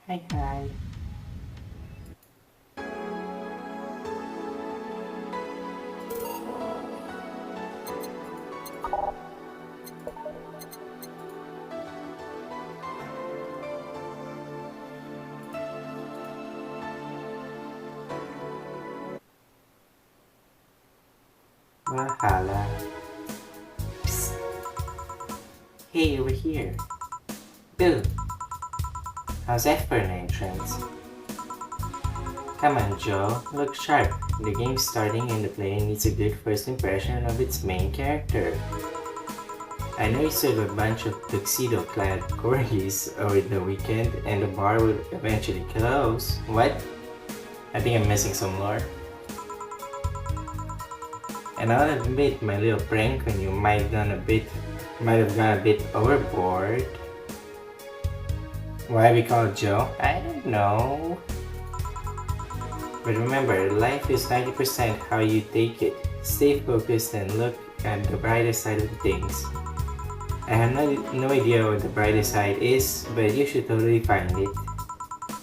Hi, hi. Wahala. Psst. Hey, over here. Bill, how's that for an entrance? Come on, Joe. Look sharp. The game's starting and the player needs a good first impression of its main character. I know you serve a bunch of tuxedo-clad corgis over the weekend and the bar will eventually close. What? I think I'm missing some lore. And I'll admit my little prank when you might have gone a bit overboard. Why we call Joe? I don't know. But remember, life is 90% how you take it. Stay focused and look at the brighter side of things. I have no idea what the brighter side is, but you should totally find it.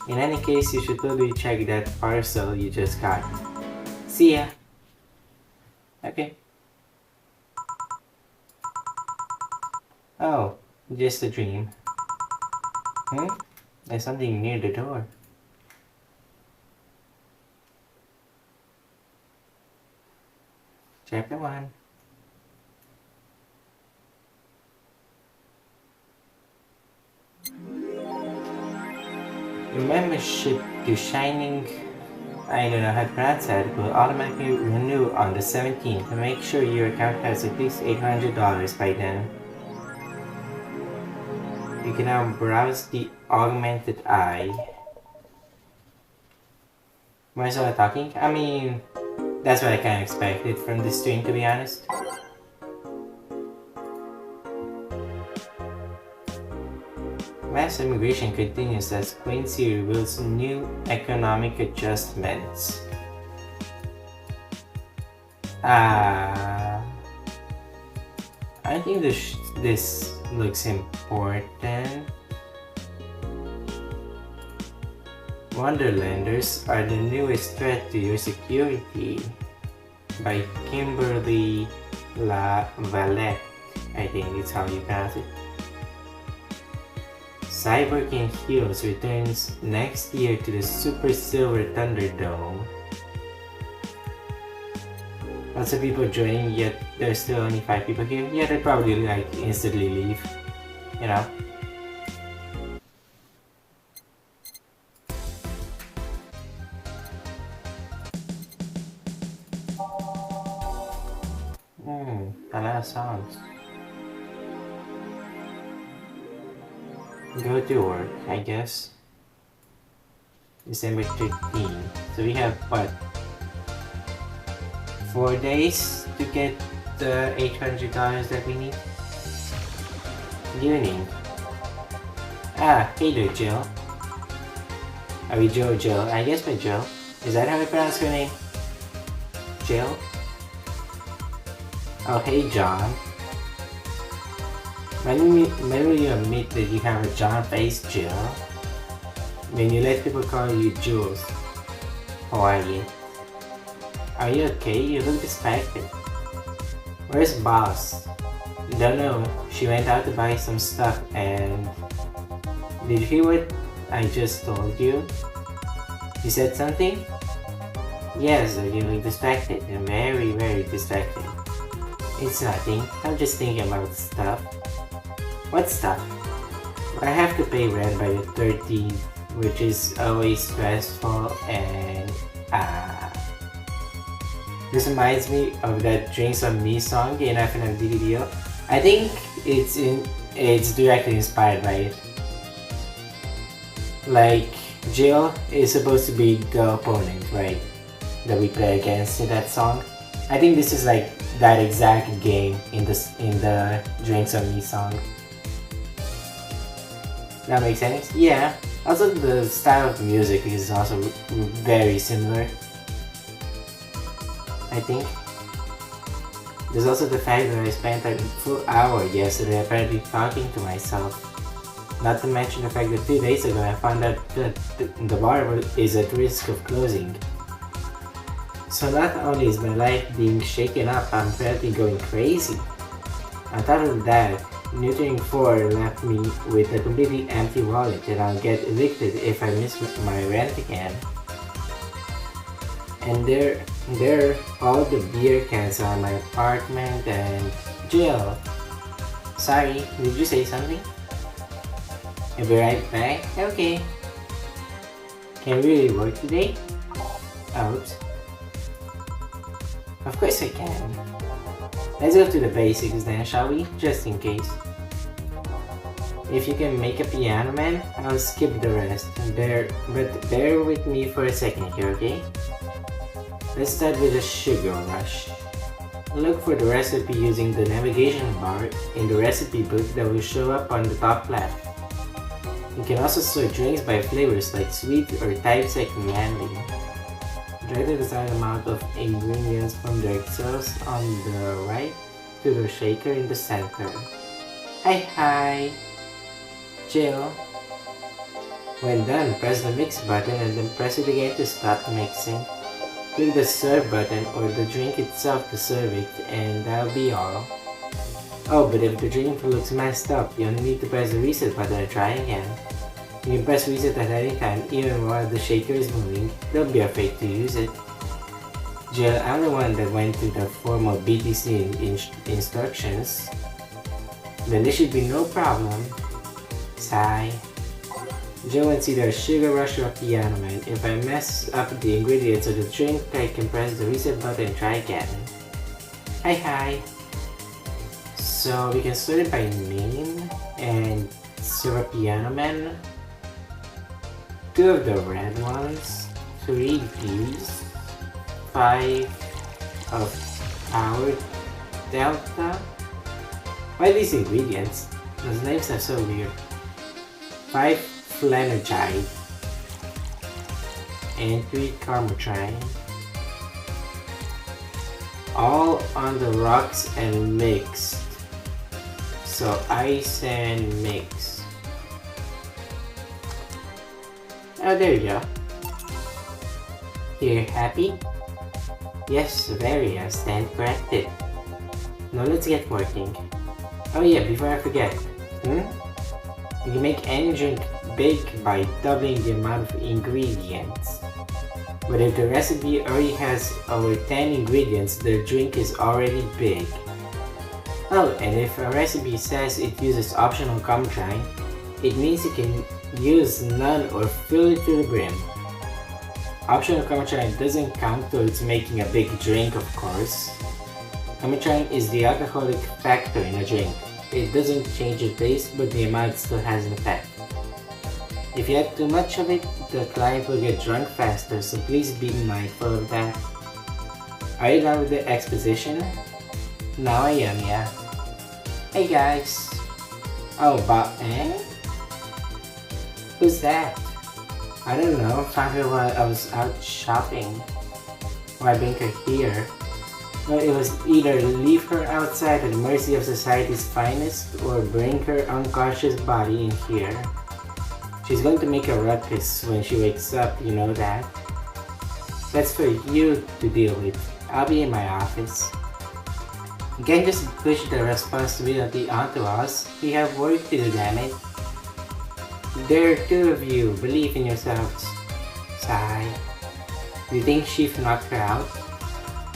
In any case, you should totally check that parcel you just got. See ya! Okay. Oh, just a dream. There's something near the door. Chapter 1. Your membership to Shining, I don't know how to pronounce that, will automatically renew on the 17th. Make sure your account has at least $800 by then. You can now browse the augmented eye. Why is someone talking? I mean, that's what I kind of expected from this stream, to be honest. Mass immigration continues as Quincy reveals new economic adjustments. I think this looks important. Wonderlanders are the newest threat to your security. By Kimberly La Valette, I think it's how you pronounce it. Cyber King Heroes returns next year to the Super Silver Thunderdome. Lots of people joining, yet there's still only 5 people here. Yeah, they'd probably like instantly leave, you know. A lot of songs. Go to work, I guess. December 13th. So we have what? 4 days to get the $800 that we need? Evening. Hey there, Jill. Are we Jill? I guess we're Jill. Is that how we pronounce her name? Jill? Oh, hey, John. When will you admit that you have a John face, Jill? When you let people call you Jules. How are you? Are you okay? You look distracted. Where's Boss? Don't know. She went out to buy some stuff and... Did you hear what I just told you? You said something? Yes, you look distracted. You're very, very distracted. It's nothing. I'm just thinking about stuff. What stuff? I have to pay rent by the 13th, which is always stressful and this reminds me of that Drinks on Me song in FNF video. I think it's directly inspired by it. Like, Jill is supposed to be the opponent, right? That we play against in that song. I think this is like that exact game in the Drinks on Me song. That makes sense? Yeah. Also, the style of the music is also very similar, I think. There's also the fact that I spent a full hour yesterday apparently talking to myself. Not to mention the fact that 2 days ago I found out that the bar is at risk of closing. So not only is my life being shaken up, I'm apparently going crazy. On top of that, neutering 4 left me with a completely empty wallet and I'll get evicted if I miss my rent again. And there all the beer cans on my apartment and Jill. Sorry, did you say something? I'll be right back. Okay. Can we really work today? Oops. Of course I can. Let's go to the basics then, shall we? Just in case. If you can make a piano man, I'll skip the rest. But bear with me for a second here, okay? Let's start with the sugar rush. Look for the recipe using the navigation bar in the recipe book that will show up on the top left. You can also sort drinks by flavors like sweet or types like manly. Drag the desired amount of ingredients from the exhaust on the right to the shaker in the center. Hi! Jill. When done, press the mix button and then press it again to stop mixing. Click the serve button or the drink itself to serve it, and that'll be all. Oh, but if the drink looks messed up, you'll need to press the reset button and try again. You can press reset at any time, even while the shaker is moving. Don't be afraid to use it. Jill, I'm the one that went through the formal BTC instructions. Then there should be no problem. Sigh. Jill wants either a sugar rush or a piano man. If I mess up the ingredients of the drink, I can press the reset button and try again. Hi! So we can sort it by name and serve a piano man. 2 of the red ones, 3 these, 5 of power delta. Why are these ingredients? Those names are so weird. 5 flenergide and 3 carmotrine. All on the rocks and mixed. So ice and mix. Oh, there you go. You're happy? Yes, very. I stand corrected. Now let's get working. Oh yeah, before I forget. You can make any drink big by doubling the amount of ingredients. But if the recipe already has over 10 ingredients, the drink is already big. Oh, and if a recipe says it uses optional carmotrine, it means you can use none or fill it to the brim. Optional carmotrine doesn't count towards making a big drink, of course. Carmotrine is the alcoholic factor in a drink. It doesn't change the taste, but the amount still has an effect. If you add too much of it, the client will get drunk faster, so please be mindful of that. Are you done with the exposition? Now I am, yeah. Hey guys! Oh, Who's that? I don't know, found her while I was out shopping. Why bring her here? Well, it was either leave her outside at the mercy of society's finest or bring her unconscious body in here. She's going to make a ruckus when she wakes up, you know that. That's for you to deal with. I'll be in my office. You can't just push the responsibility onto us. We have work to do, damn it. There are 2 of you. Believe in yourselves. Sigh. Do you think Chief knocked her out?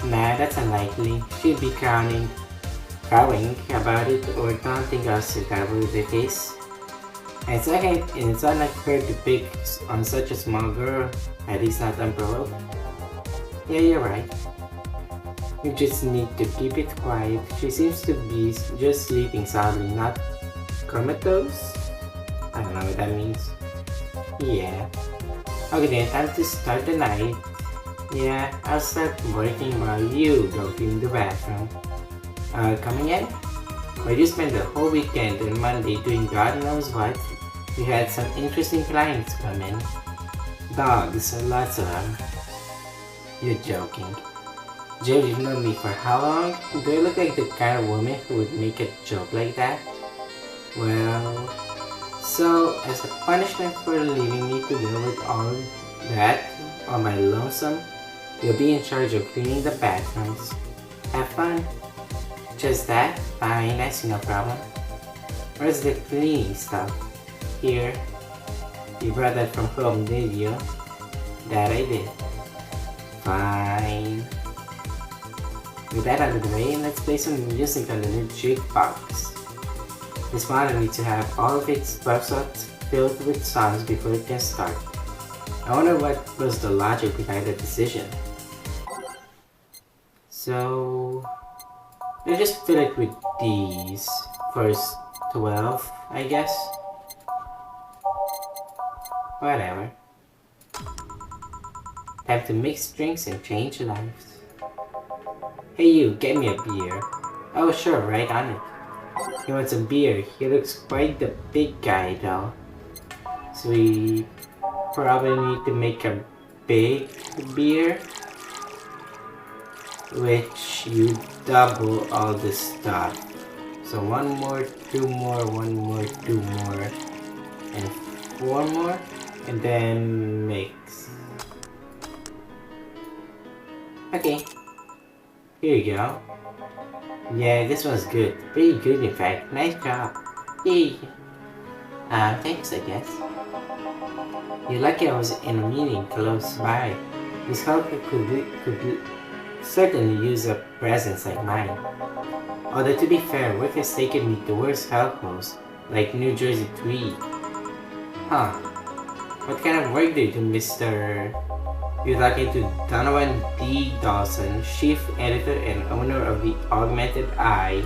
Nah, that's unlikely. She'd be crowing about it or taunting us if that were the case. And it's unlike her to pick on such a small girl, at least not unprovoked. Yeah, you're right. We just need to keep it quiet. She seems to be just sleeping soundly, not comatose? I don't know what that means. Yeah. Okay then, time to start the night. Yeah, I'll start working while you go clean the bathroom. Coming in? Well, you spent the whole weekend and Monday doing God knows what. We had some interesting clients come in. Dogs, lots of them. You're joking. Jill, you've known me for how long? Do I look like the kind of woman who would make a joke like that? Well, So, as a punishment for leaving me to deal with all that on my lonesome, you'll be in charge of cleaning the bathrooms. Have fun. Just that? Fine, I see no problem. Where's the cleaning stuff? Here. You brought that from home, did you? That I did. Fine. With that out of the way, let's play some music on the new jukebox. This model needs to have all of its websites filled with songs before it can start. I wonder what was the logic behind the decision. So, let's just fill it with these first 12, I guess. Whatever. Time to mix drinks and change lives. Hey you, get me a beer. Oh sure, right on it. He wants a beer. He looks quite the big guy though. So we probably need to make a big beer. Which you double all the stuff. So 1 more, 2 more, 1 more, 2 more, and 4 more. And then mix. Okay. Here you go. Yeah, this one's good. Pretty good in fact. Nice job. Yay. Thanks I guess. You're lucky I was in a meeting close by. This helper could certainly use a presence like mine. Although to be fair, work has taken me to worse helpers, like New Jersey Tweed. Huh. What kind of work do you do, Mr. You're talking to Donovan D. Dawson, Chief Editor and owner of the Augmented Eye.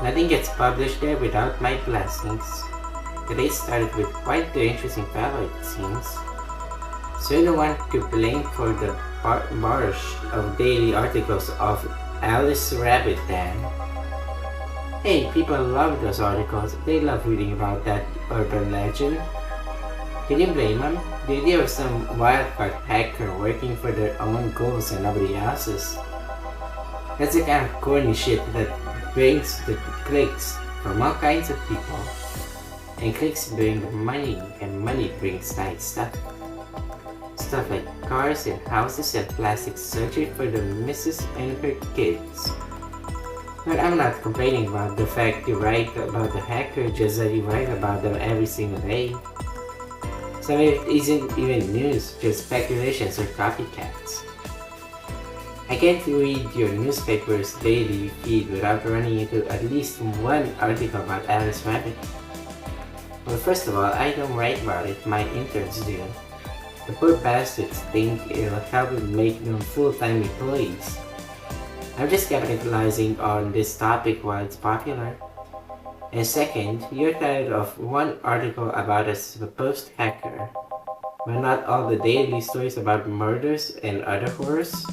Nothing gets published there without my blessings. Today started with quite the interesting fellow, it seems. So you're the one to blame for the barrage of daily articles of Alice Rabbit then. Hey, people love those articles. They love reading about that urban legend. Can you blame them? The idea of some wildcard hacker working for their own goals and nobody else's. That's the kind of corny shit that brings the clicks from all kinds of people. And clicks bring money, and money brings nice stuff. Stuff like cars and houses and plastic surgery for the missus and her kids. But I'm not complaining about the fact you write about the hacker just that you write about them every single day. Some of it isn't even news, just speculations or copycats. I can't read your newspaper's daily feed without running into at least one article about Alice Rabbit. Well, first of all, I don't write about it, my interns do. The poor bastards think it'll help them make them full-time employees. I'm just capitalizing on this topic while it's popular. And second, you're tired of one article about a supposed hacker, but not all the daily stories about murders and other horrors?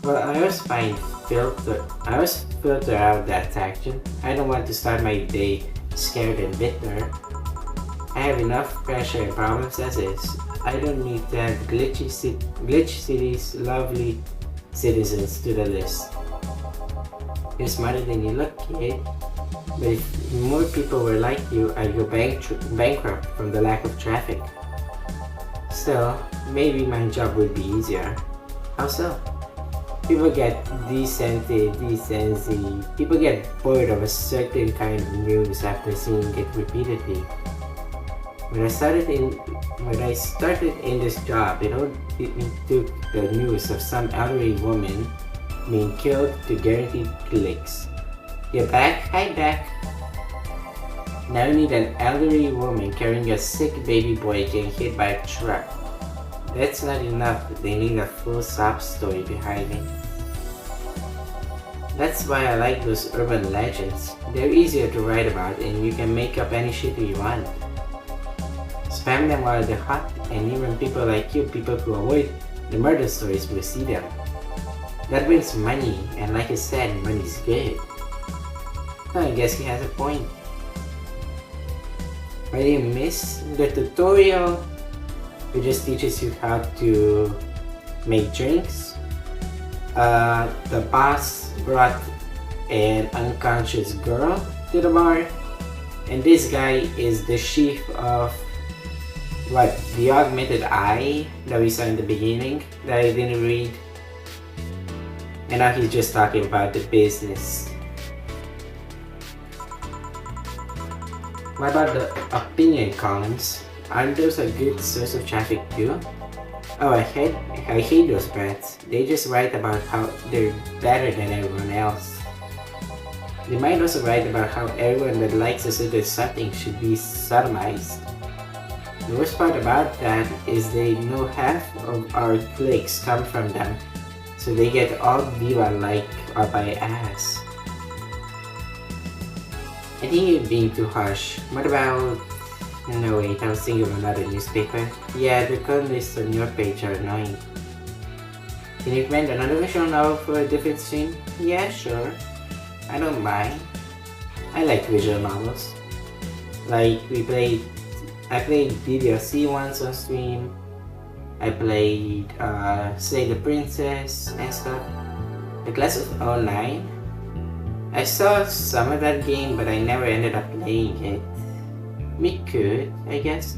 Well, I always filter out that section. I don't want to start my day scared and bitter. I have enough pressure and problems as is. I don't need to add Glitch City's lovely citizens to the list. You're smarter than you look, kid. But if more people were like you, I'd go bankrupt from the lack of traffic. Still, maybe my job would be easier. How so? People get decency. People get bored of a certain kind of news after seeing it repeatedly. When I started in this job, it took the news of some elderly woman being killed to guarantee clicks. You're back? Hi, back. Now you need an elderly woman carrying a sick baby boy getting hit by a truck. That's not enough. They need a full sob story behind it. That's why I like those urban legends. They're easier to write about and you can make up any shit you want. Spam them while they're hot, and even people like you, people who avoid the murder stories, will see them. That brings money, and like I said, money's good. Oh, I guess he has a point. But you miss the tutorial? It just teaches you how to make drinks. The boss brought an unconscious girl to the bar. And this guy is the chief of what, the augmented eye that we saw in the beginning that I didn't read. And now he's just talking about the business. What about the opinion columns? Aren't those a good source of traffic too? Oh, I hate those brats. They just write about how they're better than everyone else. They might also write about how everyone that likes a certain something should be sodomized. The worst part about that is they know half of our clicks come from them, so they get all diva-like up my ass. I think you're being too harsh. What about... No wait, I was thinking of another newspaper. Yeah, the columnists on your page are annoying. Can you recommend another visual novel for a different stream? Yeah, sure. I don't mind. I like visual novels. Like I played DDLC once on stream. I played Slay the Princess and stuff. The Class of 09. I saw some of that game, but I never ended up playing it. We could, I guess.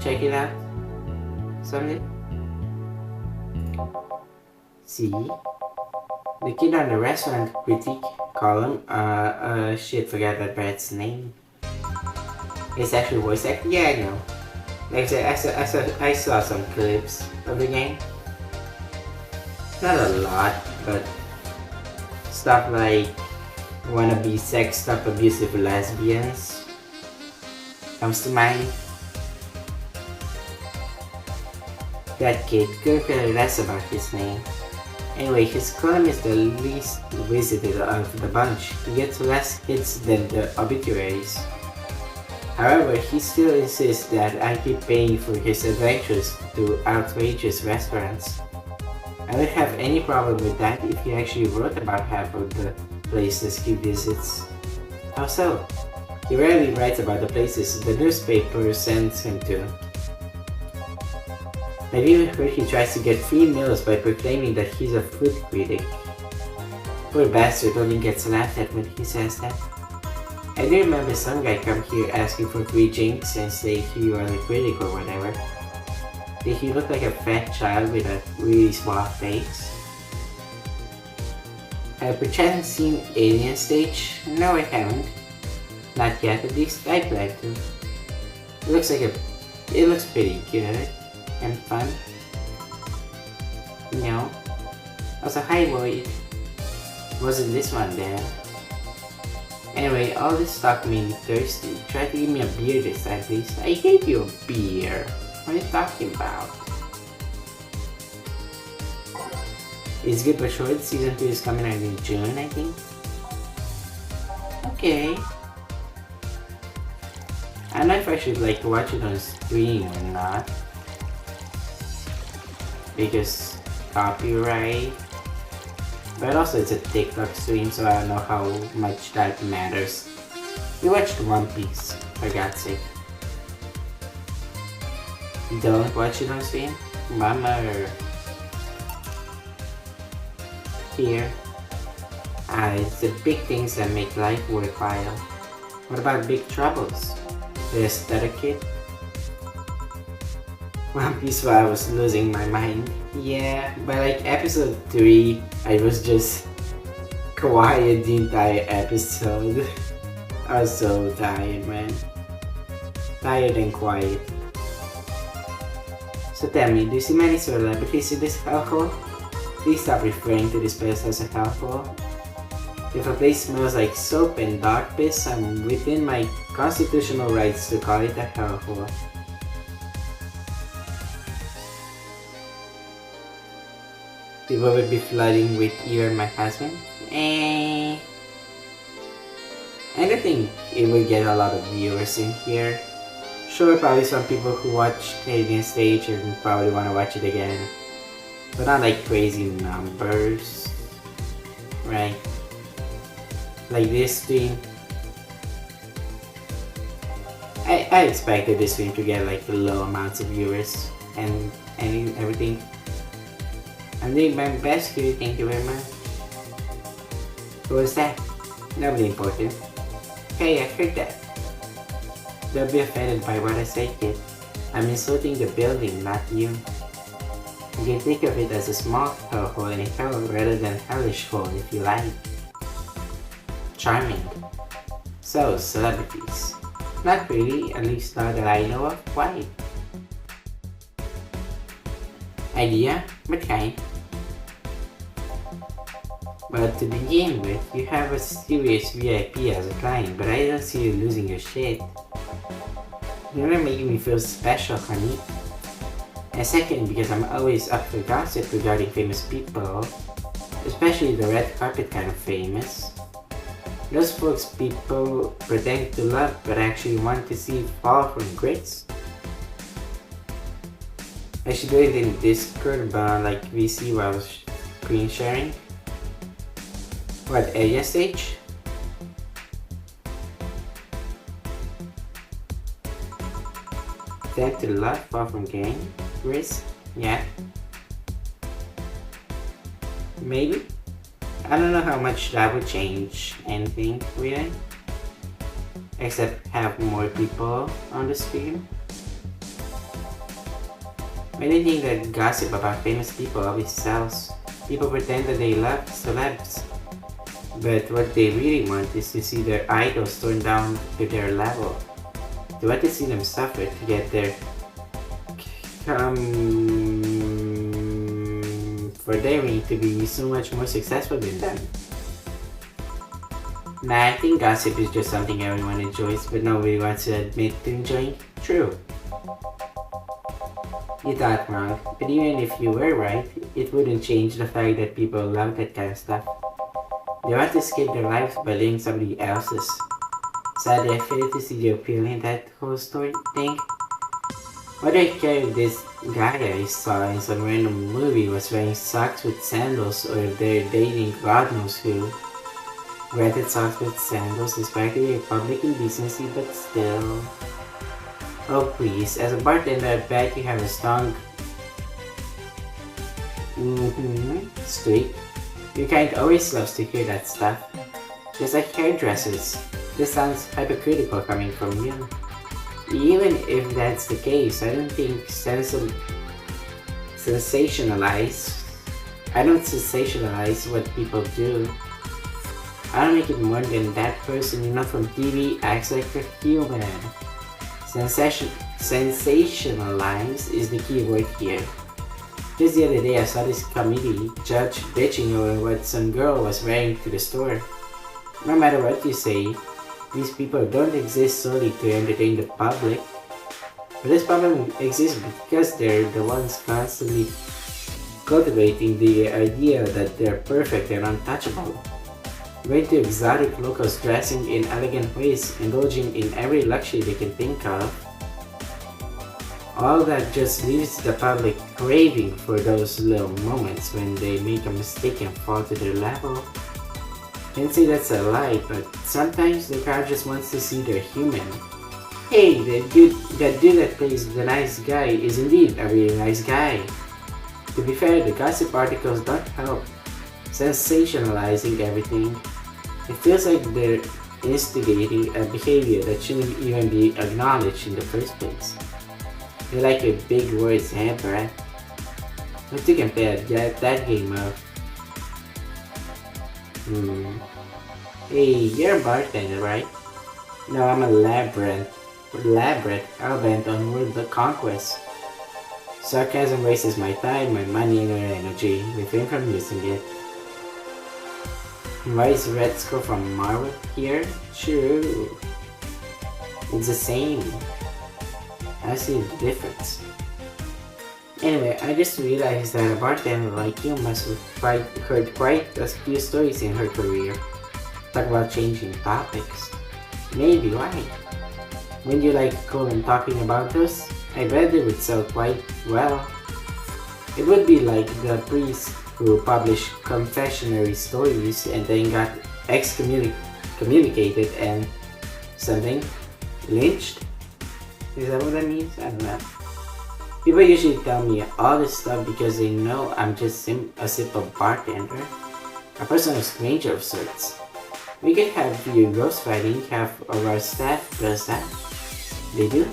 Check it out someday. See? The kid on the restaurant critique column, shit, forgot that brat's name. It's actually voice acting? Yeah, I know. Like I said, I saw some clips of the game. Not a lot, but stuff like wannabe sexed up abusive lesbians comes to mind. That kid, couldn't care less about his name. Anyway, his column is the least visited of the bunch. He gets less hits than the obituaries. However, he still insists that I keep paying for his adventures to outrageous restaurants. I don't have any problem with that if he actually wrote about half of the places he visits. How so? He rarely writes about the places the newspaper sends him to. I've even heard he tries to get free meals by proclaiming that he's a food critic. Poor bastard only gets laughed at when he says that. I do remember some guy come here asking for free drinks and say he was a critic or whatever. Did he look like a fat child with a really small face? Have you perchance seen Alien Stage? No, I haven't. Not yet, at least I'd like to. It looks pretty good and fun. No. Also, hi boy. Wasn't this one there? Anyway, all this talk made me thirsty. Try to give me a beer this time, please. I gave you a beer. What are you talking about? It's good but short. Season 2 is coming out in June, I think. Okay. I don't know if I should like watch it on stream or not. Because copyright. But also it's a TikTok stream, so I don't know how much that matters. We watched One Piece, for God's sake. Don't watch it on stream? Bummer. Here. It's the big things that make life worthwhile. What about big troubles? The aesthetic kid? One Piece while I was losing my mind. Yeah, by like episode 3, I was just quiet the entire episode. I was so tired, man. Tired and quiet. So tell me, do you see many celebrities in this hellhole? Please stop referring to this place as a hellhole. If a place smells like soap and dog piss, I'm within my constitutional rights to call it a hellhole. People would be flooding with you and my husband? I don't think it would get a lot of viewers in here. Sure, probably some people who watch Alien Stage and probably want to watch it again. But not like crazy numbers. Right? Like this stream. I expected this stream to get like low amounts of viewers and everything. I'm doing my best here, thank you very much. Who was that? Nobody important. Hey, I heard that. Don't be offended by what I say, kid. I'm insulting the building, not you. You can think of it as a small hole in a hell rather than hellish hole if you like. Charming. So, celebrities. Not really, at least not that I know of. Why? Idea? What kind? But to begin with, you have a serious VIP as a client, but I don't see you losing your shit. You're not making me feel special, honey. And second, because I'm always up for gossip regarding famous people, especially the red carpet kind of famous. Those folks people pretend to love but actually want to see fall from grace. I should do it in Discord like VC while screen sharing. What, area stage? Tend to love, far from gain, risk, yeah. Maybe? I don't know how much that would change anything, really. Except have more people on the stream. Many think that gossip about famous people always sells. People pretend that they love celebs. But what they really want is to see their idols torn down to their level. They want to see them suffer to get there. For daring to be so much more successful than them. Nah, I think gossip is just something everyone enjoys, but nobody wants to admit to enjoying. True. You thought wrong, but even if you were right, it wouldn't change the fact that people love that kind of stuff. They want to escape their lives by living somebody else's. Sadly, I fail to see the appeal in that whole story thing. What I care if this guy I saw in some random movie was wearing socks with sandals or if they're dating God knows who. Granted, socks with sandals is practically a public indecency, but still. Oh please, as a bartender I bet you have a strong streak. Your kind always loves to hear that stuff. Just like hairdressers. This sounds hypocritical coming from you. Even if that's the case, I don't think I don't sensationalize what people do. I don't make it more than that person you know from TV acts like a human. Sensationalize is the key word here. Just the other day I saw this comedy judge bitching over what some girl was wearing to the store. No matter what you say, these people don't exist solely to entertain the public. But this problem exists because they're the ones constantly cultivating the idea that they're perfect and untouchable. Going to exotic locals dressing in elegant ways, indulging in every luxury they can think of. All that just leaves the public craving for those little moments when they make a mistake and fall to their level. Can't say that's a lie, but sometimes the crowd just wants to see they're human. Hey, that dude that plays the nice guy is indeed a really nice guy. To be fair, the gossip articles don't help sensationalizing everything. It feels like they're instigating a behavior that shouldn't even be acknowledged in the first place. They like your big words, eh, Brad? But you can play that game of Hey, you're a bartender, right? No, I'm a labyrinth hellbent on world conquest. Sarcasm wastes my time, my money, and my energy. Refrain from using it. Why is Red Skull from Marvel here? True. It's the same. I see the difference. Anyway, I just realized that a bartender like you must have heard quite a few stories in her career. Talk about changing topics. Maybe, why? Wouldn't you like Colin talking about those? I bet they would sell quite well. It would be like the priest who published confessionary stories and then got excommunicated and something lynched? Is that what that means? I don't know. People usually tell me all this stuff because they know I'm just a simple bartender, a personal stranger of sorts. We could have you ghostwriting, half of our staff does that. They do?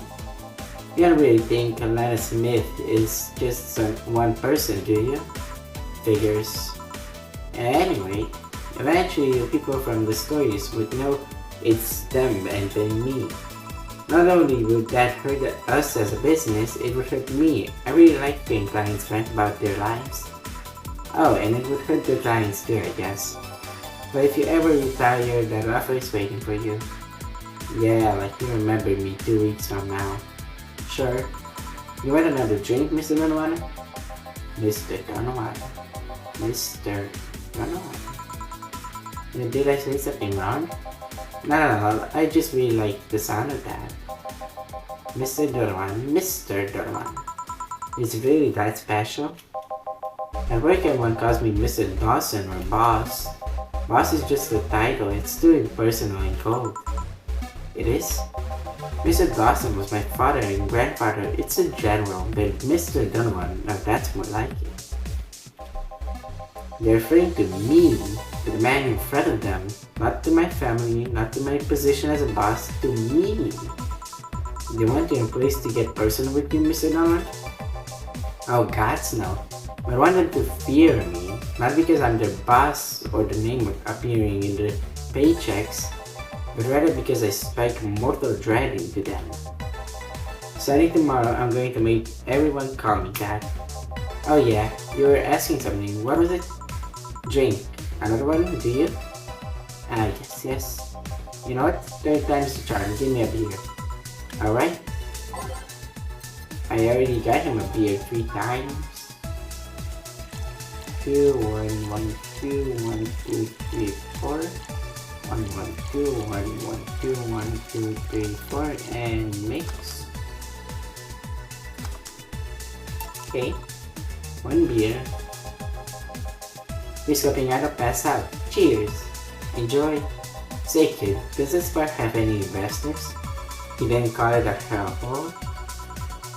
You don't really think Lana Smith is just one person, do you? Figures. Anyway, eventually people from the stories would know it's them and then me. Not only would that hurt us as a business, it would hurt me. I really like hearing clients rant about their lives. Oh, and it would hurt the clients too, I guess. But if you ever retire, that offer is waiting for you. Yeah, like you remember me 2 weeks from now. Sure. You want another drink, Mr. Donovan? Mr. Donovan. Mr. Donovan. Did I say something wrong? No, I just really like the sound of that. Mr. Donovan. Is it really that special? At work everyone calls me Mr. Dawson or Boss. Boss is just a title, it's too impersonal and cold. It is? Mr. Dawson was my father and grandfather, it's a general, but Mr. Donovan, now that's more like it. They're referring to me, to the man in front of them, not to my family, not to my position as a boss, to me. They want your employees to get personal with you, Mr. Donovan? Oh gods no. I want them to fear me, not because I'm their boss or the name appearing in the paychecks, but rather because I spike mortal dread into them. Starting tomorrow, I'm going to make everyone call me that. Oh yeah, you were asking something. What was it? Drink. Another one, do you? Ah, yes. You know what? 3rd time's the charm. Give me a beer. Alright? I already got him a beer 3 times. 2, 1, 1, 2, 1, 2, 3, 4. 1, 1, 2, 1, 1, 2, 1, 2, 3, 4, and mix. Okay. 1 beer. Please copying out of pass out. Cheers. Enjoy. Say kid, does this bar have any investors? He then called it a hellhole.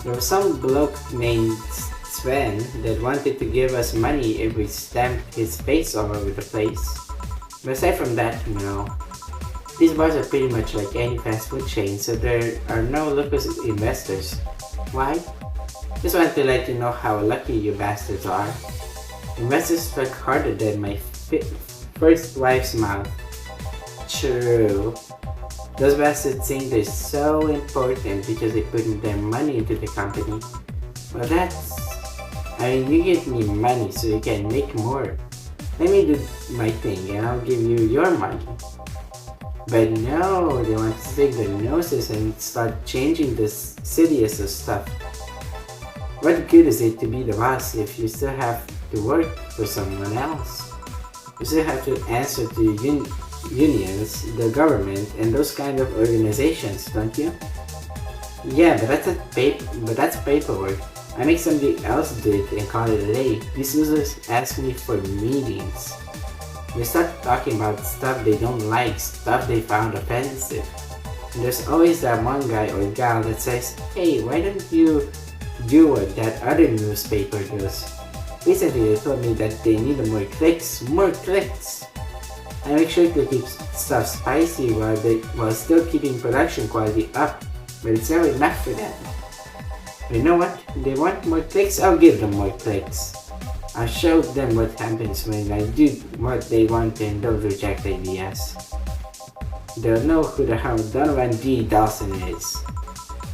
There was some bloke named Sven that wanted to give us money if we stamped his face all over the place. But aside from that, no. These bars are pretty much like any fast food chain, so there are no local investors. Why? Just wanted to let you know how lucky you bastards are. Investors struck harder than my first wife's mouth. True. Those bastards think they're so important because they put their money into the company. Well, you give me money so you can make more. Let me do my thing and I'll give you your money. But no, they want to stick their noses and start changing the silliest of stuff. What good is it to be the boss if you still have to work for someone else? You still have to answer to unions, the government, and those kind of organizations, don't you? Yeah, but that's paperwork. I make somebody else do it and call it a day. These losers ask me for meetings. They start talking about stuff they don't like, stuff they found offensive. And there's always that one guy or gal that says, hey, why don't you do what that other newspaper does? Recently they told me that they need more clicks. I make sure to keep stuff spicy while still keeping production quality up, but it's never enough for them. You know what? They want more clicks? I'll give them more clicks. I'll show them what happens when I do what they want and don't reject ideas. They'll know who the hell Donovan D. Dawson is.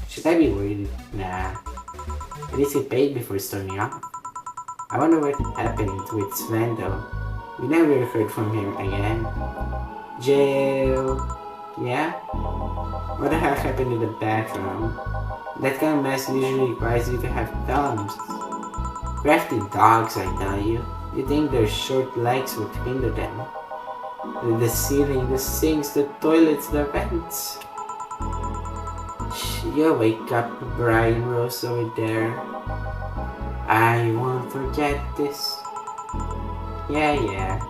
Should I be worried? Nah. At least he paid before storming off. I wonder what happened with Sven though. We never heard from him again. Jail. Yeah? What the heck happened to the bathroom? That kind of mess usually requires you to have thumbs. Crafty dogs, I tell you. You think their short legs would hinder them? The ceiling, the sinks, the toilets, the vents. You wake up, Brian Rose over there. I won't forget this. Yeah.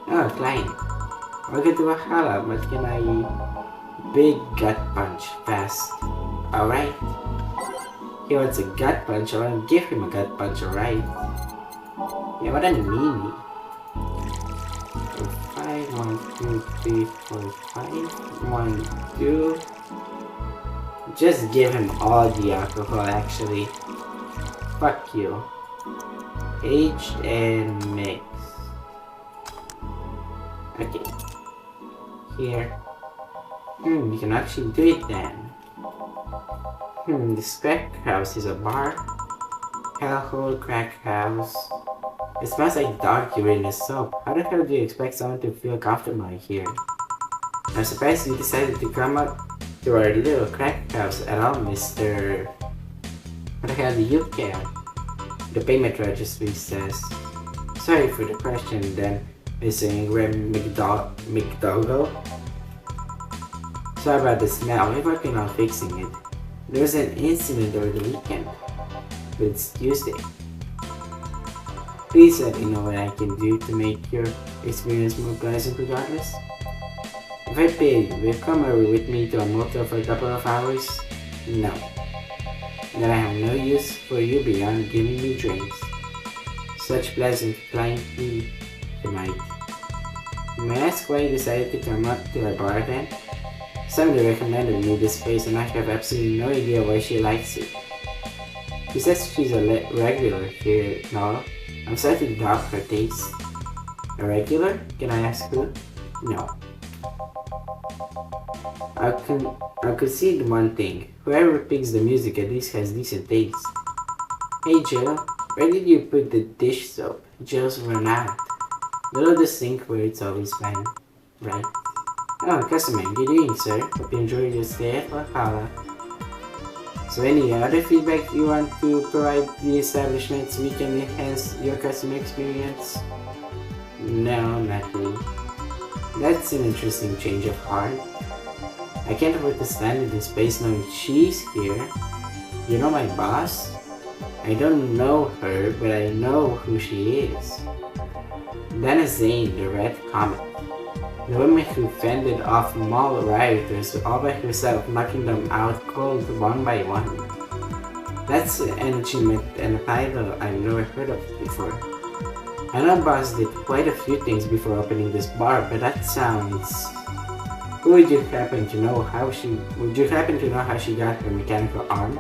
Oh, client. Welcome to Valhalla, but can I big gut punch fast? Alright. He wants a gut punch, I want to give him a gut punch, alright. Yeah, what a meanie. So 5 1, 2, 3, 4, 5. 1, 2. Just give him all the alcohol actually. Fuck you. Aged and mix. Okay. Here. We can actually do it then. This crack house is a bar. Hellhole crack house. It smells like dog urine and soap. How the hell do you expect someone to feel comfortable here? I'm surprised you decided to come up to our little crack house at all, mister. What the hell do you care? The payment registry says. Sorry for the question then, Mr. Ingram McDougall. Sorry about the smell, we're working on fixing it. There was an incident over the weekend, but it's Tuesday. Please let me know what I can do to make your experience more pleasant regardless. If I paid, will you come over with me to a motel for a couple of hours? No. Then I have no use for you beyond giving me drinks. Such pleasant flying tea tonight. May I ask why you decided to come up to our bar then? Somebody recommended me this place and I have absolutely no idea why she likes it. She says she's a regular here and all. I'm starting to doubt her taste. A regular? Can I ask who? No. I'll concede one thing. Whoever picks the music at least has decent taste. Hey Jill, where did you put the dish soap? Jill's run out. Below the sink where it's always been. Right? Oh, customer, good evening, sir. Hope you enjoyed your stay at Valhalla. So any other feedback you want to provide the establishment so we can enhance your customer experience? No, nothing. That's an interesting change of heart. I can't afford to stand in this place knowing she's here. You know my boss? I don't know her, but I know who she is. Dana Zane, the Red Comet. The woman who fended off mall rioters all by herself, knocking them out cold one by one. That's an achievement and a title I've never heard of before. I know boss did quite a few things before opening this bar, but that sounds... Would you happen to know how she got her mechanical arm?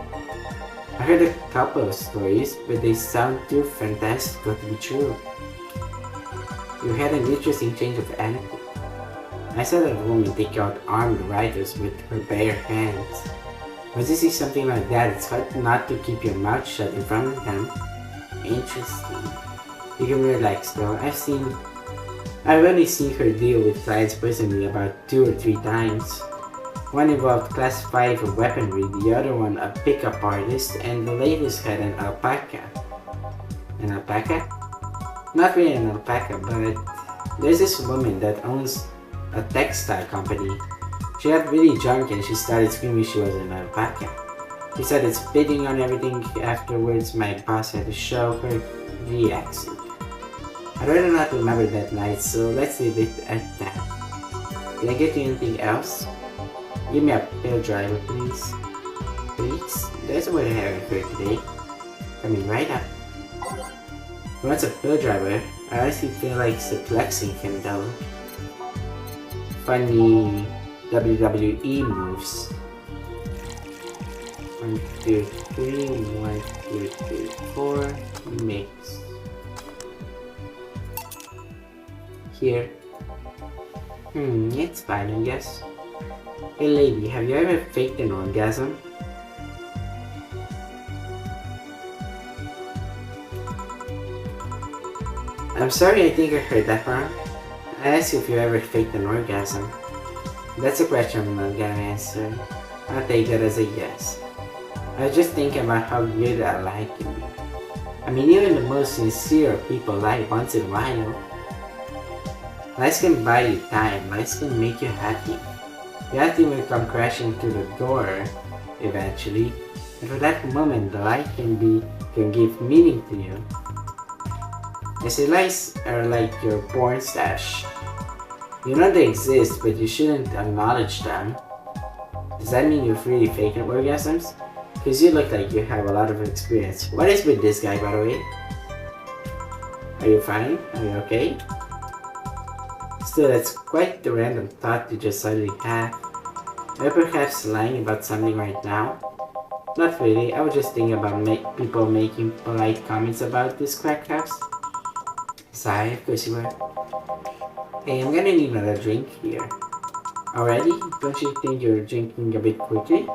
I heard a couple of stories, but they sound too fantastical to be true. You had an interesting change of attitude. I saw that woman take out armed rioters with her bare hands. Once you see something like that, it's hard not to keep your mouth shut in front of them. Interesting. You can relax though. I've only seen her deal with clients personally about 2 or 3 times. One involved class 5 weaponry, the other one a pickup artist, and the latest had an alpaca. An alpaca? Not really an alpaca, but there's this woman that owns a textile company. She got really drunk and she started screaming she was an alpaca. She started spitting on everything. Afterwards, my boss had to show her the accident. I'd rather not remember that night, so let's leave it at that. Can I get you anything else? Give me a pill driver, please. Please? That's what I have for today. Coming right up. Who wants a pill driver? I honestly feel like suplexing him though. Funny WWE moves. 1, 2, 3, 1, 2, 3, 4, mix. Here. It's fine, I guess. Hey lady, have you ever faked an orgasm? I'm sorry, I think I heard that wrong. I asked you if you ever faked an orgasm. That's a question I'm not gonna answer. I'll take that as a yes. I was just thinking about how good I like you. I mean, even the most sincere of people lie once in a while. Lies can buy you time, lies can make you happy. Reality will come crashing through the door eventually, and for that moment the lie can give meaning to you. I say lies are like your porn stash. You know they exist, but you shouldn't acknowledge them. Does that mean you're freely faking orgasms? Because you look like you have a lot of experience. What is with this guy, by the way? Are you fine? Are you okay? Still, that's quite the random thought to just suddenly have. Am I perhaps lying about something right now? Not really, I was just thinking about people making polite comments about this crack house. Sigh, of course you were. Hey, I'm gonna need another drink here. Already? Don't you think you're drinking a bit quickly?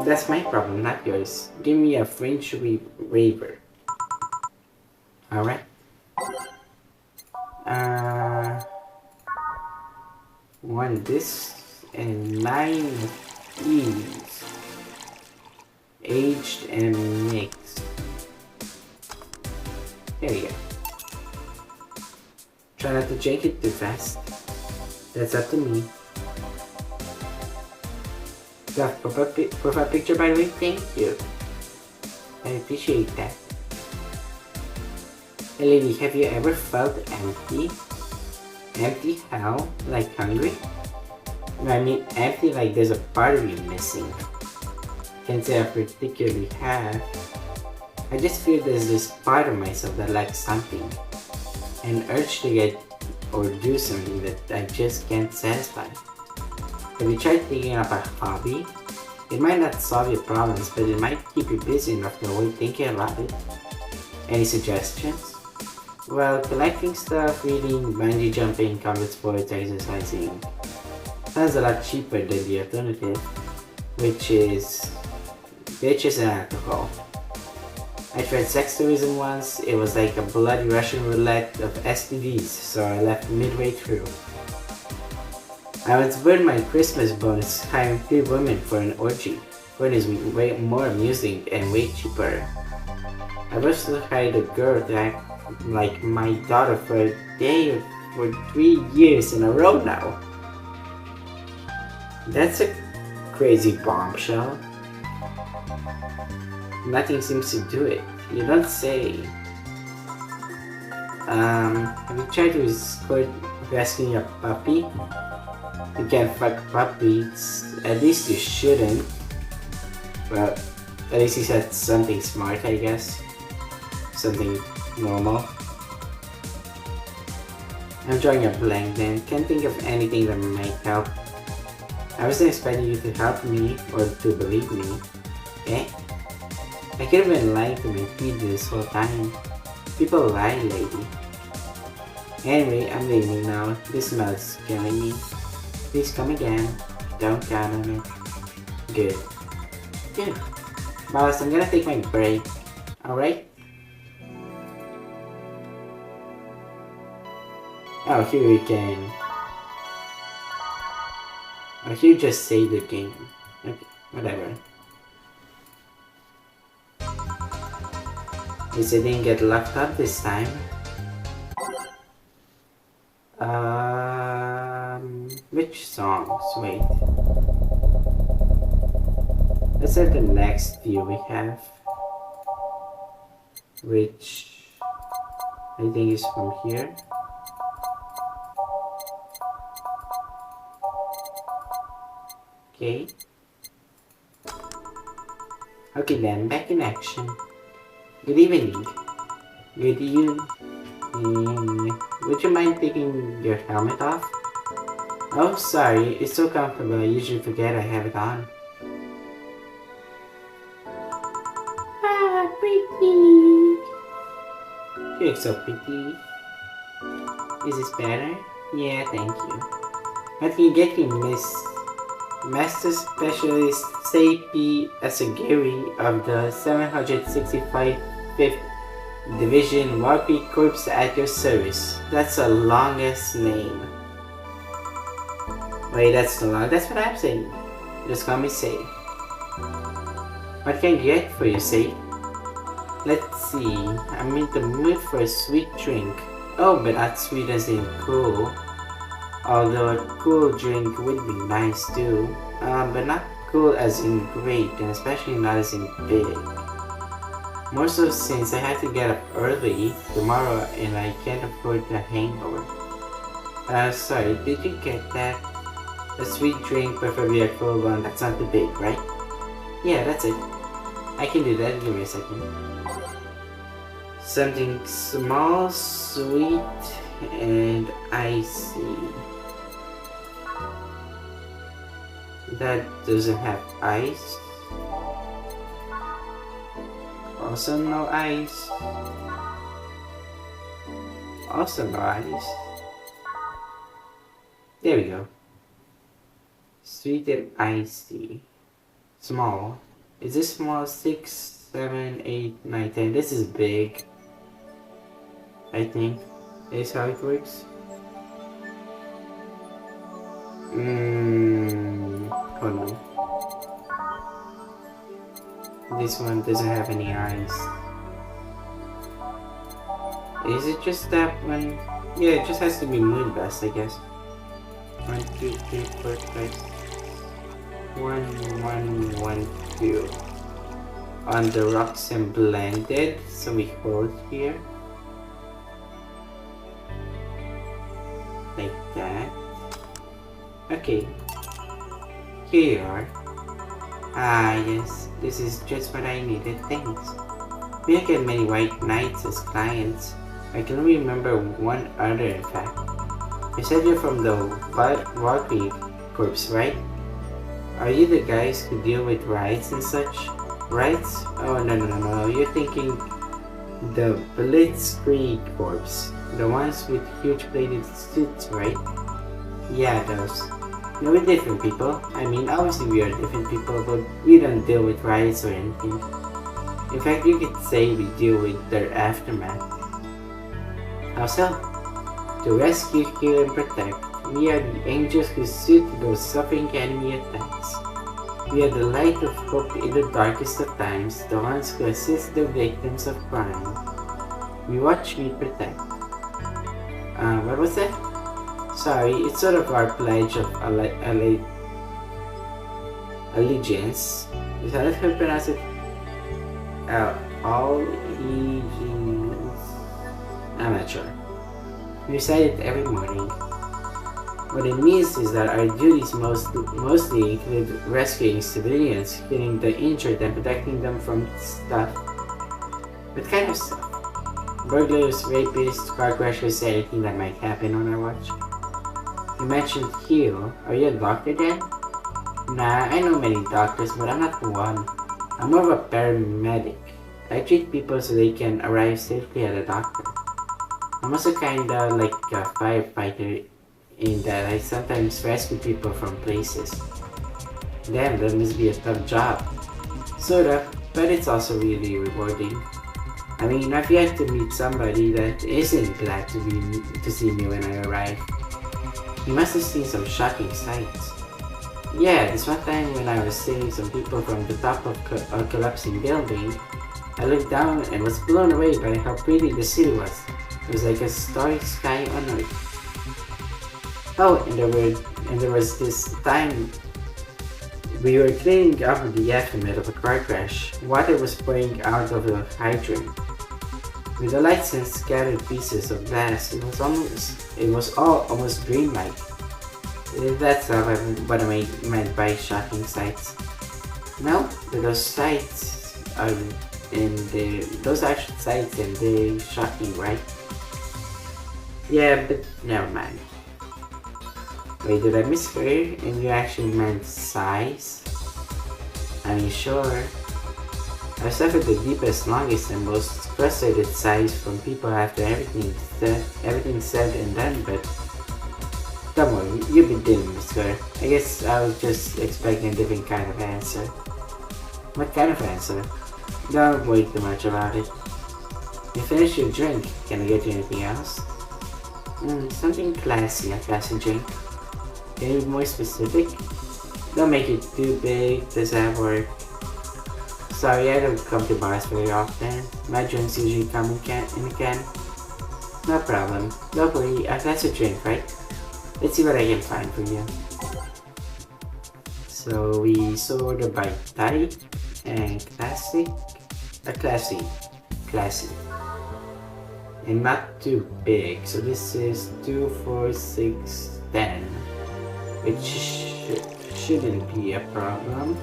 That's my problem, not yours. Give me a French waiver. Alright. One this and 9 of these. Aged and mixed. There you go. Try not to drink it too fast. That's up to me. Got profile picture by the way? Thank you. I appreciate that. Hey lady, have you ever felt empty? Empty how? Like hungry? No, I mean empty like there's a part of you missing. Can't say I particularly have. I just feel there's this part of myself that lacks something. An urge to get or do something that I just can't satisfy. Have you tried taking up a hobby? It might not solve your problems, but it might keep you busy enough to avoid thinking about it. Any suggestions? Well, collecting stuff, reading, bungee jumping, combat sports, exercising. Sounds a lot cheaper than the alternative, which is bitches and alcohol. I tried sex tourism once. It was like a bloody Russian roulette of STDs, so I left midway through. I once burned my Christmas bonus hiring 3 women for an orgy. One is way more amusing and way cheaper. I've also hired a girl to act like my daughter for a day for 3 years in a row now. That's a crazy bombshell. Nothing seems to do it. You don't say. Have you tried to escort rescuing a puppy? You can't fuck puppies. At least you shouldn't. Well, at least he said something smart, I guess. Something normal. I'm drawing a blank then. Can't think of anything that might help. I wasn't expecting you to help me or to believe me. Eh? I could have been lying to my feet this whole time. People lie, lady. Anyway, I'm leaving now. This smell's killing me. Please come again. Don't count on it. Good. Good. Boss, I'm gonna take my break. Alright? Oh, here we can. Oh, here just save the game. Okay, whatever. At least I didn't get locked up this time. Which songs? Wait. Let's set the next few we have. Which I think is from here. Okay. Okay then, back in action. Good evening. Good evening. Would you mind taking your helmet off? Oh, sorry. It's so comfortable. I usually forget I have it on. Ah, pretty. You look so pretty. Is this better? Yeah, thank you. What can you get me, Miss Master Specialist Seipi Asagiri of the 765th Division Warpi Corps at your service. That's the longest name. Wait, that's too long. That's what I'm saying. Just call me Sei. What can I get for you, Sei? Let's see. I'm in the mood for a sweet drink. Oh, but not sweet as in cool. Although a cool drink would be nice too. But not cool as in great, and especially not as in big. More so since I have to get up early tomorrow and I can't afford a hangover. Sorry, did you get that? A sweet drink, preferably a cool one that's not too big, right? Yeah, that's it. I can do that, give me a second. Something small, sweet, and icy. That doesn't have ice. Also no ice. Also no ice. There we go. Sweet and icy. Small. Is this small? 6, 7, 8, 9, 10. This is big. I think. Is how it works. Hold on. This one doesn't have any eyes. Is it just that one? Yeah, it just has to be Moonbust, I guess. 1, 2, 3, 4, 5. 1, 1, 1, 2. On the rocks and blended, so we hold here. Like that. Okay. Here you are. Ah, yes. This is just what I needed. Thanks. We don't get many white knights as clients. I can only remember one other, in fact. You said you're from the Valkyrie Corps, right? Are you the guys who deal with riots and such? Riots? Oh, no. You're thinking the Blitzkrieg Corps. The ones with huge plated suits, right? Yeah, those. No, we're different people. I mean, obviously we are different people, but we don't deal with riots or anything. In fact, you could say we deal with their aftermath. How so? To rescue, heal, and protect, we are the angels who suit those suffering enemy attacks. We are the light of hope in the darkest of times, the ones who assist the victims of crime. We watch, we protect. What was that? Sorry, it's sort of our pledge of allegiance. Is that how you pronounce it? Allegiance. I'm not sure. We recite it every morning. What it means is that our duties mostly include rescuing civilians, healing the injured, and protecting them from stuff. What kind of stuff? Burglars, rapists, car crashers, anything that might happen on our watch. You mentioned heal. Are you a doctor then? Nah, I know many doctors, but I'm not one. I'm more of a paramedic. I treat people so they can arrive safely at a doctor. I'm also kinda like a firefighter in that I sometimes rescue people from places. Damn, that must be a tough job. Sorta, but it's also really rewarding. I mean, I've yet to meet somebody that isn't glad to see me when I arrive. You must have seen some shocking sights. Yeah, this one time when I was saving some people from the top of a collapsing building, I looked down and was blown away by how pretty the city was. It was like a starry sky on Earth. Oh, and there was this time we were cleaning up the aftermath of a car crash. Water was pouring out of the hydrant. With the lights and scattered pieces of glass, it was all almost dreamlike. That's what I meant by shocking sights. No, those sights are those actual sights and they're shocking, right? Yeah, but never mind. Wait, did I mishear? And you actually meant size? I mean, sure. I've suffered the deepest, longest, and most frustrated sighs from people after everything's said and done, but don't worry, you didn't mishear. I guess I was just expecting a different kind of answer. What kind of answer? Don't worry too much about it. You finished your drink. Can I get you anything else? Something classy, a classy drink. Can you be more specific? Don't make it too big, does that work? Sorry, I don't come to bars very often. My drinks usually come in a can. No problem. Don't worry, a classy drink, right? Let's see what I can find for you. So we sort of by type and classic. Classy. And not too big. So this is 2, 4, 6, 10. Which shouldn't be a problem,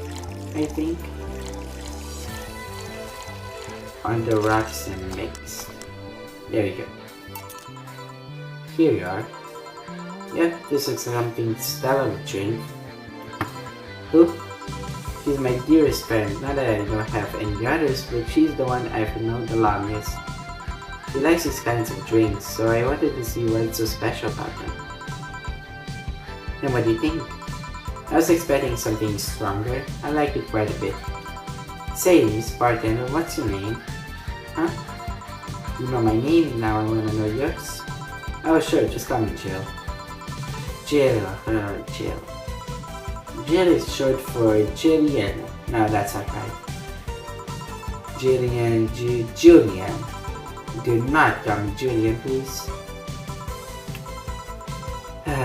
I think. On the rocks and mix. There we go. here you are. Yep, this looks like something Stella would drink. Who? She's my dearest friend. Not that I don't have any others, but she's the one I've known the longest. She likes these kinds of drinks, so I wanted to see what's so special about them. And what do you think? I was expecting something stronger. I like it quite a bit. Say, Miss Bartender, what's your name? Huh? You know my name, now I wanna know yours. Oh sure, just call me Jill. Jill. Jill is short for Jillian. No, that's not right. Julian. Do not call me Julian, please.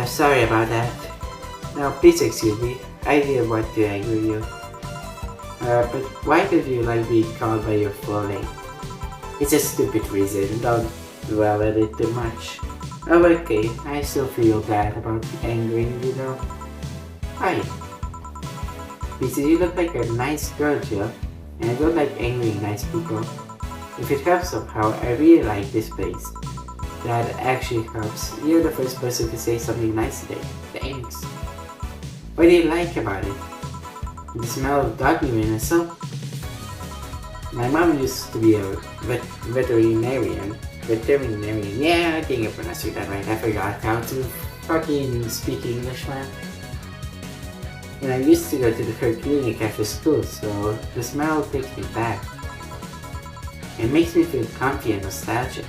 Sorry about that. Now please excuse me. I didn't want to anger you. But why did you like being called by your full name? It's a stupid reason. Don't dwell at it too much. Oh, okay. I still feel bad about angering you though. Hi. Because you look like a nice girl, Jill. And I don't like angry nice people. If it helps somehow, I really like this place. That actually helps. You're the first person to say something nice today. Thanks. What do you like about it? The smell of dog urine and soap. My mom used to be a veterinarian. Yeah, I think I pronounced that right. I forgot how to fucking speak English, man. And I used to go to her clinic after school, so the smell takes me back. It makes me feel comfy and nostalgic.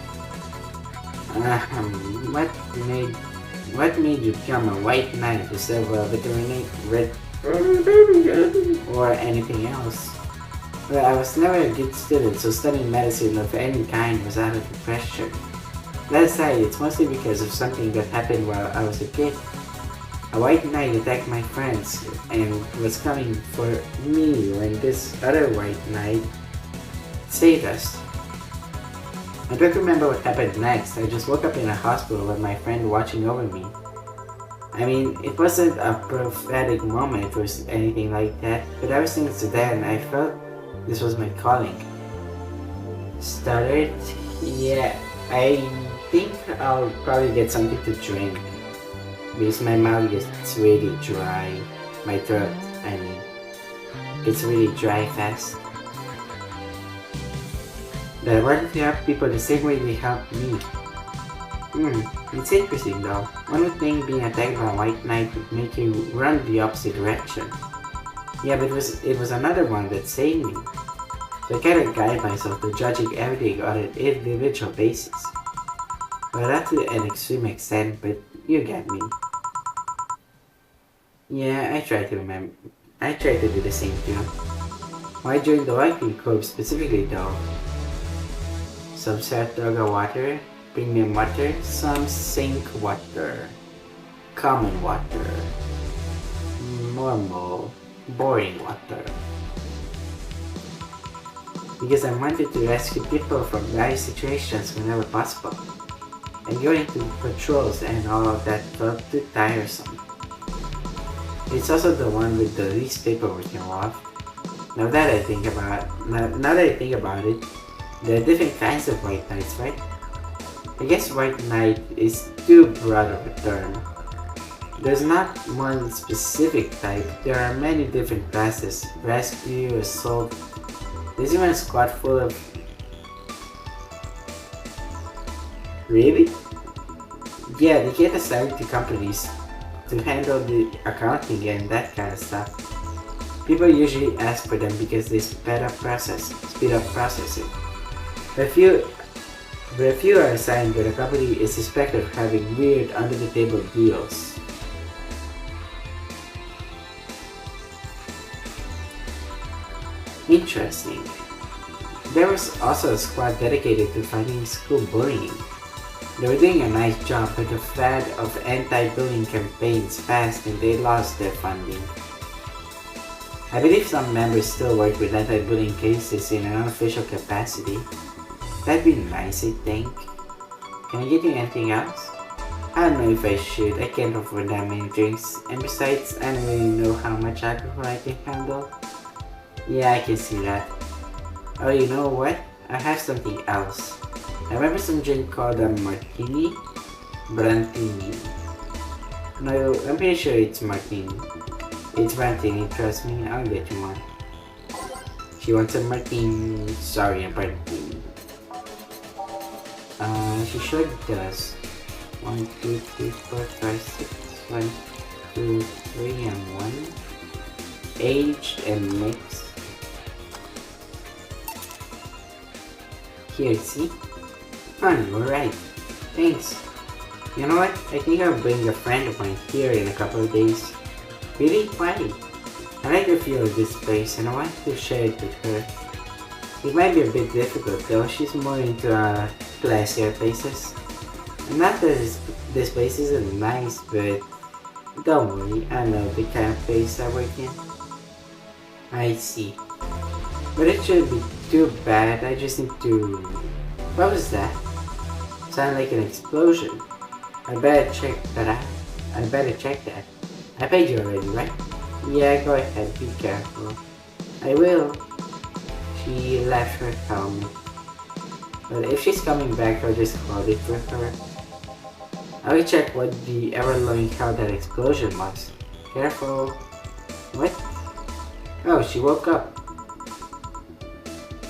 What made you become a white knight instead of a veterinarian or anything else? Well, I was never a good student, so studying medicine of any kind was out of the question. That aside, it's mostly because of something that happened while I was a kid. A white knight attacked my friends and was coming for me when this other white knight saved us. I don't remember what happened next. I just woke up in a hospital with my friend watching over me. I mean, it wasn't a prophetic moment or anything like that, but ever since then I felt this was my calling. Stuttered? Yeah, I think I'll probably get something to drink. Because my mouth gets really dry. My throat, I mean. Gets really dry fast. But I wanted to help people the same way they helped me. It's interesting though. One would think being attacked by a white knight would make you run the opposite direction. Yeah, but it was another one that saved me. So I kinda guide myself to judging everything on an individual basis. Well, not to an extreme extent, but you get me. Yeah, I try to do the same too. Why during the Viking Corps specifically though? Some Saratoga water, premium water, some sink water, common water, normal, boring water. Because I wanted to rescue people from dire situations whenever possible. And going to patrols and all of that felt too tiresome. It's also the one with the least paperwork involved. Now that I think about it, there are different kinds of white knights, right? I guess white knight is too broad of a term. There's not one specific type. There are many different classes: rescue, assault. There's even a squad full of... Really? Yeah, they get assigned to companies to handle the accounting and that kind of stuff. People usually ask for them because they speed up processing. But a few are assigned when a company is suspected of having weird under-the-table deals. Interesting. There was also a squad dedicated to fighting school bullying. They were doing a nice job, but the fad of anti-bullying campaigns passed and they lost their funding. I believe some members still work with anti-bullying cases in an unofficial capacity. That'd be nice, I think. Can I get you anything else? I don't know if I should. I can't afford that many drinks. And besides, I don't really know how much alcohol I can handle. Yeah, I can see that. Oh, you know what? I have something else. I remember some drink called a martini. Brantini. No, I'm pretty sure it's Martini. It's Brantini, trust me, I'll get you one. She wants a Martini. Sorry, a Brantini. She sure does. 1, 2, 3, 4, 5, 6. 1, 2, 3, and 1. Aged and mixed. Here, see? Fun, you're right. Thanks. You know what? I think I'll bring a friend of mine here in a couple of days. Really? Why? I like the feel of this place and I want to share it with her. It might be a bit difficult though, she's more into classier places. And not that this place isn't nice, but don't worry, I know the kind of place I work in. I see. But it shouldn't be too bad, I just need to... What was that? Sounded like an explosion. I better check that. I paid you already, right? Yeah, go ahead, be careful. I will. She left her helmet. But if she's coming back, I'll just hold it for her. I will check what the ever-loving hell that explosion was. Careful. What? Oh, she woke up.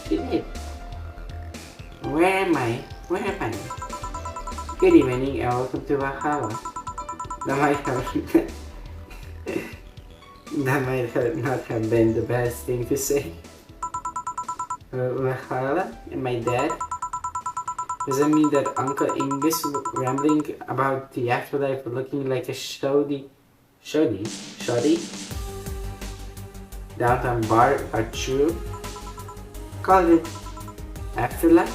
She did. Where am I? Good evening and welcome to Valhalla. That might not have been the best thing to say. Valhalla? Am I dead? Does that mean that Uncle Ingus rambling about the afterlife looking like a shoddy downtown bar are true? Call it afterlife?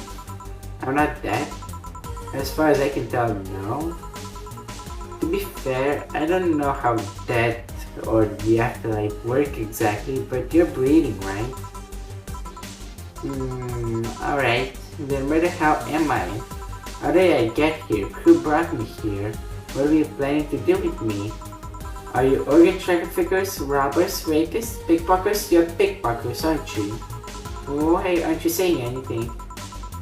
I'm not dead. As far as I can tell, no. To be fair, I don't know how death or the afterlife work exactly, but you're breathing, right? Alright. Then where the hell am I? How did I get here? Who brought me here? What are you planning to do with me? Are you organ traffickers, robbers, rapists, pickpockets? You're pickpockets, aren't you? Why aren't you saying anything?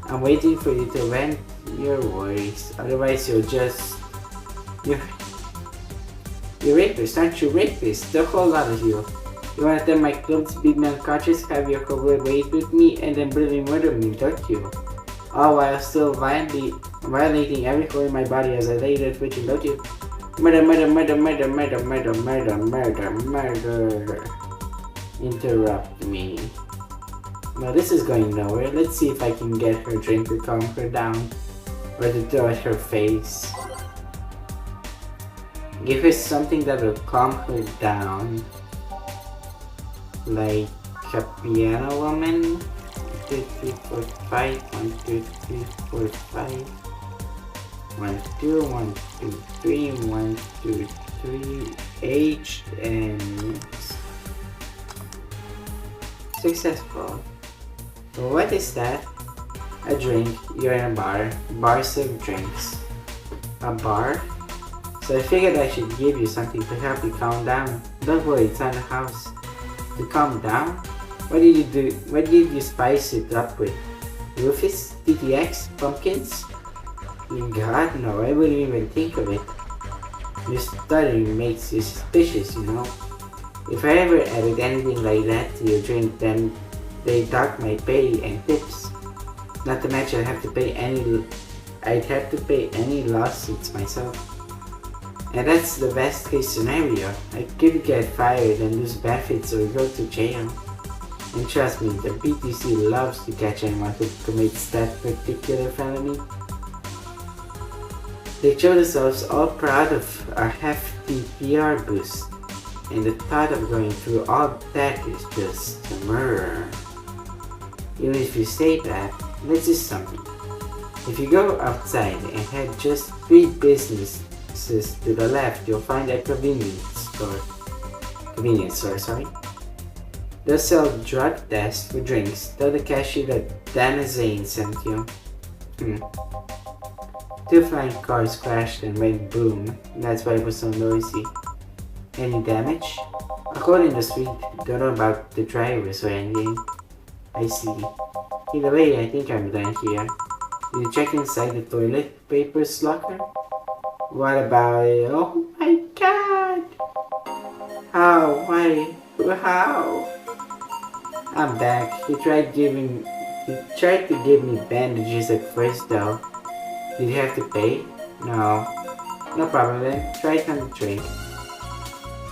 I'm waiting for you to vent your worries. Otherwise you're rapists, aren't you? Rapists, the whole lot of you. You wanna turn my clothes, beat me unconscious, have your cover wait with me, and then brutally murder me, don't you? All while still violating every hole in my body as I lay there twitching, don't you? Murder. Interrupt me. Well, this is going nowhere. Let's see if I can get her drink to calm her down. Or to throw at her face. Give her something that will calm her down. Like a piano woman. 1, 2, 3, 4, 5. 1, 2, 3, 4, 5. 1, 2, 1, 2, 3. 1, 2, 3. Aged and successful. So what is that? A drink. You're in a bar. Bar serve drinks. A bar? So I figured I should give you something to help you calm down. Don't worry, it's not a house. To calm down? What did you do? What did you spice it up with? Rufus? TTX? Pumpkins? God, no, I wouldn't even think of it. Your stuttering makes you suspicious, you know. If I ever added anything like that to your drink, then they dock my pay and tips. Not to mention I'd have to pay any lawsuits myself. And that's the best case scenario. I could get fired and lose benefits or go to jail. And trust me, the BTC loves to catch anyone who commits that particular felony. They show themselves all proud of a hefty PR boost. And the thought of going through all that is just a murder. Even if you say that, let's do something. If you go outside and head just 3 businesses to the left, you'll find a convenience store. They'll sell drug tests for drinks. Tell the cashier that Dana Zane sent you. 2 flying cars crashed and went boom. That's why it was so noisy. Any damage? A hole in the street. Don't know about the drivers or anything. I see. Either way, I think I'm done here. Did you check inside the toilet papers locker? What about it? Oh my god! How? Why? How? I'm back. He tried to give me bandages at first though. Did you have to pay? No. No problem then. Try it on the drink.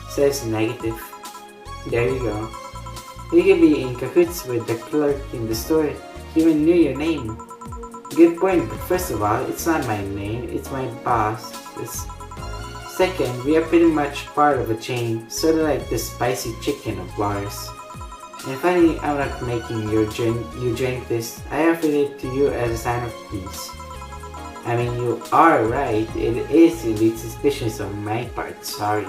Says negative. There you go. You could be in cahoots with the clerk in the store. He even knew your name. Good point, but first of all, it's not my name, it's my boss. Second, we are pretty much part of a chain, sort of like the spicy chicken of bars. And finally, I'm not making you drink this. I offered it to you as a sign of peace. I mean, you are right, it is a bit suspicious on my part, sorry.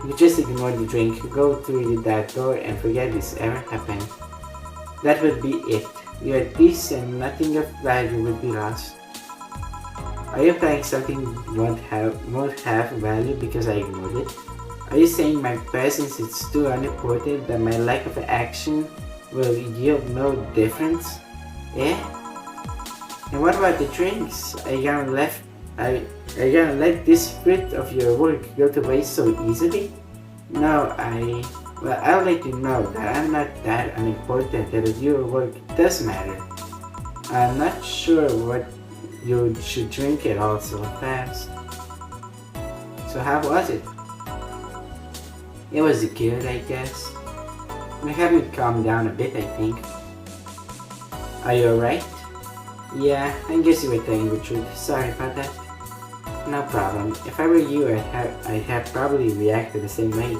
You just ignore the drink, go through that door and forget this ever happened. That would be it. You're at peace and nothing of value would be lost. Are you implying something won't have value because I ignored it? Are you saying my presence is too unimportant that my lack of action will yield no difference? Yeah? And what about the drinks? Are you gonna let this fruit of your work go to waste so easily? No, well, I'll let you know that I'm not that unimportant, that your work does matter. I'm not sure what you should drink it all so fast. So how was it? It was good, I guess. I have you calm down a bit, I think. Are you alright? Yeah, I guess you were telling the truth. Sorry about that. No problem. If I were you, I'd have probably reacted the same way.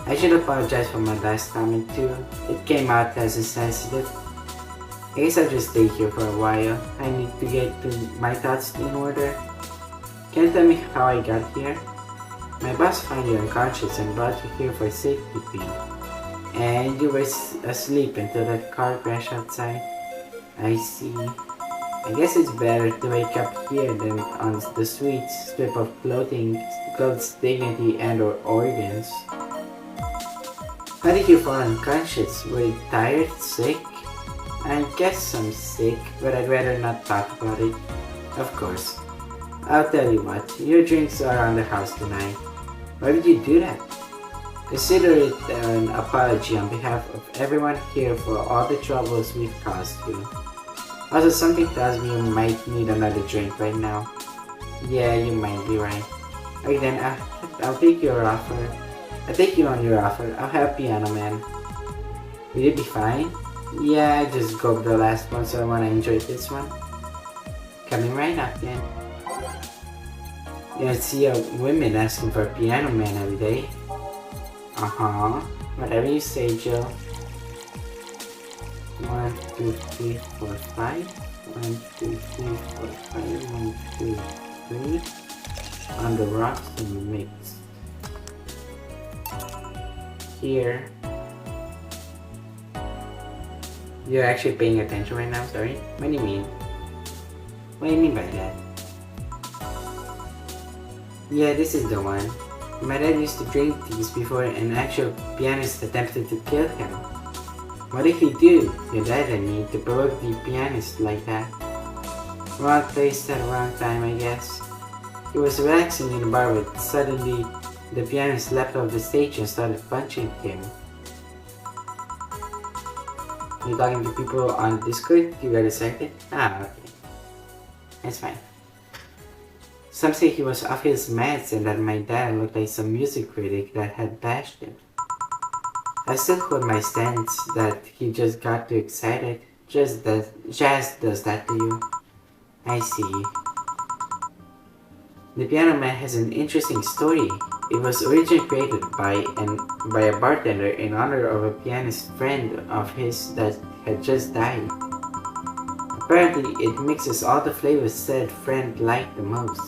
I should apologize for my last comment too. It came out as insensitive. I guess I'll just stay here for a while. I need to get my thoughts in order. Can you tell me how I got here? My boss found you unconscious and brought you here for safekeeping. And you were asleep until that car crash outside. I see. I guess it's better to wake up here than on the sweet strip of clothes, dignity, and/or organs. How did you fall unconscious? Were you tired? Sick? I guess I'm sick, but I'd rather not talk about it. Of course. I'll tell you what, your drinks are on the house tonight. Why would you do that? Consider it an apology on behalf of everyone here for all the troubles we've caused you. Also, something tells me you might need another drink right now. Yeah, you might be right. Okay then, I'll take your offer. I'll take you on your offer. I'll have Piano Man. Will you be fine? Yeah, I just gulped the last one, so I wanna enjoy this one. Coming right up then. You don't see women asking for a Piano Man every day. Whatever you say, Jill. 1, 2, 3, 4, 5. 1, 2, 3, 4, 5. 1, 2, 3. On the rocks and mix. Here. You're actually paying attention right now, sorry? What do you mean? What do you mean by that? Yeah, this is the one. My dad used to drink these before an actual pianist attempted to kill him. What did he do? Your dad and me to provoke the pianist like that? Wrong place at the wrong time, I guess. He was relaxing in the bar but suddenly the pianist leapt off the stage and started punching him. You're talking to people on Discord? You got distracted? Okay. That's fine. Some say he was off his meds and that my dad looked like some music critic that had bashed him. I still hold my stance that he just got too excited. Jazz does that to you. I see. The Piano Man has an interesting story. It was originally created by a bartender in honor of a pianist friend of his that had just died. Apparently, it mixes all the flavors said friend liked the most.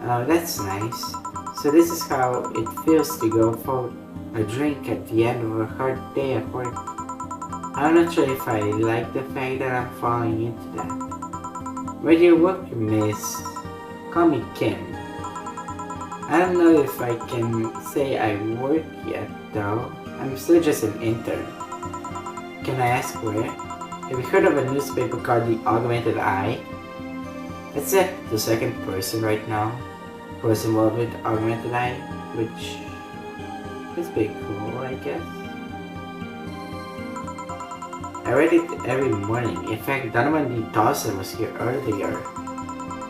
Oh, that's nice. So this is how it feels to go for a drink at the end of a hard day at work. I'm not sure if I like the fact that I'm falling into that. Where do you work, miss? Call me Kim. I don't know if I can say I work yet though. I'm still just an intern. Can I ask where? Have you heard of a newspaper called The Augmented Eye? It's the second person right now who is involved with augmented eye, which is pretty cool, I guess. I read it every morning. In fact, Donovan D. Dawson was here earlier.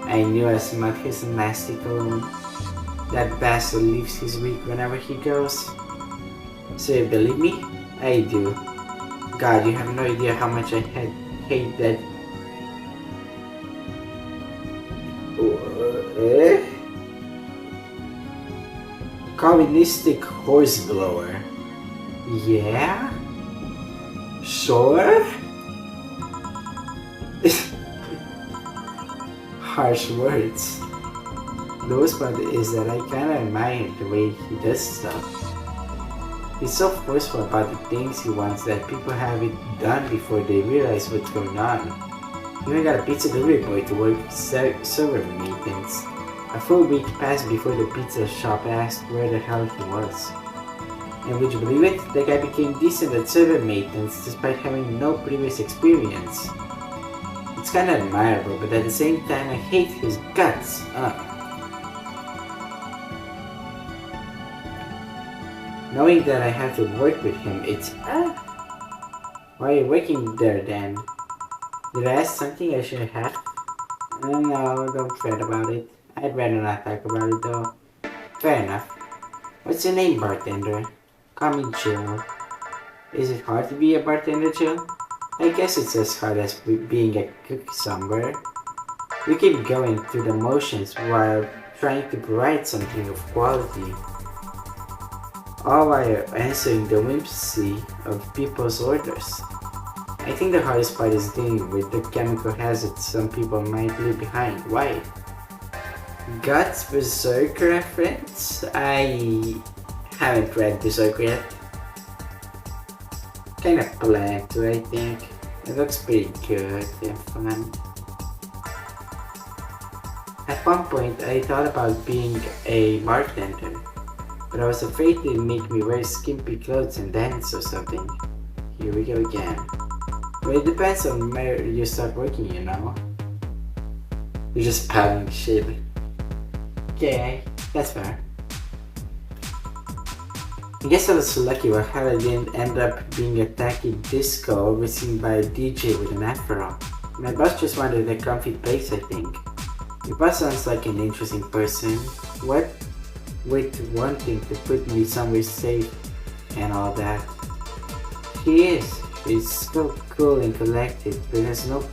I knew as much as a mastical that bastard leaves his week whenever he goes. So you believe me? I do. God, you have no idea how much I hate that. Communistic horseblower. Yeah? Sure? Harsh words. The worst part is that I kinda admire the way he does stuff. He's so forceful about the things he wants that people have it done before they realize what's going on. He even got a pizza delivery boy to work server maintenance. A full week passed before the pizza shop asked where the hell he was. And would you believe it? The guy became decent at server maintenance despite having no previous experience. It's kinda admirable, but at the same time I hate his guts. Knowing that I have to work with him, it's why are you working there then? Did I ask something I shouldn't have? No, don't fret about it. I'd rather not talk about it though. Fair enough. What's your name, bartender? Call me Jill. Is it hard to be a bartender, Jill? I guess it's as hard as being a cook somewhere. We keep going through the motions while trying to provide something of quality. All while answering the whimsy of people's orders. I think the hardest part is dealing with the chemical hazards some people might leave behind. Why? Guts Berserk reference? I haven't read Berserk yet. Kinda plan to, I think. It looks pretty good and fun. At one point, I thought about being a bartender, but I was afraid they'd make me wear skimpy clothes and dance or something. Here we go again. Well, it depends on where you start working, you know. You're just pouting shit. Okay, that's fair. I guess I was lucky but how I didn't end up being a tacky disco overseen by a DJ with an afro. My boss just wanted a comfy place, I think. Your boss sounds like an interesting person. What with wanting to put me somewhere safe and all that. She is. She's so cool and collected, but has no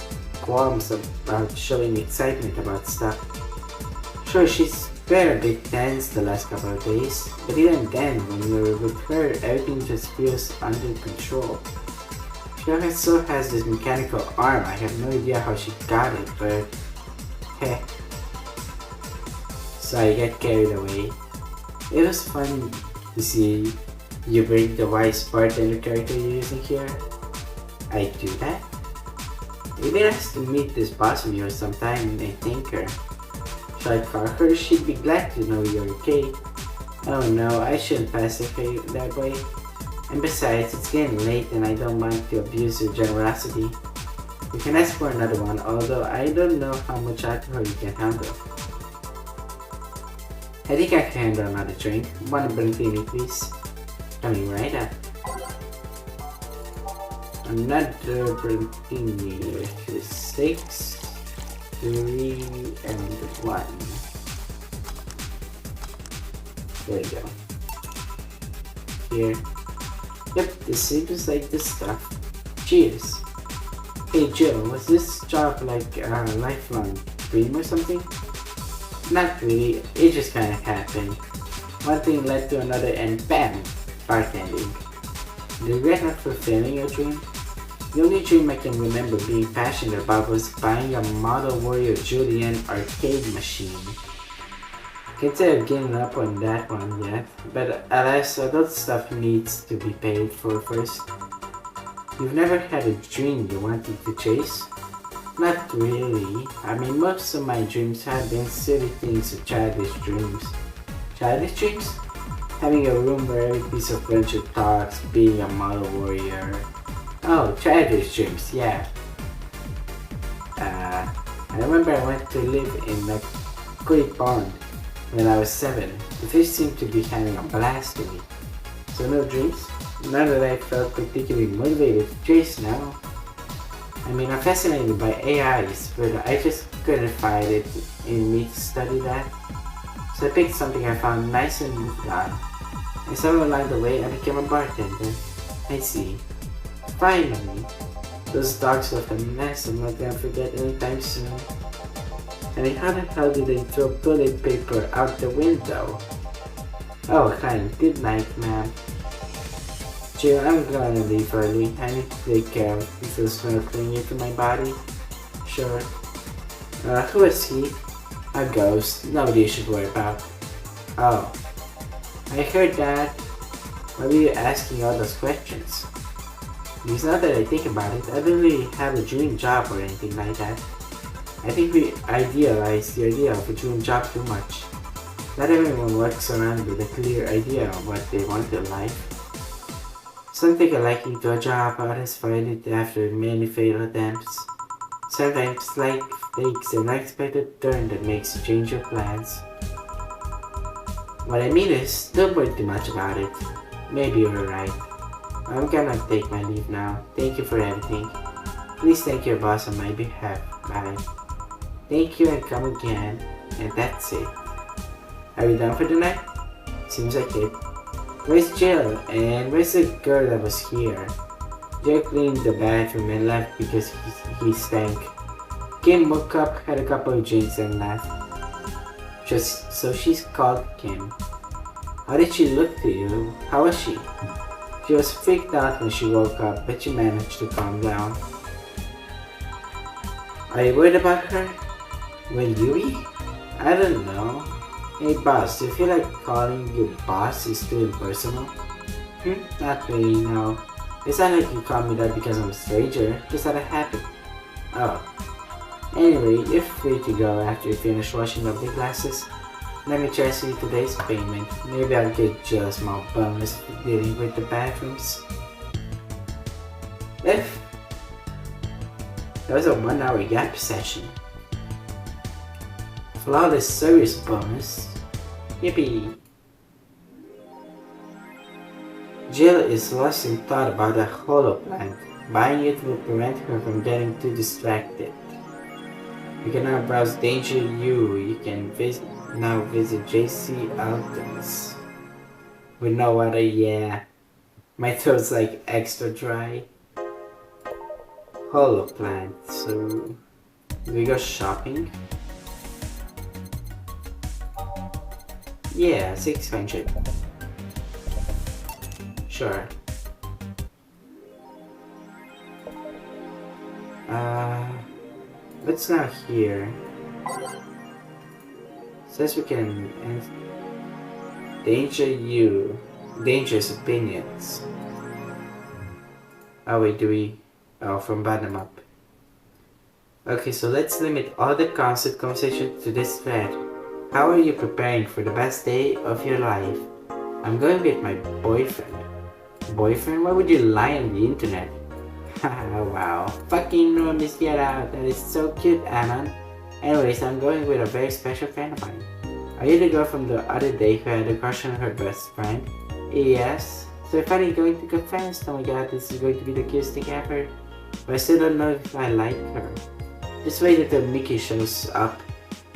qualms about showing excitement about stuff. Sure, she's been a bit tense the last couple of days, but even then, when you're with her, everything just feels under control. She also has this mechanical arm. I have no idea how she got it, but heh. So I get carried away. It was fun to see you break the wise bartender character you're using here. I do that? It'd be nice to meet this boss of yours sometime and I thank her. Should I call her? She'd be glad to know you're okay. Oh no, I shouldn't pacify that way. And besides, it's getting late and I don't want to abuse your generosity. You can ask for another one, although I don't know how much alcohol you can handle. I think I can handle another drink. One Brantini, please. Coming right up. Another Brantini. 6, 3, and 1. There we go. Here. Yep, this seems like the stuff. Cheers. Hey Jill, was this job like a lifelong dream or something? Not really, it just kinda happened. One thing led to another and bam! Bartending. Do you regret not fulfilling your dream? The only dream I can remember being passionate about was buying a Model Warrior Julian arcade machine. Can't say I've given up on that one yet, but alas, adult stuff needs to be paid for first. You've never had a dream you wanted to chase? Not really. I mean, most of my dreams have been silly things or childish dreams. Childish dreams? Having a room where every piece of furniture talks, being a model warrior. Oh, childish dreams, yeah. I remember I went to live in a koi pond when I was 7. The fish seemed to be having a blast with me. So no dreams? Not that I felt particularly motivated to chase now. I mean, I'm fascinated by AIs, but I just couldn't find it in me to study that. So I picked something I found nice and moved on. And somewhere along the way, I became a bartender. I see. Finally! Those dogs left a mess I'm not gonna forget anytime soon. I mean, how the hell did they throw toilet paper out the window? Oh, fine. Good night, ma'am. Jill, I'm gonna leave early. I need to take care of the smell clinging to my body. Sure. Who is he? A ghost. Nobody you should worry about. Oh. I heard that. Why were you asking all those questions? Because now that I think about it, I don't really have a dream job or anything like that. I think we idealize the idea of a dream job too much. Not everyone walks around with a clear idea of what they want in life. Some take a liking to a job, others find it after many failed attempts. Sometimes life takes an unexpected turn that makes you change your plans. What I mean is, don't worry too much about it. Maybe you're right. I'm gonna take my leave now. Thank you for everything. Please thank your boss on my behalf. Bye. Thank you and come again. And that's it. Are we done for the night? Seems like it. Where's Jill? And where's the girl that was here? Jill cleaned the bathroom and left because he stank. Kim woke up, had a couple of drinks and left. So she's called Kim. How did she look to you? How was she? She was freaked out when she woke up, but she managed to calm down. Are you worried about her? Will you? I don't know. Hey boss, do you feel like calling you boss is too impersonal? Not really, no. It's not like you call me that because I'm a stranger, just out of habit. Oh. Anyway, you're free to go after you finish washing up the glasses. Let me transfer you today's payment. Maybe I'll get you a small bonus for dealing with the bathrooms. If that was a 1 hour gap session. Flawless service bonus. Yippee! Jill is lost in thought about a hollow plant. Buying it will prevent her from getting too distracted. You can now browse Danger U. You can now visit JC Alton's. With no water, yeah. My throat's like extra dry. Hollow plant, so do we go shopping? Yeah, 600. Sure. What's now here? Says we can Danger U. Dangerous opinions. Oh wait, do we? Oh, from bottom up. Okay, so let's limit all the constant conversation to this thread. How are you preparing for the best day of your life? I'm going with my boyfriend. Boyfriend? Why would you lie on the internet? Haha, wow. Fucking normies, get out. That is so cute, Anon. Anyways, I'm going with a very special friend of mine. Are you the girl from the other day who had a crush on her best friend? Yes. So we're finally going to get friends. Oh my god, this is going to be the cutest thing ever. But I still don't know if I like her. Just wait until Mickey shows up.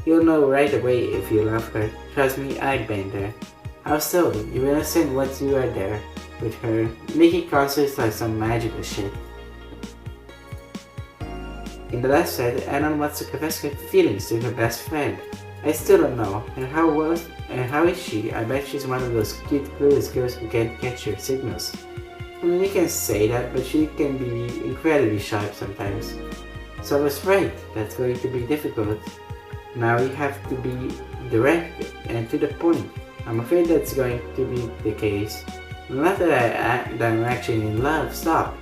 You'll know right away if you love her. Trust me, I've been there. How so? You will understand once you are there with her. Mickey concerts like some magical shit. In the last thread, Anon wants to confess her feelings to her best friend. I still don't know. And how is she? I bet she's one of those cute clueless girls who can't catch your signals. I mean, you can say that, but she can be incredibly sharp sometimes. So I was right. That's going to be difficult. Now you have to be direct and to the point. I'm afraid that's going to be the case. Not that I'm actually in love. Stop.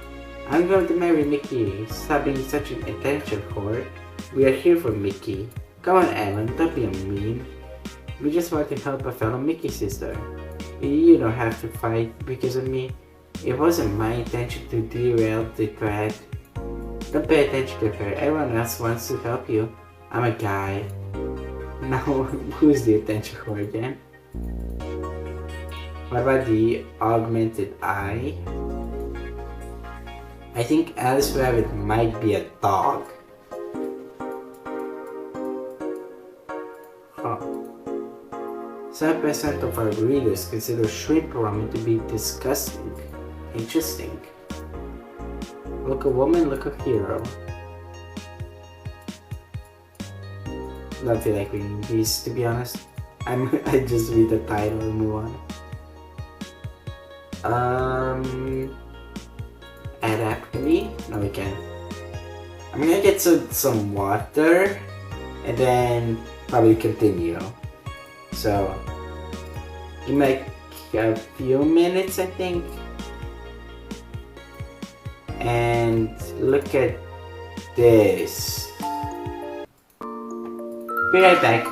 I'm going to marry Mickey. Stop being such an attention whore. We are here for Mickey. Come on, Alan, don't be mean. We just want to help a fellow Mickey sister. You don't have to fight because of me. It wasn't my intention to derail the thread. Don't pay attention to her. Everyone else wants to help you. I'm a guy. Now, who's the attention whore again? What about the augmented eye? I think Alice Rabbit might be a dog. Huh. 7% of our readers consider shrimp ramen to be disgusting. Interesting. Look a woman, look a hero. Don't feel like reading these, to be honest. I just read the title and move on. Adapt me? No, we can. I'm gonna get some water and then probably continue. So, give me like a few minutes, I think. And look at this. Be right back.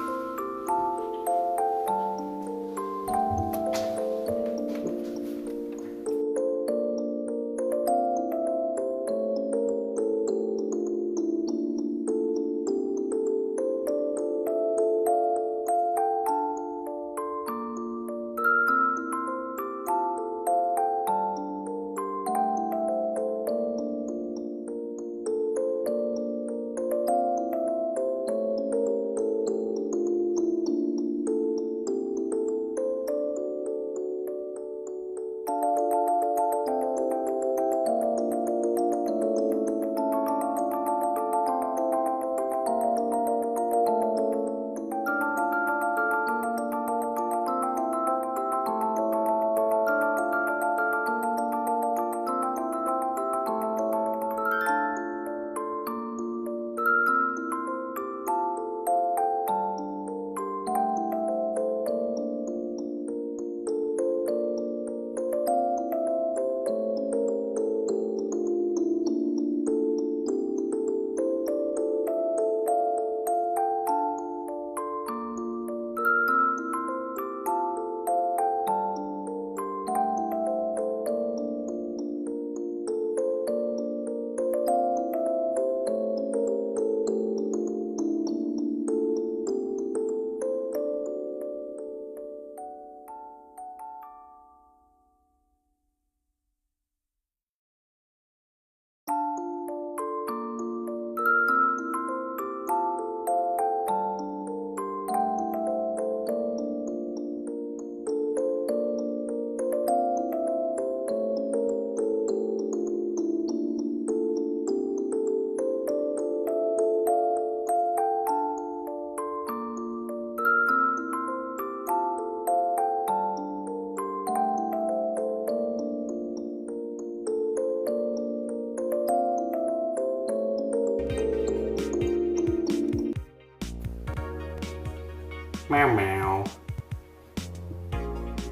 Meow meow.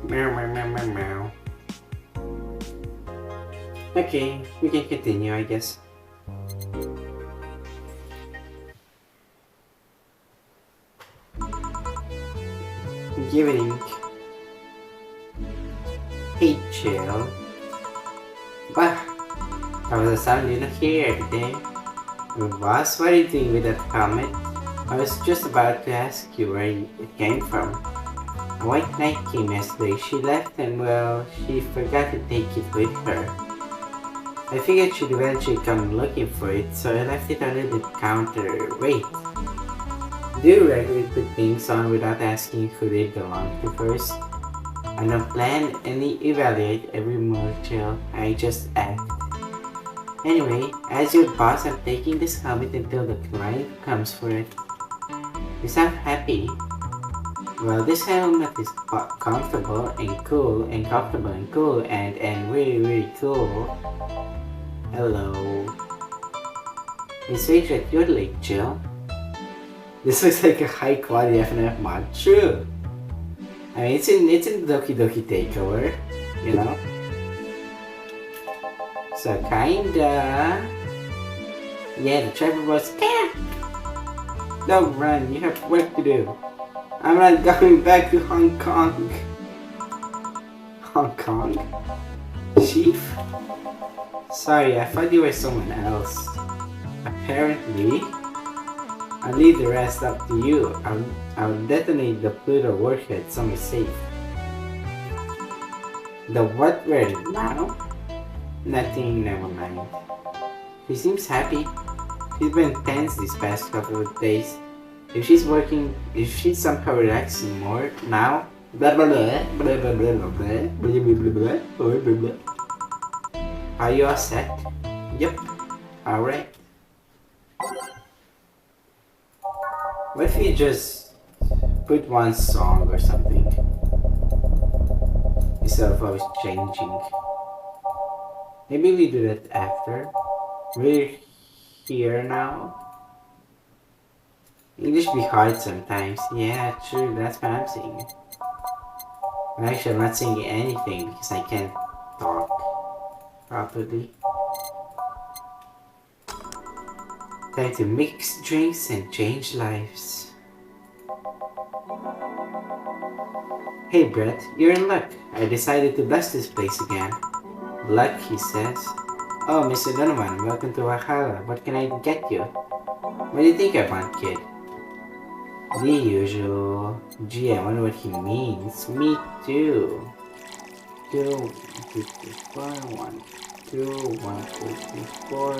Meow meow meow meow meow. Okay, we can continue, I guess. Good evening. Hey, chill. Bah, that was a sound you don't hear every day. Boss, what are you doing with that helmet? I was just about to ask you where it came from. A white knight came yesterday. She left and, well, she forgot to take it with her. I figured she'd eventually come looking for it, so I left it under the counter. Wait. Do you regularly put things on without asking who they belong to first? I don't plan any evaluate every motel. I just act. Anyway, as your boss, I'm taking this helmet until the client comes for it. You sound happy. Well, this helmet is comfortable and cool and comfortable and cool and really really cool. Hello. It's strange that you're late, Jill. This looks like a high quality FNF mod. True. I mean, it's in Doki Doki Takeover, you know. So kinda. Yeah, the driver was Don't run, you have work to do. I'm not going back to Hong Kong. Hong Kong? Chief? Sorry, I thought you were someone else. Apparently. I'll leave the rest up to you. I'll detonate the Pluto warhead somewhere safe. The what word now? Nothing, never mind. She seems happy. She's been tense these past couple of days. If she's somehow relaxing more now, blah blah blah blah blah blah blah blah blah blah blah blah. Are you all set? Yep. Alright. What if you just put one song or something instead of always changing? Maybe we do that after. We're here now. English be hard sometimes. Yeah, true, that's what I'm saying. Actually, I'm not saying anything because I can't talk properly. Time to mix drinks and change lives. Hey Brett, you're in luck. I decided to bless this place again. Luck, he says. Oh, Mr. Donovan, welcome to Valhalla. What can I get you? What do you think I want, kid? The usual. Gee, I wonder what he means. Me too. 2, 2, 3, 4, 1, 2, 1, 2, 3, 4,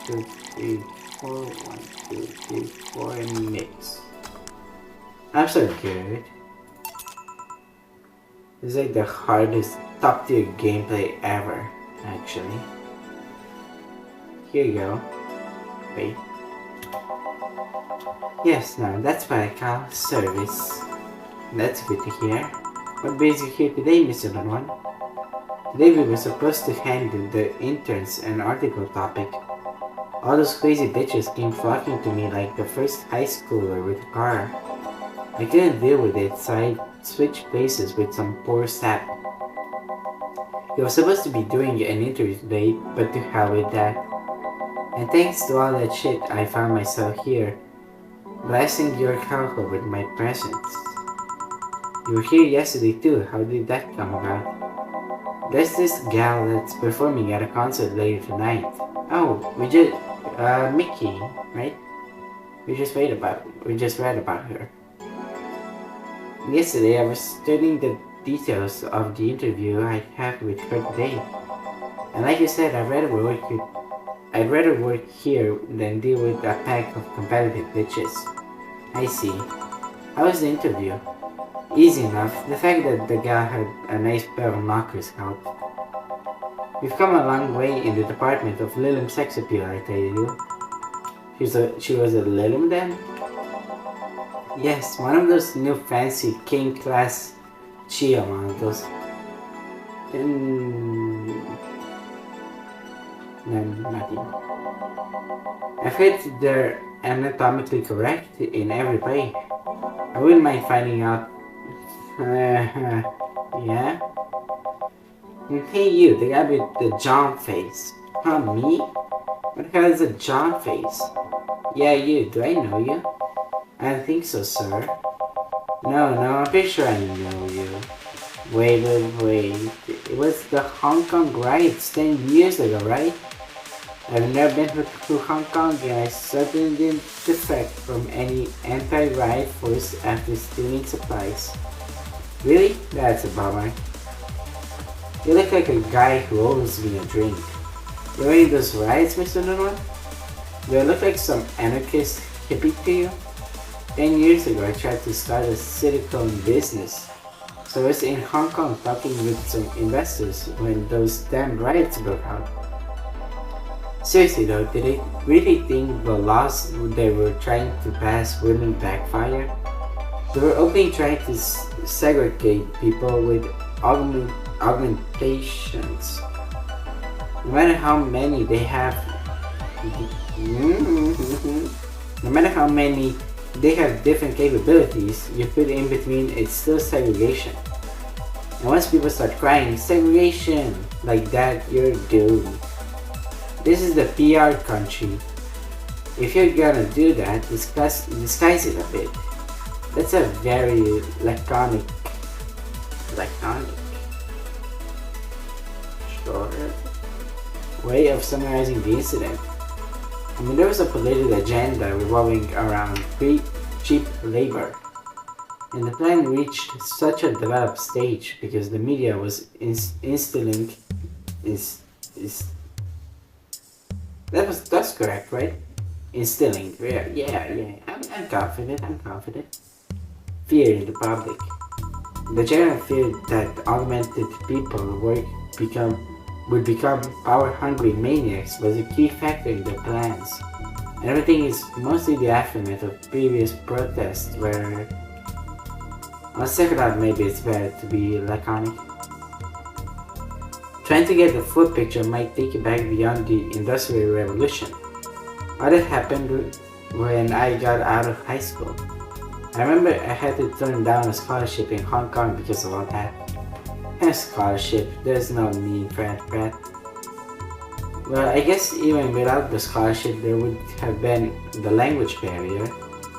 2, 3, 4, 1, 2, 3, 4, and mix. I'm so good. It's like the hardest top tier gameplay ever, actually. Here you go. Wait. Yes, now that's what I call service. That's good to hear. What brings you here today, Mr. Donovan? Today we were supposed to handle the interns an article topic. All those crazy bitches came flocking to me like the first high schooler with a car. I couldn't deal with it, so I switched places with some poor sap. He was supposed to be doing an interview today, but to hell with that. And thanks to all that shit, I found myself here, blessing your household with my presence. You were here yesterday too. How did that come about? There's this gal that's performing at a concert later tonight. Oh, Mickey, right? We just read about her. Yesterday I was studying the details of the interview I had with her today. And like you said, I'd rather work here than deal with a pack of competitive bitches. I see. How was the interview? Easy enough. The fact that the gal had a nice pair of knockers helped. We've come a long way in the department of Lilim sex appeal, I tell you. She was a Lilim then? Yes, one of those new fancy king class Chia models. Nothing. I've heard they're anatomically correct in every way. I wouldn't mind finding out. Yeah? And hey you, the guy with the John face. Huh, me? What the hell is a John face? Yeah, you. Do I know you? I don't think so, sir. No, I'm pretty sure I know you. Wait. It was the Hong Kong riots 10 years ago, right? I've never been to Hong Kong and I certainly didn't defect from any anti-riot force after stealing supplies. Really? That's a bummer. You look like a guy who owes me a drink. You ready those riots, Mr. Donovan? Do I look like some anarchist hippie to you? 10 years ago I tried to start a silicone business. So I was in Hong Kong talking with some investors when those damn riots broke out. Seriously though, did they really think the laws they were trying to pass wouldn't backfire? They were openly trying to segregate people with augmentations. No matter how many they have, no matter how many they have different capabilities, you put in between, it's still segregation. And once people start crying, segregation, like that, you're doomed. This is the PR country. If you're gonna do that, disguise it a bit. That's a very laconic short way of summarizing the incident. I mean, there was a political agenda revolving around free, cheap labor. And the plan reached such a developed stage because the media was instilling is that's correct, right? Instilling, yeah. I'm confident. Fear in the public. The general fear that augmented people would become power-hungry maniacs was a key factor in the plans. And everything is mostly the aftermath of previous protests where, on second thought, maybe it's better to be laconic. Trying to get the full picture might take you back beyond the Industrial Revolution. What had happened when I got out of high school. I remember I had to turn down a scholarship in Hong Kong because of all that. A scholarship, there's no need for that. Well, I guess even without the scholarship there would have been the language barrier.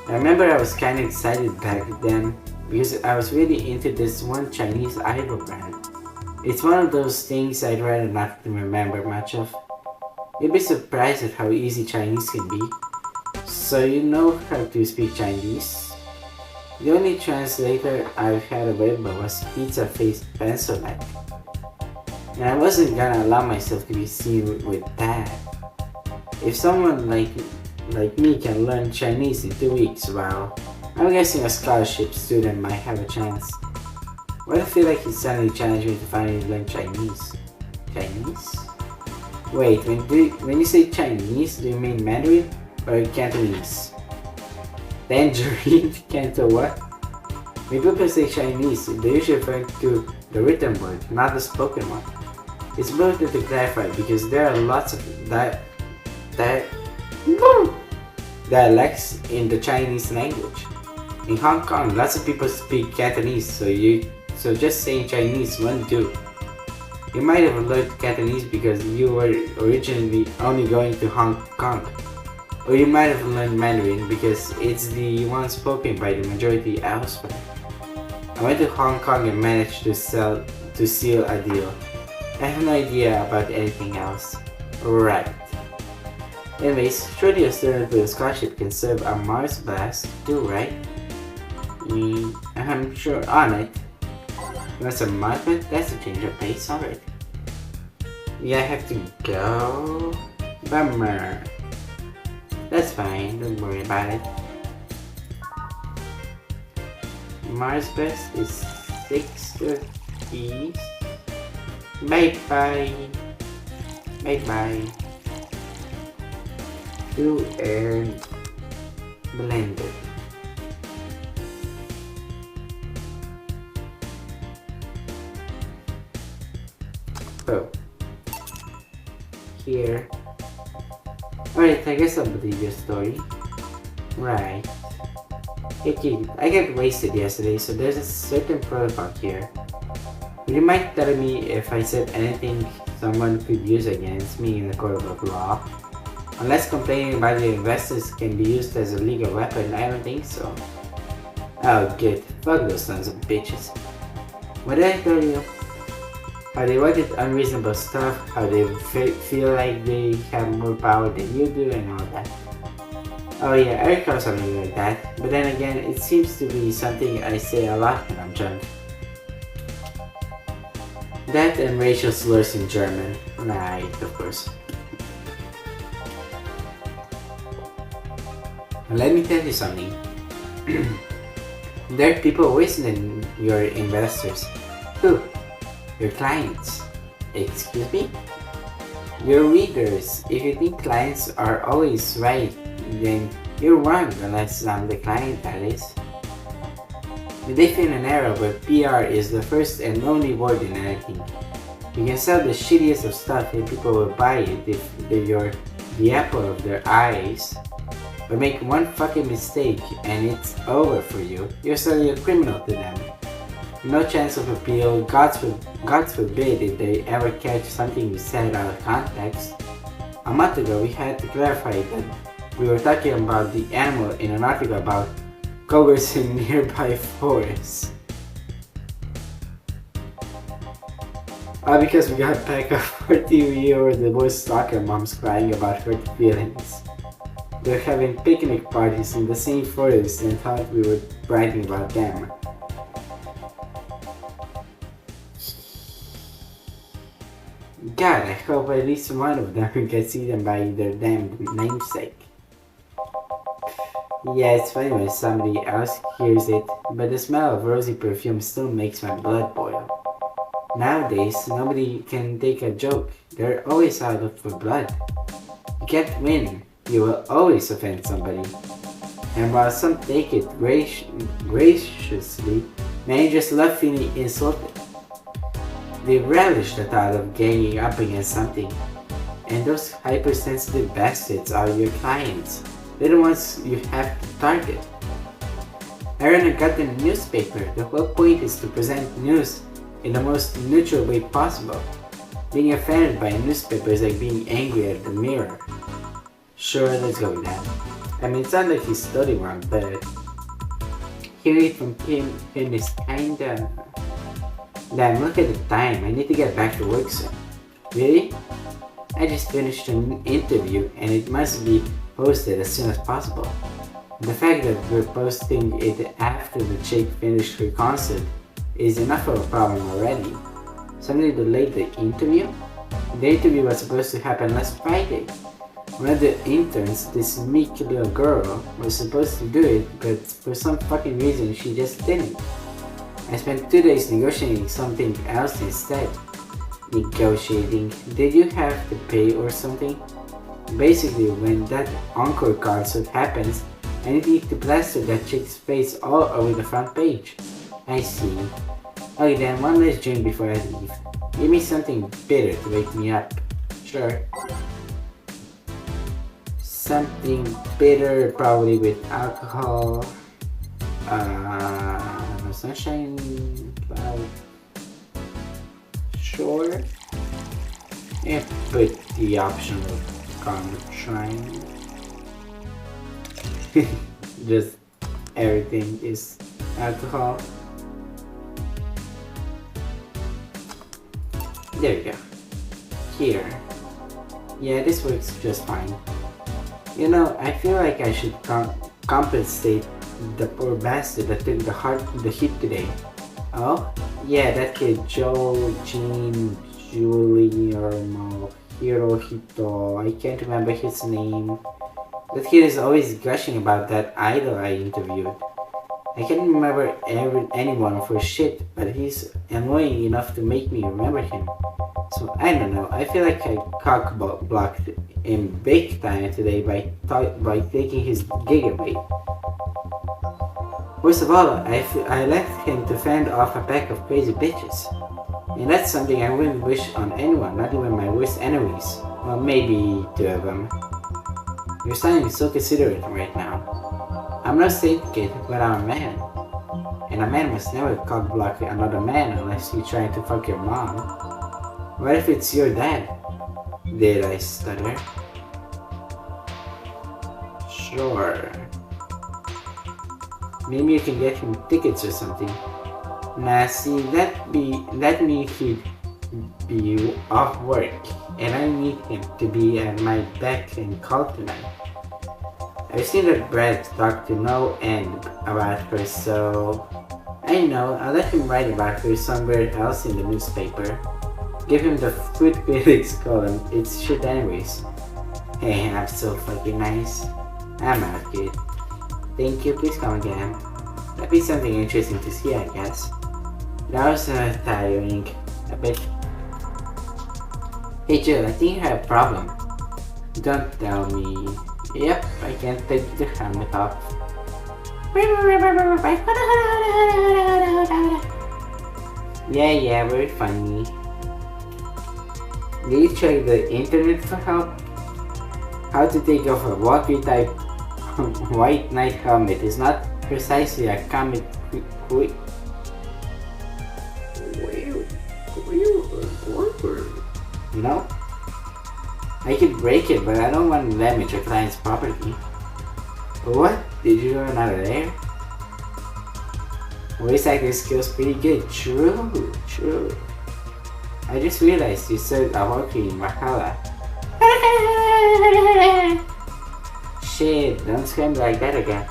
I remember I was kinda excited back then because I was really into this one Chinese idol brand. It's one of those things I'd rather not remember much of. You'd be surprised at how easy Chinese can be. So you know how to speak Chinese? The only translator I've had available was Pizza Face Pencilette. And I wasn't gonna allow myself to be seen with that. If someone like me can learn Chinese in 2 weeks, well, I'm guessing a scholarship student might have a chance. Why do I feel like he suddenly challenged me to finally learn Chinese? Chinese? Wait, when you say Chinese, do you mean Mandarin or Cantonese? Tangerine? Canto what? When people say Chinese, they usually refer to the written word, not the spoken one. It's important to clarify because there are lots of dialects in the Chinese language. In Hong Kong, lots of people speak Cantonese, so just saying Chinese won't do. You might have learned Cantonese because you were originally only going to Hong Kong. Or you might have learned Mandarin because it's the one spoken by the majority elsewhere. I went to Hong Kong and managed to seal a deal. I have no idea about anything else. Right. Anyways, surely a student with a scholarship can serve a Mars blast too, right? I'm sure on it. You want some Mars blast? That's a change of pace, alright. Yeah, I have to go. Bummer. That's fine, don't worry about it. Mars best is 6:30. Bye bye. Do and blended. Oh. Here. Alright, I guess I'll believe your story. Right. Hey kid, I got wasted yesterday, so there's a certain protocol here. Would you mind telling me if I said anything someone could use against me in the court of law? Unless complaining about your investors can be used as a legal weapon, I don't think so. Oh good, fuck those sons of bitches. What did I tell you? How they wanted unreasonable stuff, how they feel like they have more power than you do and all that. Oh yeah, I recall something like that, but then again, it seems to be something I say a lot when I'm drunk. That and racial slurs in German. Right, of course. Let me tell you something. There are people worse than your investors. Who? Your clients. Excuse me? Your readers. If you think clients are always right, then you're wrong unless I'm the client, that is. We live in an era where PR is the first and only word in anything. You can sell the shittiest of stuff and people will buy it if you're the apple of their eyes. But make one fucking mistake and it's over for you. You're suddenly a criminal to them. No chance of appeal. God forbid if they ever catch something you said out of context. A month ago we had to clarify that we were talking about the animal in an article about cougars in nearby forests. Because we got back up for TV over the boys' soccer moms crying about hurt feelings. They're having picnic parties in the same forest and thought we were bragging about them. God, I hope at least one of them gets eaten by their damned namesake. Yeah, it's funny when somebody else hears it, but the smell of rosy perfume still makes my blood boil. Nowadays, nobody can take a joke. They're always out for blood. You can't win. You will always offend somebody. And while some take it graciously, many just love feeling insulted. They relish the thought of ganging up against something. And those hypersensitive bastards are your clients. They're the ones you have to target. I run a goddamn newspaper. The whole point is to present news in the most neutral way possible. Being offended by a newspaper is like being angry at the mirror. Sure, let's go with that. I mean, it's not like he's totally wrong, but hearing it from him is kinda... Damn, look at the time. I need to get back to work soon. Really? I just finished an interview and it must be posted as soon as possible. The fact that we're posting it after the chick finished her concert is enough of a problem already. Somebody delayed the interview? The interview was supposed to happen last Friday. One of the interns, this meek little girl, was supposed to do it, but for some fucking reason she just didn't. I spent 2 days negotiating something else instead. Negotiating? Did you have to pay or something? Basically, when that encore concert happens, I need to plaster that chick's face all over the front page. I see. Okay then, one last drink before I leave. Give me something bitter to wake me up. Sure. Something bitter, probably with alcohol. No sunshine cloud. Sure. Yeah, put the option of contraine. Just everything is alcohol. There we go. Here. Yeah, this works just fine. You know, I feel like I should compensate the poor bastard that took the hit today. Oh? Yeah, that kid, Joe, Jean, Julie, or Hirohito, I can't remember his name. That kid is always gushing about that idol I interviewed. I can't remember anyone for shit, but he's annoying enough to make me remember him. So I don't know, I feel like I cock-blocked him big time today by taking his gig away. Worst of all, I left him to fend off a pack of crazy bitches. And that's something I wouldn't wish on anyone, not even my worst enemies. Well, maybe 2 of them. You're sounding so considerate right now. I'm no saint kid, but I'm a man. And a man must never cock-block another man unless you're trying to fuck your mom. What if it's your dad? Did I stutter? Sure. Maybe you can get him tickets or something. Nah, see, that means he'd be off work, and I need him to be at my beck and call tonight. I've seen that Brad talk to no end about her, so I know I'll let him write about her somewhere else in the newspaper. Give him the food critics column, it's shit anyways. Hey, I'm so fucking nice. I'm out, kid. Thank you, please come again. That'd be something interesting to see, I guess. That was tiring. A bit. Hey Jill, I think you have a problem. Don't tell me. Yep, I can't take the helmet off. Yeah, very funny. Did you check the internet for help? How to take off a walkie-type white knight helmet is not precisely a comic quick. No? I could break it, but I don't want to damage a client's property. What? Did you learn out of there? Voice acting skills pretty good. True. I just realized you said a Valkyrie in Valhalla. Shit. don't scream like that again.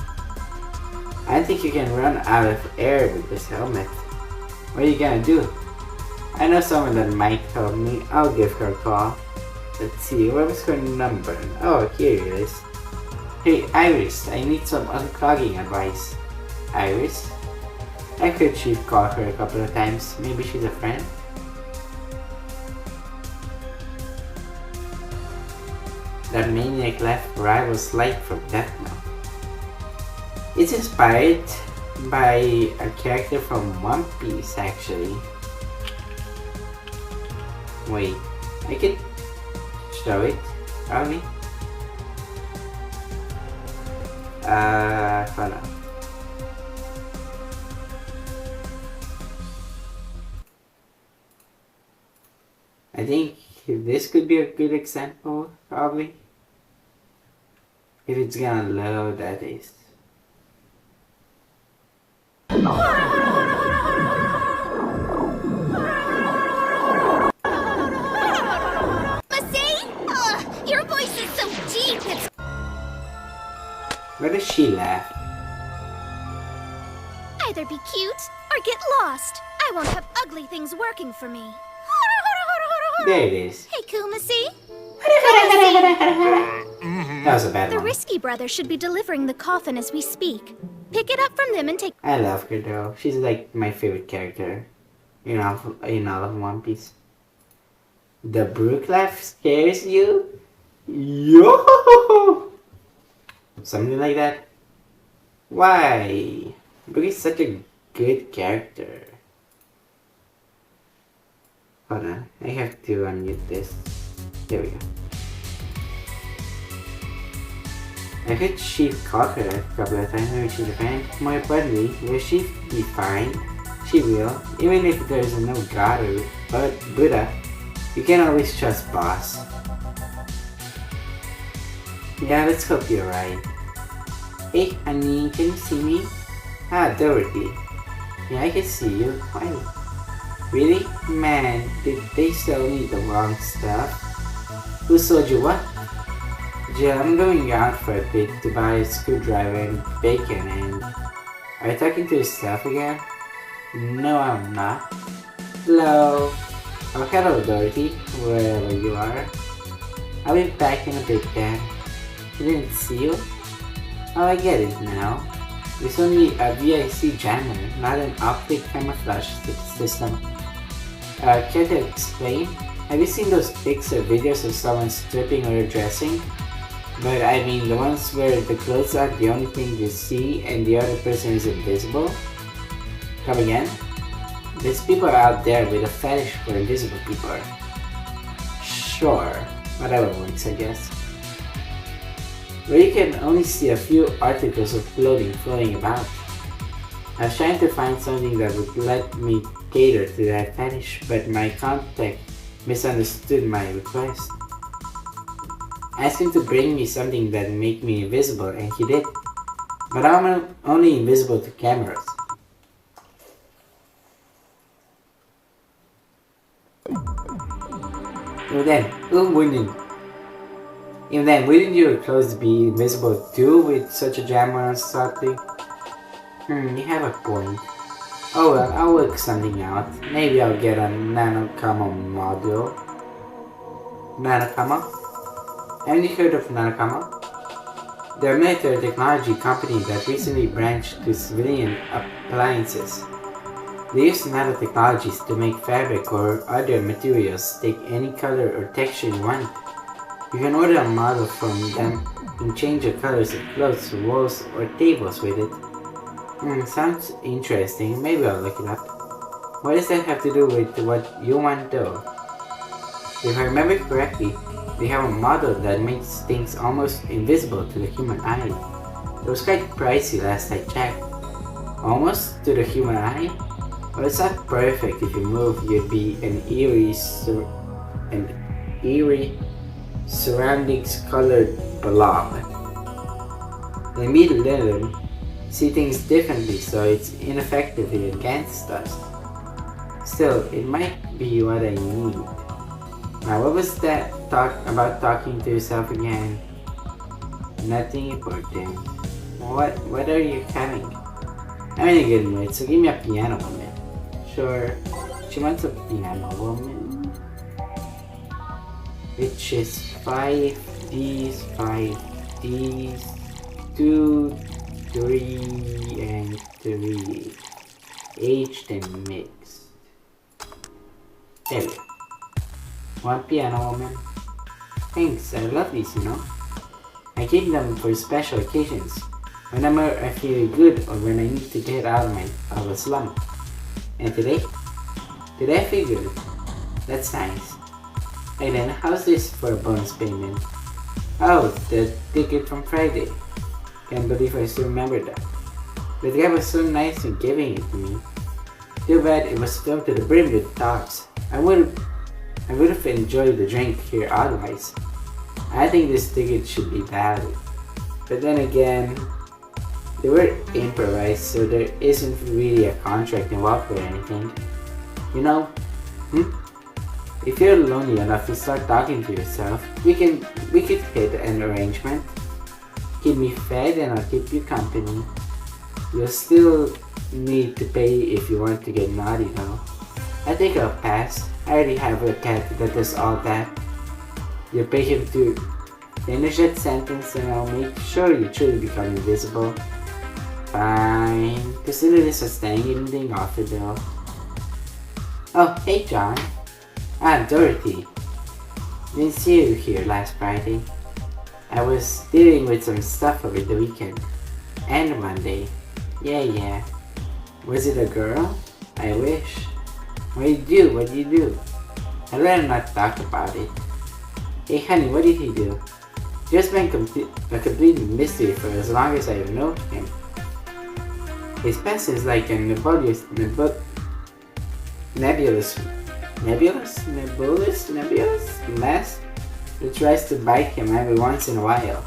I think you can run out of air with this helmet. What are you gonna do? I know someone that might help me. I'll give her a call. Let's see, what was her number? Oh, here it is. Hey Iris, I need some unclogging advice. Iris? I heard she'd called her a couple of times. Maybe she's a friend? That maniac left Rival's light from Death Note. It's inspired by a character from One Piece, actually. Wait, I can show it, probably. Hold on. I think this could be a good example, probably. If it's gonna load, that is. Your voice is so deep, it's... Where does she laugh? Either be cute or get lost. I won't have ugly things working for me. There it is. Hey, Kumasi. That was a bad The one. Risky Brothers should be delivering the coffin as we speak. Pick it up from them and take... I love her though. She's like my favorite character in all of One Piece. The Brook laugh scares you? Yo! Something like that. Why? Brook is such a good character. Hold on, I have to unmute this. There we go. I heard she caught her a couple of times when she's a friend. More importantly, will she be fine? She will, even if there's no God or Buddha. You can always trust Boss. Yeah, let's hope you're right. Hey honey, can you see me? Ah, Dorothy. Yeah, I can see you. Why? Really? Man, did they sell me the wrong stuff? Who sold you what? Jill, I'm going out for a bit to buy a screwdriver and bacon and... Are you talking to yourself again? No, I'm not. Hello? Oh, hello Dorothy, wherever you are. I'll be back in a bit then. I didn't see you? Oh, I get it now. It's only a VIC jammer, not an optic camouflage system. Care to explain? Have you seen those pics or videos of someone stripping or dressing? But I mean the ones where the clothes are the only thing you see and the other person is invisible? Come again? There's people out there with a fetish for invisible people. Sure, whatever works I guess. Where you can only see a few articles of clothing floating about. I was trying to find something that would let me cater to that fetish, but my contact misunderstood my request. I asked him to bring me something that would make me invisible, and he did. But I'm only invisible to cameras. Even then, wouldn't your clothes be invisible too with such a jammer on something? You have a point. Oh well, I'll work something out. Maybe I'll get a nanocamo module. Nanocamo? Haven't you heard of nanocamo? They're a military technology company that recently branched to civilian appliances. They use nanotechnologies to make fabric or other materials take any color or texture you want. You can order a model from them and change the colors of clothes, walls, or tables with it. Sounds interesting. Maybe I'll look it up. What does that have to do with what you want though? If I remember correctly, they have a model that makes things almost invisible to the human eye. It was quite pricey last I checked. Almost to the human eye? Well, it's not perfect. If you move, you'd be an eerie surroundings colored blob. They meet Lilith, see things differently, so it's ineffective against us. Still, it might be what I need. Now, what was that talk about talking to yourself again? Nothing important. What are you having? I'm in a good mood, so give me a piano woman. Sure. She wants a piano woman. Which is 5 Ds, 5 Ds, 2, 3, and 3. Aged and mixed. There we go. One piano woman. Thanks, I love these, you know. I keep them for special occasions. Whenever I feel good or when I need to get out of a slump. And today I feel good. That's nice. Hey then, how's this for a bonus payment? Oh, the ticket from Friday. Can't believe I still remember that. The guy was so nice in giving it to me. Too bad it was filled to the brim with thoughts. I would have enjoyed the drink here otherwise. I think this ticket should be valid. But then again, they were improvised, so there isn't really a contract involved or anything. You know, if you're lonely enough to start talking to yourself, we could hit an arrangement. Keep me fed and I'll keep you company. You'll still need to pay if you want to get naughty though. I think I'll pass. I already have a cat that does all that. You'll pay him to finish that sentence and I'll make sure you truly become invisible. Fine. Consider this a staying evening offer though. Oh, hey John. Dorothy. Didn't see you here last Friday. I was dealing with some stuff over the weekend. And Monday. Yeah. Was it a girl? I wish. What do you do? I'd rather not talk about it. Hey honey, what did he do? Just been a complete mystery for as long as I have known him. His past is like a nebulous mess that tries to bite him every once in a while.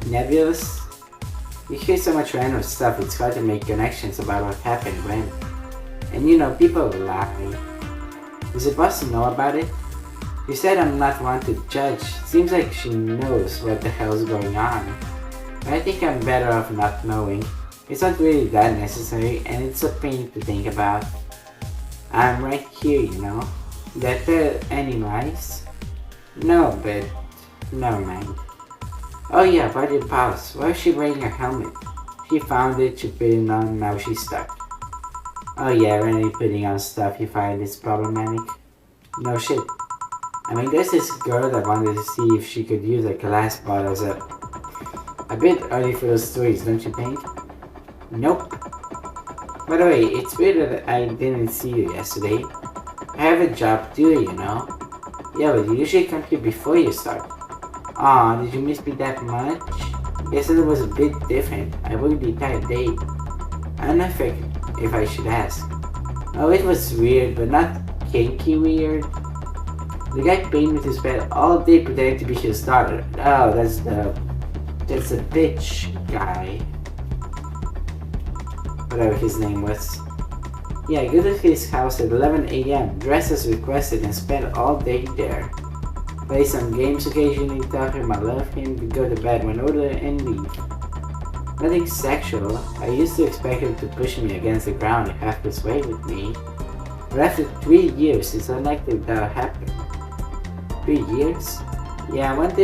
Nebulous? You hear so much random stuff, it's hard to make connections about what happened when. And you know, people lie. Is the boss know about it? She said I'm not one to judge. Seems like she knows what the hell's going on. But I think I'm better off not knowing. It's not really that necessary and it's a pain to think about. I'm right here, you know. Did I tell any lies? No, but never mind. Oh yeah, about your pals. Why is she wearing a helmet? She found it, she put it on, now she's stuck. Oh yeah, really putting on stuff you find is problematic. No shit. I mean, there's this girl that wanted to see if she could use a glass bottle as a bit early for those stories, don't you think? Nope. By the way, it's weird that I didn't see you yesterday. I have a job too, you know. Yeah, but you usually come here before you start. Aw, did you miss me that much? Yesterday was a bit different. I worked the entire day. I don't know if I should ask. Oh, it was weird, but not kinky weird. The guy paid me to spend all day pretending to be his daughter. Oh, that's the bitch guy. Whatever his name was. Yeah, go to his house at 11 AM, dress as requested and spend all day there. Play some games occasionally, tell him I love him, go to bed when older and leave. Nothing sexual. I used to expect him to push me against the ground and have his way with me. But after 3 years, it's unlikely that'll happen. 3 years? Yeah, one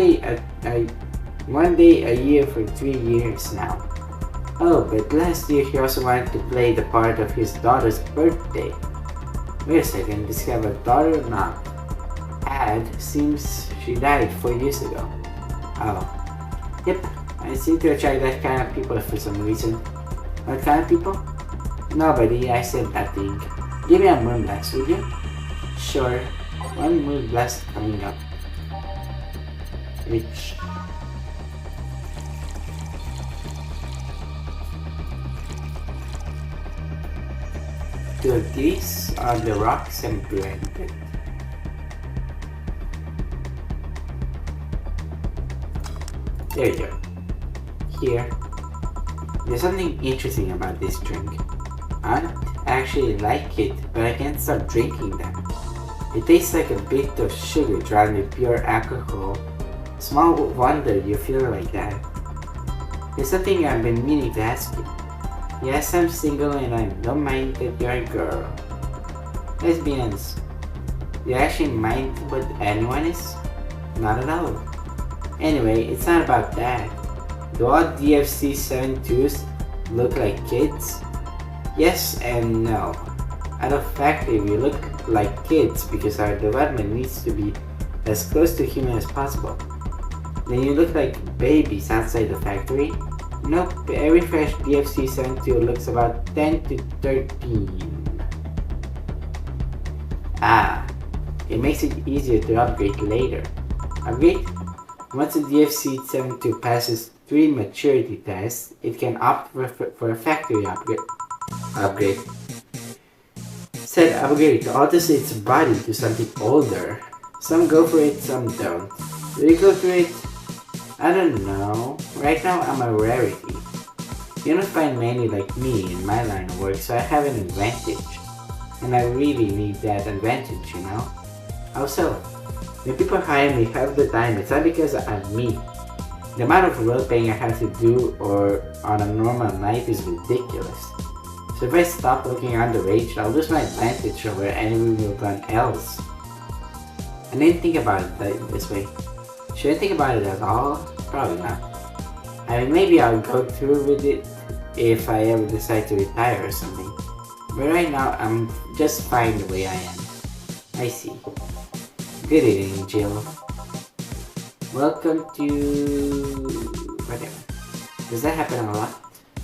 day a year for 3 years now. Oh, but last year he also wanted to play the part of his daughter's birthday. Wait a second, does he have a daughter or not? Seems she died 4 years ago. Oh. Yep, I seem to attract that kind of people for some reason. What kind of people? Nobody, I said nothing. Give me a moon blast, would you? Sure. One moon blast coming up. Rich. Two of these are the rocks and blended. There you go. Here. There's something interesting about this drink. I don't actually like it, but I can't stop drinking them. It tastes like a bit of sugar drowned with pure alcohol. Small wonder you feel like that. There's something I've been meaning to ask you. Yes, I'm single and I don't mind that you're a girl. Let's be honest. Do you actually mind what anyone is? Not at all. Anyway, it's not about that. Do all DFC-72s look like kids? Yes and no. Out of fact, we look like kids because our development needs to be as close to human as possible. Then you look like babies outside the factory? Nope, every fresh DFC-72 looks about 10 to 13. Ah, it makes it easier to upgrade later. Upgrade? Once a DFC-72 passes 3 maturity tests, it can opt for a factory upgrade. Said upgrade alters its body to something older. Some go for it, some don't. Do you go for it? I don't know. Right now I'm a rarity. You don't find many like me in my line of work, so I have an advantage. And I really need that advantage, you know? How so? When people hire me half the time, it's not because I'm me. The amount of role playing I have to do or on a normal night is ridiculous. So if I stop looking underage, I'll lose my advantage over anyone else. I didn't think about it this way. Should I think about it at all? Probably not. I mean, maybe I'll go through with it if I ever decide to retire or something. But right now, I'm just fine the way I am. I see. Good evening, Jill. Welcome to... whatever. Does that happen a lot?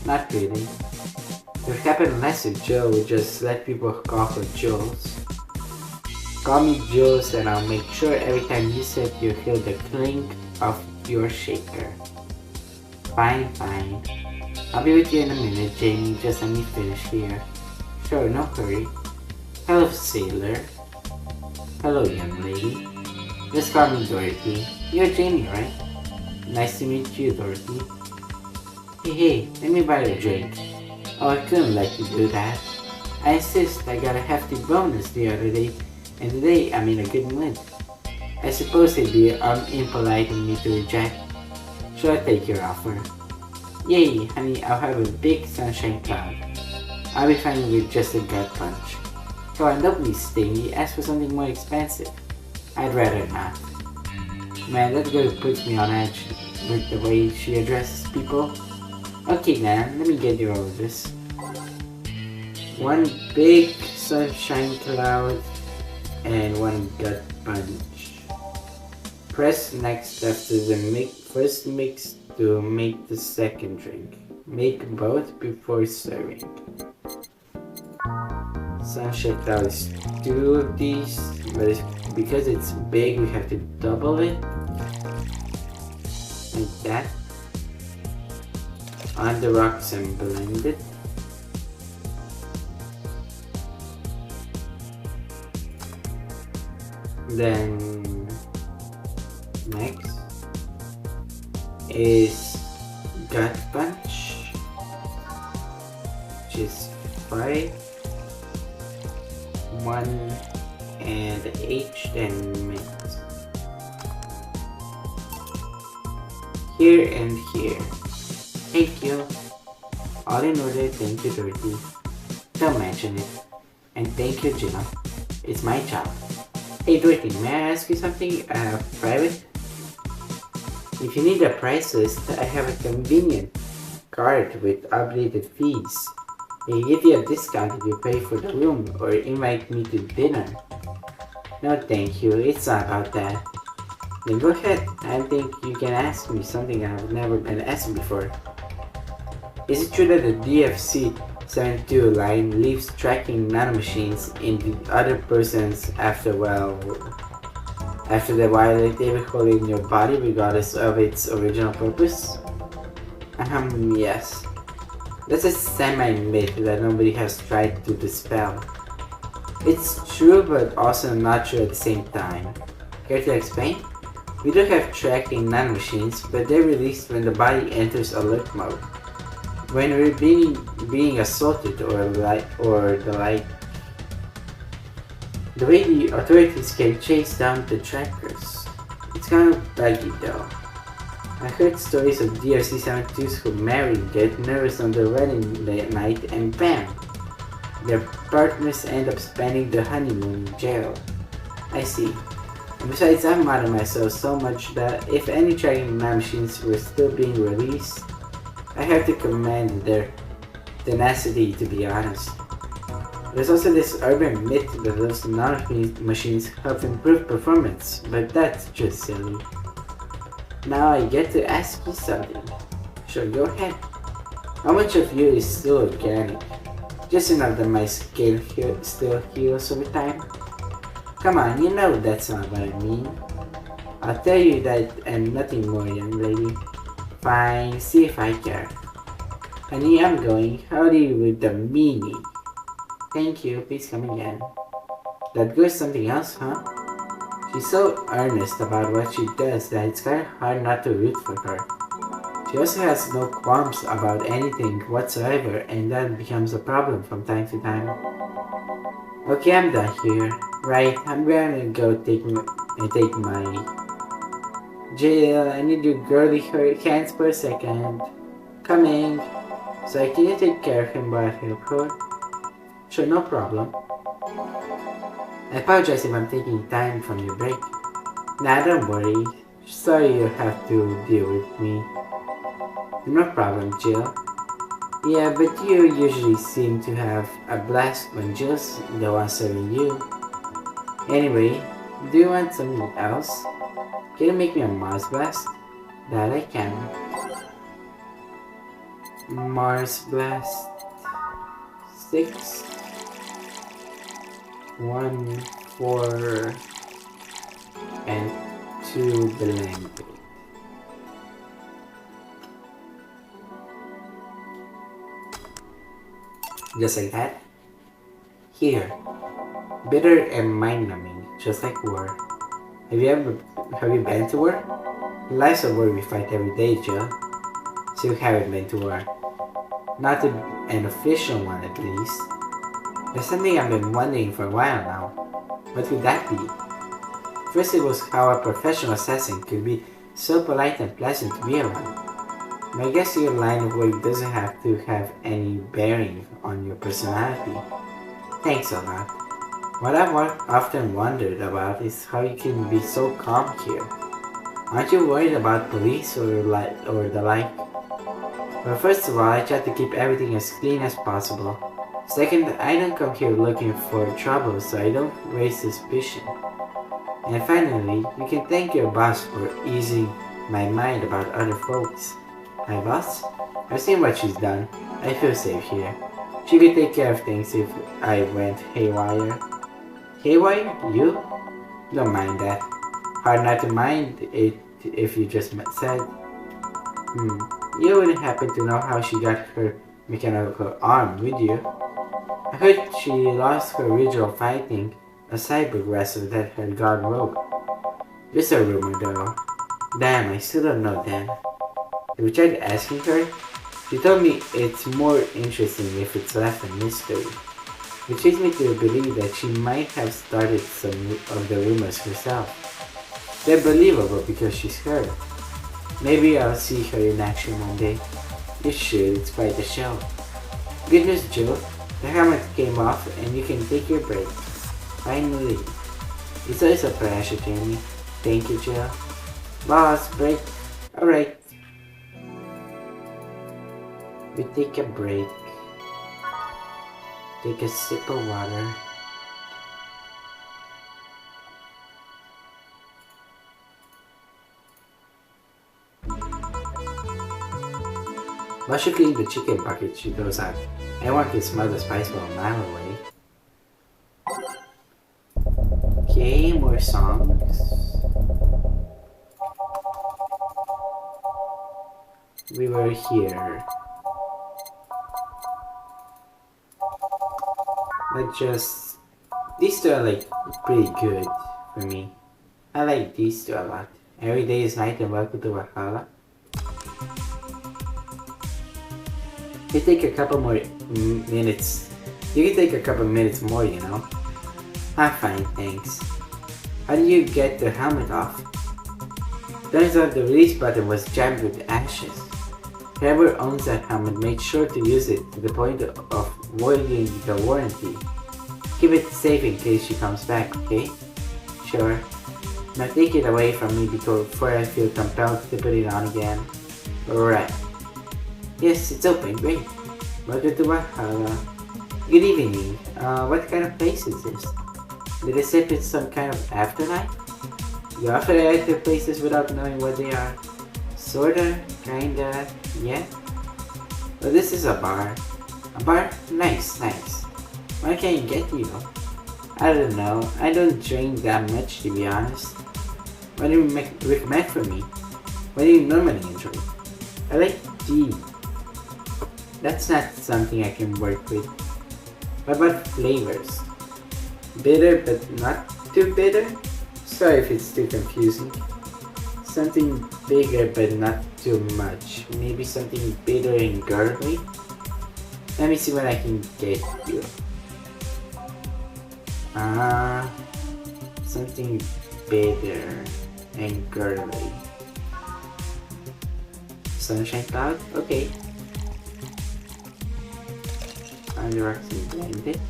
Not really. It would happen less if Jill would just let people call her Jules. Call me Jules and I'll make sure every time you sip you hear the clink of your shaker. Fine, fine. I'll be with you in a minute, Jamie. Just let me finish here. Sure, no hurry. Hello, sailor. Hello, young lady. Just call me Dorothy. You're Jamie, right? Nice to meet you, Dorothy. Hey, let me buy you a drink. Oh, I couldn't let you do that. I insist. I got a hefty bonus the other day, and today I'm in a good mood. I suppose it'd be impolite of me to reject. Shall I take your offer? Yay, honey, I'll have a big sunshine cloud. I'll be fine with just a gut punch. Come on, don't be stingy. Ask for something more expensive. I'd rather not. Man, that girl puts me on edge with the way she addresses people. Okay, then, let me get you all this. One big sunshine cloud and one gut punch. Press next after the first mix to make the second drink. Make both before serving. Sunshine cloud is 2 of these, but because it's big, we have to double it. Like that. On the rocks and blend it. Then next is gut punch, which is 5, 1 and H, then mix. Here and here. Thank you. All in order. Thank you, Dorothy. Don't mention it. And thank you, Jill. It's my job. Hey Dorothy, may I ask you something private? If you need a price list, I have a convenient card with updated fees. They give you a discount if you pay for the room or invite me to dinner. No thank you, it's not about that. Then go ahead, I think you can ask me something I've never been asked before. Is it true that the DFC-72 line leaves tracking nanomachines in the other person's after the violet hole in your body regardless of its original purpose? Yes. That's a semi-myth that nobody has tried to dispel. It's true but also not true at the same time. Care to explain? We do have tracking nanomachines, but they're released when the body enters alert mode. When we're being assaulted or the like. The way the authorities can chase down the trackers. It's kind of buggy though. I heard stories of DRC-72s who marry, get nervous on their wedding night, and bam! Their partners end up spending their honeymoon in jail. I see. And besides, I'm mad at myself so much that if any tracking machines were still being released, I have to commend their tenacity, to be honest. There's also this urban myth that those machines help improve performance, but that's just silly. Now I get to ask you something. Sure, go ahead. How much of you is still organic? Just enough that my skin still heals over time? Come on, you know that's not what I mean. I'll tell you that and nothing more, young lady. Fine, see if I care. Honey, I'm going. Howdy with the meanie. Thank you, please come again. That girl's something else, huh? She's so earnest about what she does that it's kinda hard not to root for her. She also has no qualms about anything whatsoever, and that becomes a problem from time to time. Okay, I'm done here. Right, I'm gonna go take my Jill, I need your girly hands for a second. Coming. So can you take care of him while I help her? Sure, no problem. I apologize if I'm taking time from your break. Nah, don't worry. Sorry you have to deal with me. No problem, Jill. Yeah, but you usually seem to have a blast when Jill's the one serving you. Anyway, do you want something else? Can you make me a Mars blast? That I can. Mars blast 6 1 4 and 2 blended. Just like that. Here. Bitter and mind-numbing, just like war. Have you been to war? Life's a war we fight every day, Jill. So you haven't been to war. Not an official one, at least. There's something I've been wondering for a while now. What could that be? First, it was how a professional assassin could be so polite and pleasant to be around. But I guess your line of work doesn't have to have any bearing on your personality. Thanks a lot. What I've often wondered about is how you can be so calm here. Aren't you worried about police or the like? Well, first of all, I try to keep everything as clean as possible. Second, I don't come here looking for trouble, so I don't raise suspicion. And finally, you can thank your boss for easing my mind about other folks. My boss? I've seen what she's done. I feel safe here. She could take care of things if I went haywire. Haywire? You? Don't mind that. Hard not to mind it if you just said. You wouldn't happen to know how she got her mechanical arm, would you? I heard she lost her original fighting a cyborg wrestler that had gone rogue. Just a rumor though. Damn, I still don't know then. Have you tried asking her? She told me it's more interesting if it's left a mystery. Which leads me to believe that she might have started some of the rumors herself. They're believable because she's her. Maybe I'll see her in action one day. You should, it's quite a show. Good news, Joe. The helmet came off and you can take your break. Finally. It's always a pleasure, Jamie. Thank you, Jill. Boss, break. Alright. We take a break. Take a sip of water. While she cleans the chicken bucket, she goes out. Anyone can smell the spice from a mile away. Okay, more songs. We were here. But just... these two are like pretty good for me. I like these two a lot. Every day is night and welcome to Valhalla. You take a couple more minutes. You can take a couple minutes more, you know. I'm fine, thanks. How do you get the helmet off? Turns out the release button was jammed with ashes. Whoever owns that helmet made sure to use it to the point of voiding the warranty. Keep it safe in case she comes back, okay? Sure. Now take it away from me before I feel compelled to put it on again. Alright. Yes, it's open, great. Welcome to Valhalla. Good evening. What kind of place is this? Did I say it's some kind of afterlife? You often enter places without knowing what they are. Sorta, kinda, yeah. Well, this is a bar. A bar? Nice, nice. What can you get, you know? I don't know. I don't drink that much, to be honest. What do you recommend for me? What do you normally enjoy? I like tea. That's not something I can work with. What about flavors? Bitter but not too bitter? Sorry if it's too confusing. Something bigger but not too much. Maybe something bitter and girly? Let me see what I can get you. Something bitter and girly. Sunshine cloud? Okay. Under and blend it.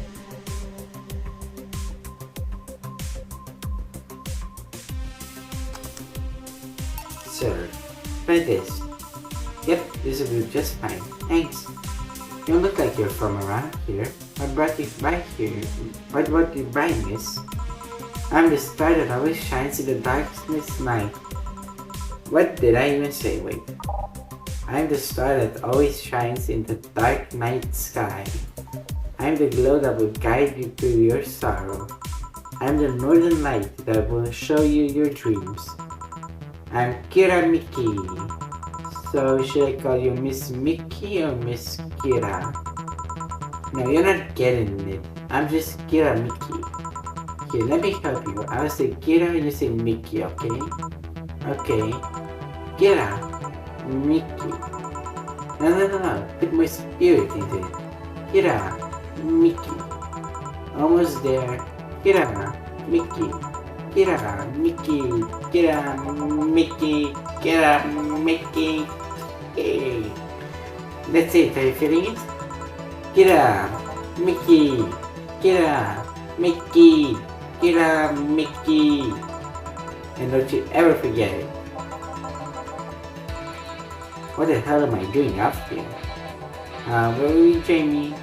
Sir, try this. Yep, this will do just fine. Thanks. You don't look like you're from around here. What brought you by here? What brought you by, miss? I'm the star that always shines in the darkest night. What did I even say? Wait. I'm the star that always shines in the dark night sky. I'm the glow that will guide you through your sorrow. I'm the northern light that will show you your dreams. I'm Kira Miki. So should I call you Miss Mickey or Miss Kira? No, you're not getting it. I'm just Kira Miki. Here, let me help you. I'll say Kira and you say Mickey, okay? Okay. Kira. Mickey. No. Put more spirit into it. Kira. Mickey. Almost there. Kira. Mickey. Kira. Mickey. Kira. Mickey. Kira. Mickey. Hey. That's it. Are you feeling it? Kira. Mickey. Kira. Mickey. Kira. Mickey. And don't you ever forget it. What the hell am I doing up here? Where were we, Jamie?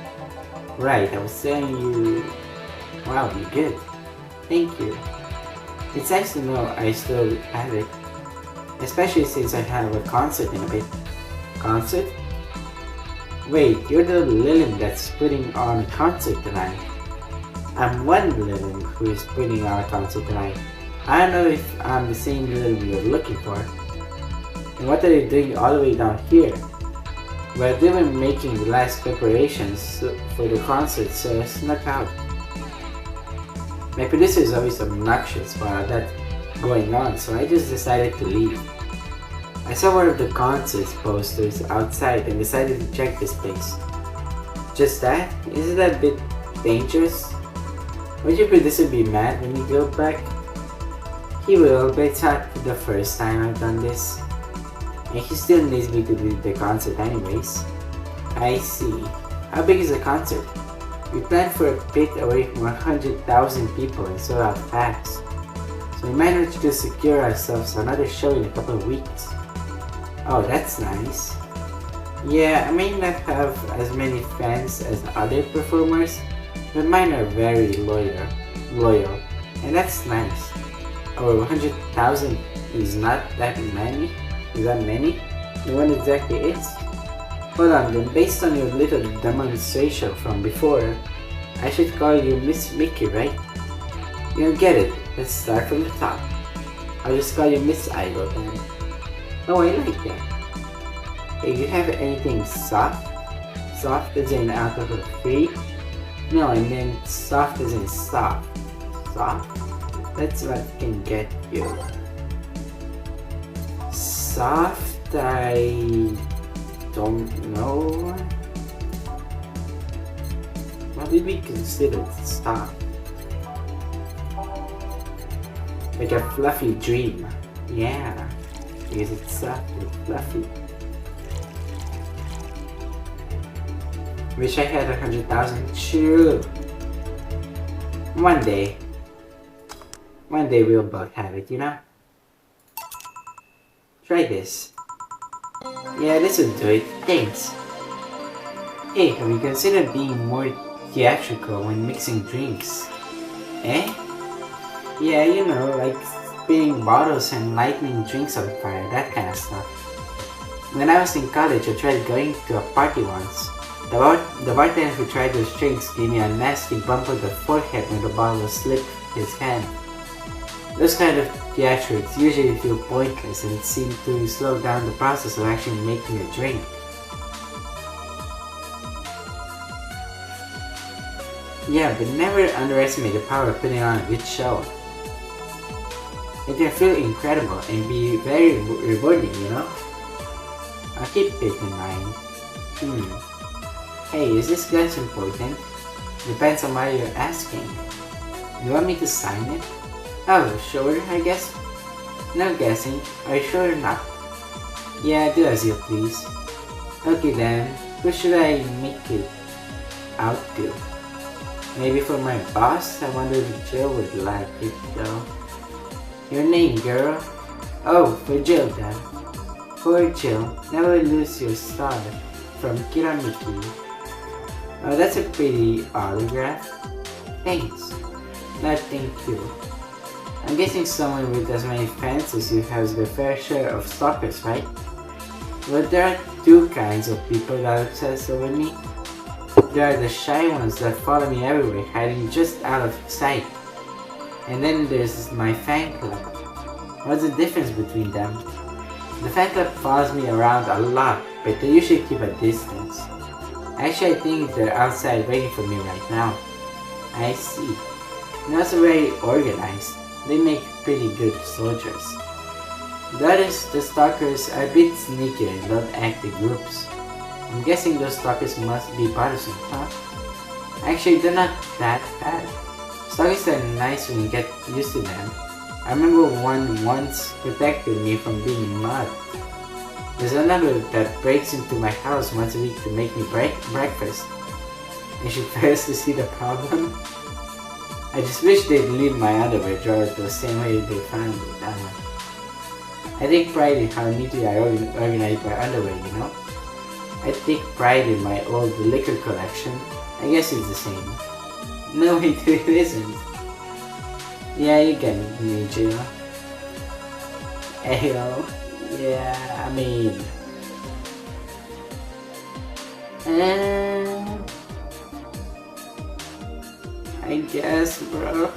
Right, I was telling you... Wow, you're good. Thank you. It's nice to know I still have it. Especially since I have a concert in a bit. Concert? Wait, you're the Lilin that's putting on a concert tonight. I'm one Lilin who is putting on a concert tonight. I don't know if I'm the same Lilin you're looking for. And what are you doing all the way down here? Well, they were making the last preparations for the concert, so I snuck out. My producer is always obnoxious while that's going on, so I just decided to leave. I saw one of the concerts posters outside and decided to check this place. Just that? Isn't that a bit dangerous? Would your producer be mad when you go back? He will, but it's not the first time I've done this. And he still needs me to do the concert anyways. I see. How big is the concert? We planned for a pit away from 100,000 people and sold out fast. So we managed to secure ourselves another show in a couple of weeks. Oh, that's nice. Yeah, I may not have as many fans as other performers, but mine are very loyal, and that's nice. Oh, 100,000 is not that many? Is that many? The one exactly is? Hold on, then based on your little demonstration from before, I should call you Miss Mickey, right? You get it. Let's start from the top. I'll just call you Miss Idol then. Oh, I like that. Hey, you have anything soft? Soft as in alcohol free? No, I meant soft as in soft. Soft? That's what can get you. Soft, I don't know. What did we consider soft? Like a fluffy dream. Yeah. because it's soft and fluffy. Wish I had 100,000 too. One day we'll both have it, you know? Try this. Yeah, this will do it. Thanks. Hey, have you considered being more theatrical when mixing drinks? Eh? Yeah, you know, like spinning bottles and lighting drinks on fire, that kind of stuff. When I was in college, I tried going to a party once. The bartender who tried those drinks gave me a nasty bump on the forehead when the bottle slipped his hand. Those kind of theatrics usually feel pointless and seem to slow down the process of actually making a drink. Yeah, but never underestimate the power of putting on a good show. It can feel incredible and be very rewarding, you know? I'll keep it in mind. Hey, is this glass important? Depends on why you're asking. You want me to sign it? Oh, sure, I guess. No guessing. Are you sure or not? Yeah, do as you please. Okay then, who should I make it out to? Maybe for my boss? I wonder if Jill would like it though. Your name, girl? Oh, for Jill then. Poor Jill, never lose your star from Kiramiki. Oh, that's a pretty autograph. Thanks. No, thank you. I'm guessing someone with as many fans as you has their fair share of stalkers, right? Well, there are two kinds of people that obsess over me. There are the shy ones that follow me everywhere, hiding just out of sight. And then there's my fan club. What's the difference between them? The fan club follows me around a lot, but they usually keep a distance. Actually, I think they're outside waiting for me right now. I see. They're also very organized. They make pretty good soldiers. The others, the stalkers, are a bit sneaky and don't act in groups. I'm guessing those stalkers must be partisan, huh? Actually, they're not that bad. Stalkers are nice when you get used to them. I remember one once protected me from being mud. There's another that breaks into my house once a week to make me breakfast. I should first to see the problem. I just wish they'd leave my underwear drawer the same way they found it. I take pride in how neatly I organize my underwear, you know? I take pride in my old liquor collection. I guess it's the same. No, it isn't. Yeah, you get me, Jill. Ayo. Yeah, I mean... I guess, bro.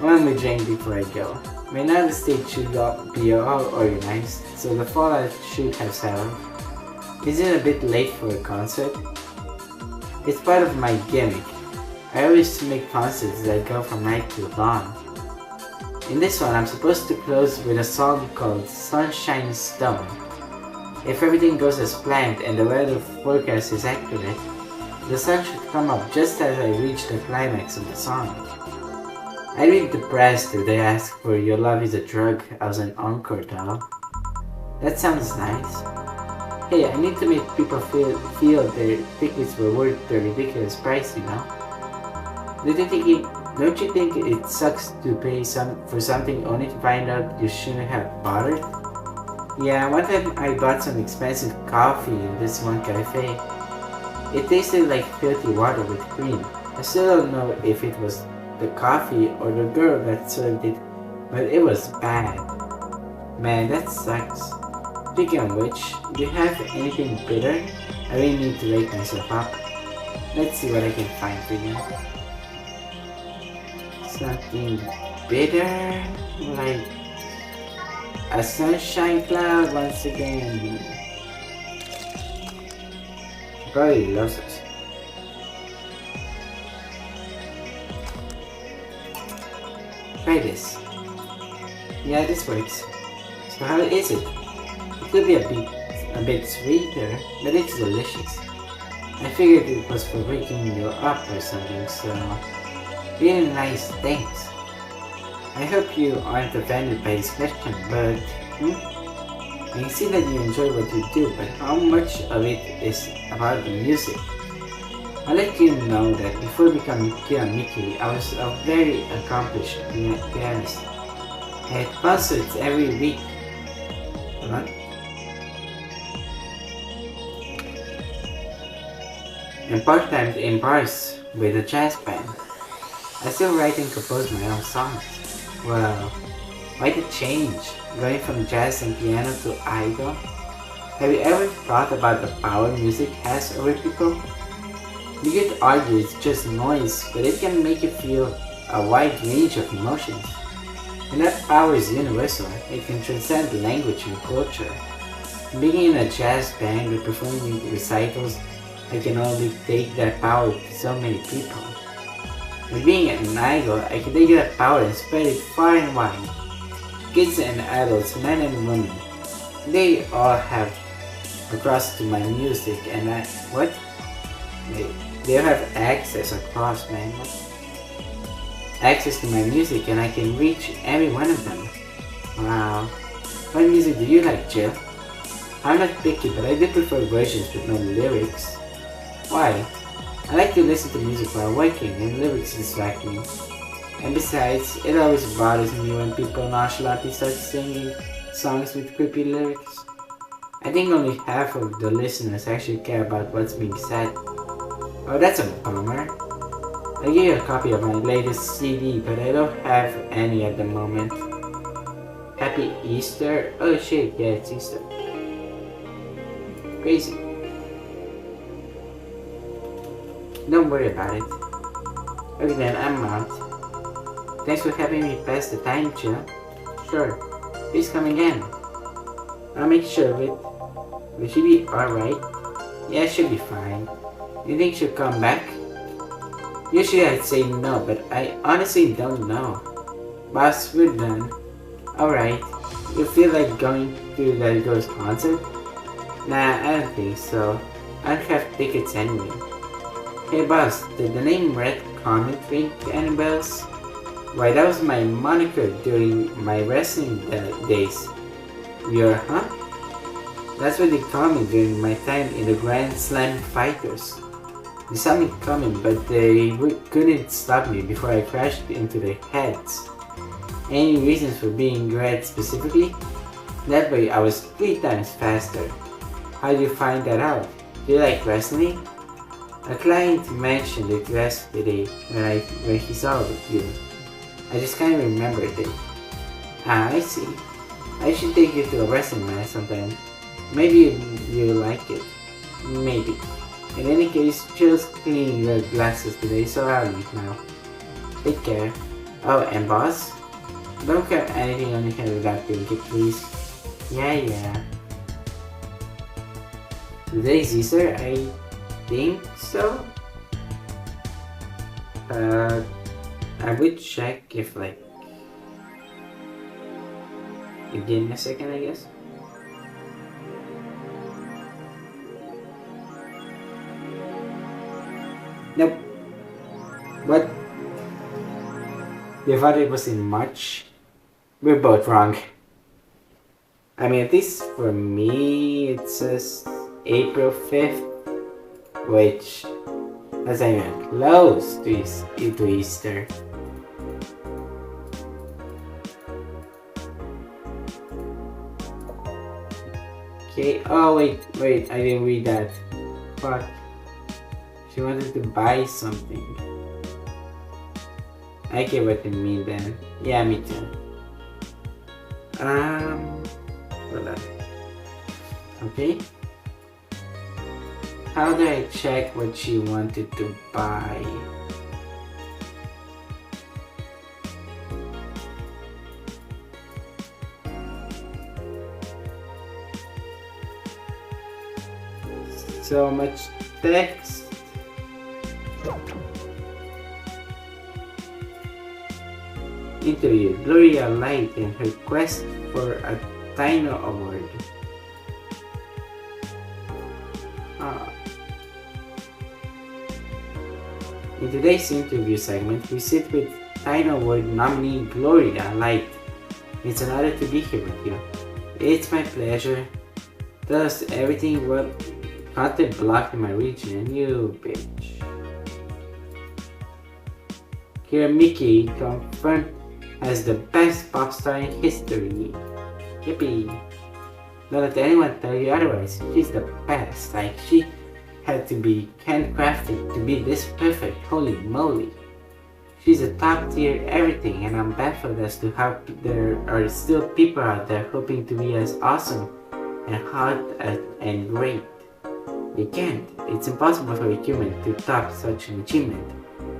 One more drink before I go. By now the stage should be all organized, so the fallout should have settled. Is it a bit late for a concert? It's part of my gimmick. I always make concerts that go from night to dawn. In this one, I'm supposed to close with a song called Sunshine Stone. If everything goes as planned and the weather forecast is accurate, the sun should come up just as I reach the climax of the song. I'd be depressed if they ask for Your Love Is a Drug as an encore though. That sounds nice. Hey, I need to make people feel their tickets were worth the ridiculous price, you know? Don't you think it sucks to pay for something only to find out you shouldn't have bought it? Yeah, one time I bought some expensive coffee in this one cafe. It tasted like filthy water with cream. I still don't know if it was the coffee or the girl that served it, but it was bad. Man, that sucks. Speaking of which, do you have anything bitter? I really need to wake myself up. Let's see what I can find for you. Something bitter, like a sunshine cloud once again. Probably loves us. Try this. Yeah, this works. So how is it? It could be a bit sweeter, but it's delicious. I figured it was for waking you up or something, so really nice, thanks. I hope you aren't offended by this question, but I can see that you enjoy what you do, but how much of it is about the music? I'd like you to know that before becoming Kira Miki, I was a very accomplished pianist. I had concerts every week. What? And part-time in bars with a jazz band. I still write and compose my own songs. Well, why the change? Going from jazz and piano to idol? Have you ever thought about the power music has over people? You could argue it's just noise, but it can make you feel a wide range of emotions. And that power is universal. It can transcend language and culture. Being in a jazz band or performing recitals, I can only take that power to so many people. And being an idol, I can take that power and spread it far and wide. Kids and adults, men and women, they all have access to my music and they have access across, man. Access to my music and I can reach every one of them. Wow. What music do you like, Jill? I'm not picky, but I do prefer versions with no lyrics. Why? I like to listen to music while working and lyrics distract me. And besides, it always bothers me when people nonchalantly start singing songs with creepy lyrics. I think only half of the listeners actually care about what's being said. Oh, that's a bummer. I gave you a copy of my latest CD, but I don't have any at the moment. Happy Easter? Oh shit, yeah, it's Easter. Crazy. Don't worry about it. Okay then, I'm out. Thanks for helping me pass the time, Jill. Sure, please come again. I'll make sure of it. Will she be alright? Yeah, she'll be fine. You think she'll come back? Usually I'd say no, but I honestly don't know. Boss, we're done. Alright. You feel like going to that girl's concert? Nah, I don't think so. I don't have tickets anyway. Hey boss, did the name Red Comet ring any bells? Why, that was my moniker during my wrestling days. You're, huh? That's what they called me during my time in the Grand Slam Fighters. They saw me coming, but they couldn't stop me before I crashed into their heads. Any reasons for being red specifically? That way I was 3 times faster. How did you find that out? Do you like wrestling? A client mentioned it yesterday when he saw you. I just can't remember it. Ah, I see. I should take you to a wrestling match sometime. Maybe you like it. Maybe. In any case, Jill's cleaning your glasses today, so I'll leave now. Take care. Oh, and boss? Don't carry anything on your head without doing it, please. Yeah. Today's Easter, I think so? I would check if give me a second, I guess. Nope. What? You thought it was in March? We're both wrong. I mean, at least for me, it says April 5th, which doesn't even close to Easter. Okay, oh wait, I didn't read that. Fuck. She wanted to buy something. I get what you mean then. Yeah, me too. Hold on. Okay. How do I check what she wanted to buy? So much text. Interview Gloria Light in her quest for a Tino Award. In today's interview segment, we sit with Final Award nominee Gloria Light. It's an honor to be here with you. It's my pleasure. Tell us everything what content blocked in my region, you bitch. Here Mickey confirmed as the best pop star in history. Yippee. Don't let anyone tell you otherwise. She's the best. Like, she had to be handcrafted to be this perfect. Holy moly. She's a top tier everything, and I'm baffled as to how there are still people out there hoping to be as awesome and hot and great. You can't. It's impossible for a human to top such an achievement.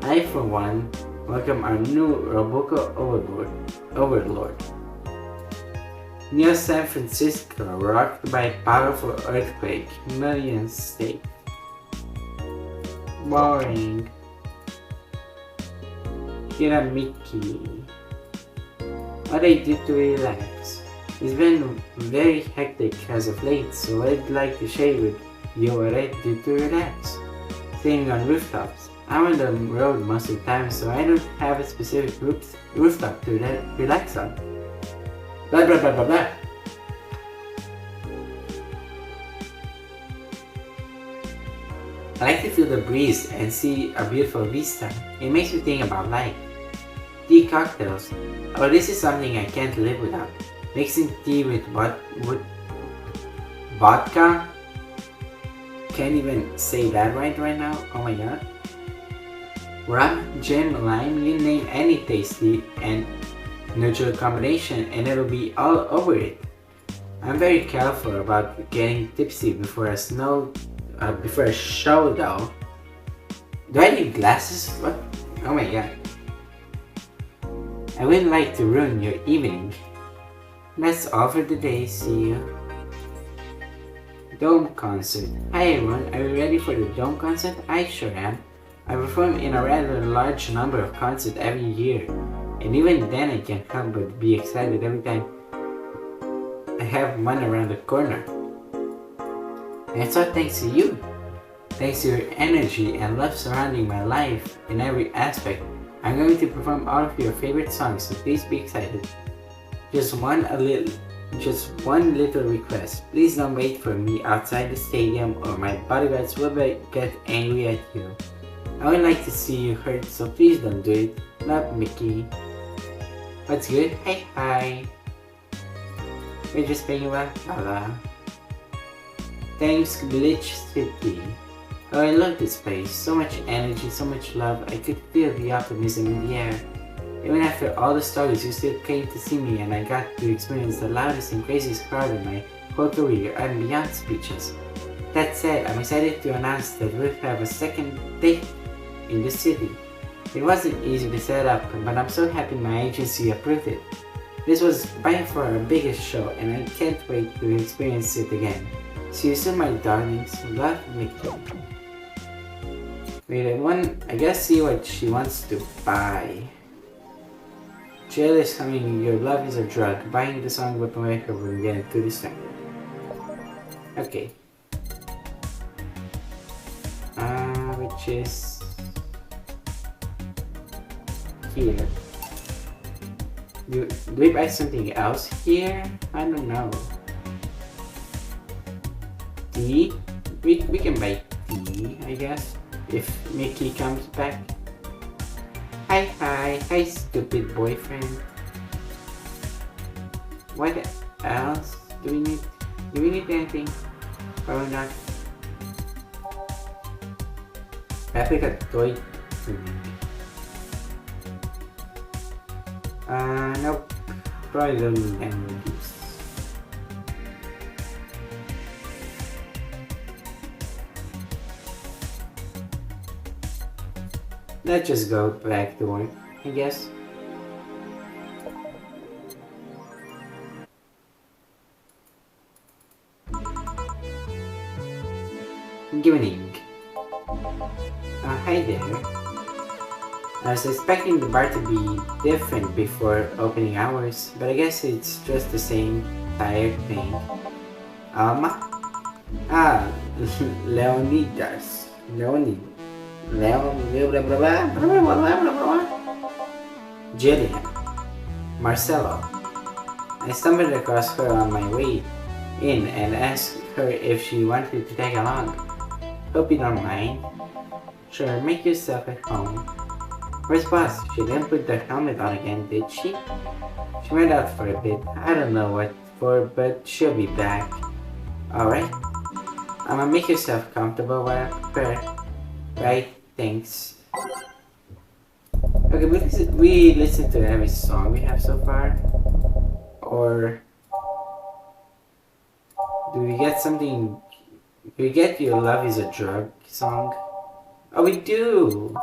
I, for one, welcome our new Roboco Overlord. Near San Francisco, rocked by a powerful earthquake, millions stake. Boring. Kira Mickey. What I do to relax. It's been very hectic as of late, so I'd like to share with you what I do to relax. Staying on rooftops. I'm on the road most of the time, so I don't have a specific rooftop to relax on. Blah blah blah blah blah. I like to feel the breeze and see a beautiful vista. It makes me think about life. Tea cocktails. Oh, this is something I can't live without. Mixing tea with what? With vodka? Can't even say that right now. Oh my god. Rum, gin, lime, you name any tasty and neutral combination and it'll be all over it. I'm very careful about getting tipsy before a show though. Do I need glasses? What? Oh my god. I wouldn't like to ruin your evening. That's all for today. See you. Dome concert. Hi everyone, are you ready for the Dome concert? I sure am. I perform in a rather large number of concerts every year, and even then I can't help but be excited every time I have one around the corner. And it's all thanks to you. Thanks to your energy and love surrounding my life in every aspect. I'm going to perform all of your favorite songs, so please be excited. Just one little request. Please don't wait for me outside the stadium or my bodyguards will get angry at you. I would like to see you hurt, so please don't do it. Love, Mickey. What's good? Hey, hi. We're just playing well. Blah. Thanks, Glitch City. Oh, I love this place. So much energy, so much love. I could feel the optimism in the air. Even after all the stories, you still came to see me and I got to experience the loudest and craziest crowd in my whole career. I'm beyond speechless. That said, I'm excited to announce that we'll have a second date in the city. It wasn't easy to set up, but I'm so happy my agency approved it. This was by far our biggest show and I can't wait to experience it again. See you soon, my darlings. Love, Mickey. Wait, I gotta see what she wants to buy. Jail is coming, your love is a drug. Buying the song with my when we get into this time. Okay. Which is here. Do we buy something else here? I don't know. Tea? We can buy tea, I guess. If Mickey comes back. Hi, stupid boyfriend. What else do we need? Do we need anything? Probably not. I pick a toy to me. Nope. Probably don't need any of these. Let's just go back to work, I guess. Good evening. Hi there. I was expecting the bar to be different before opening hours, but I guess it's just the same tired thing. Jillian. Marcelo. I stumbled across her on my way in and asked her if she wanted to tag along. Hope you don't mind. Sure, make yourself at home. Where's Boss? She didn't put the helmet on again, did she? She went out for a bit. I don't know what for, but she'll be back. Alright. I'ma make yourself comfortable while I prepare. Right, thanks. Okay, we listen to every song we have so far. Or do we get something? Do we get Your Love Is a Drug song? Oh, we do!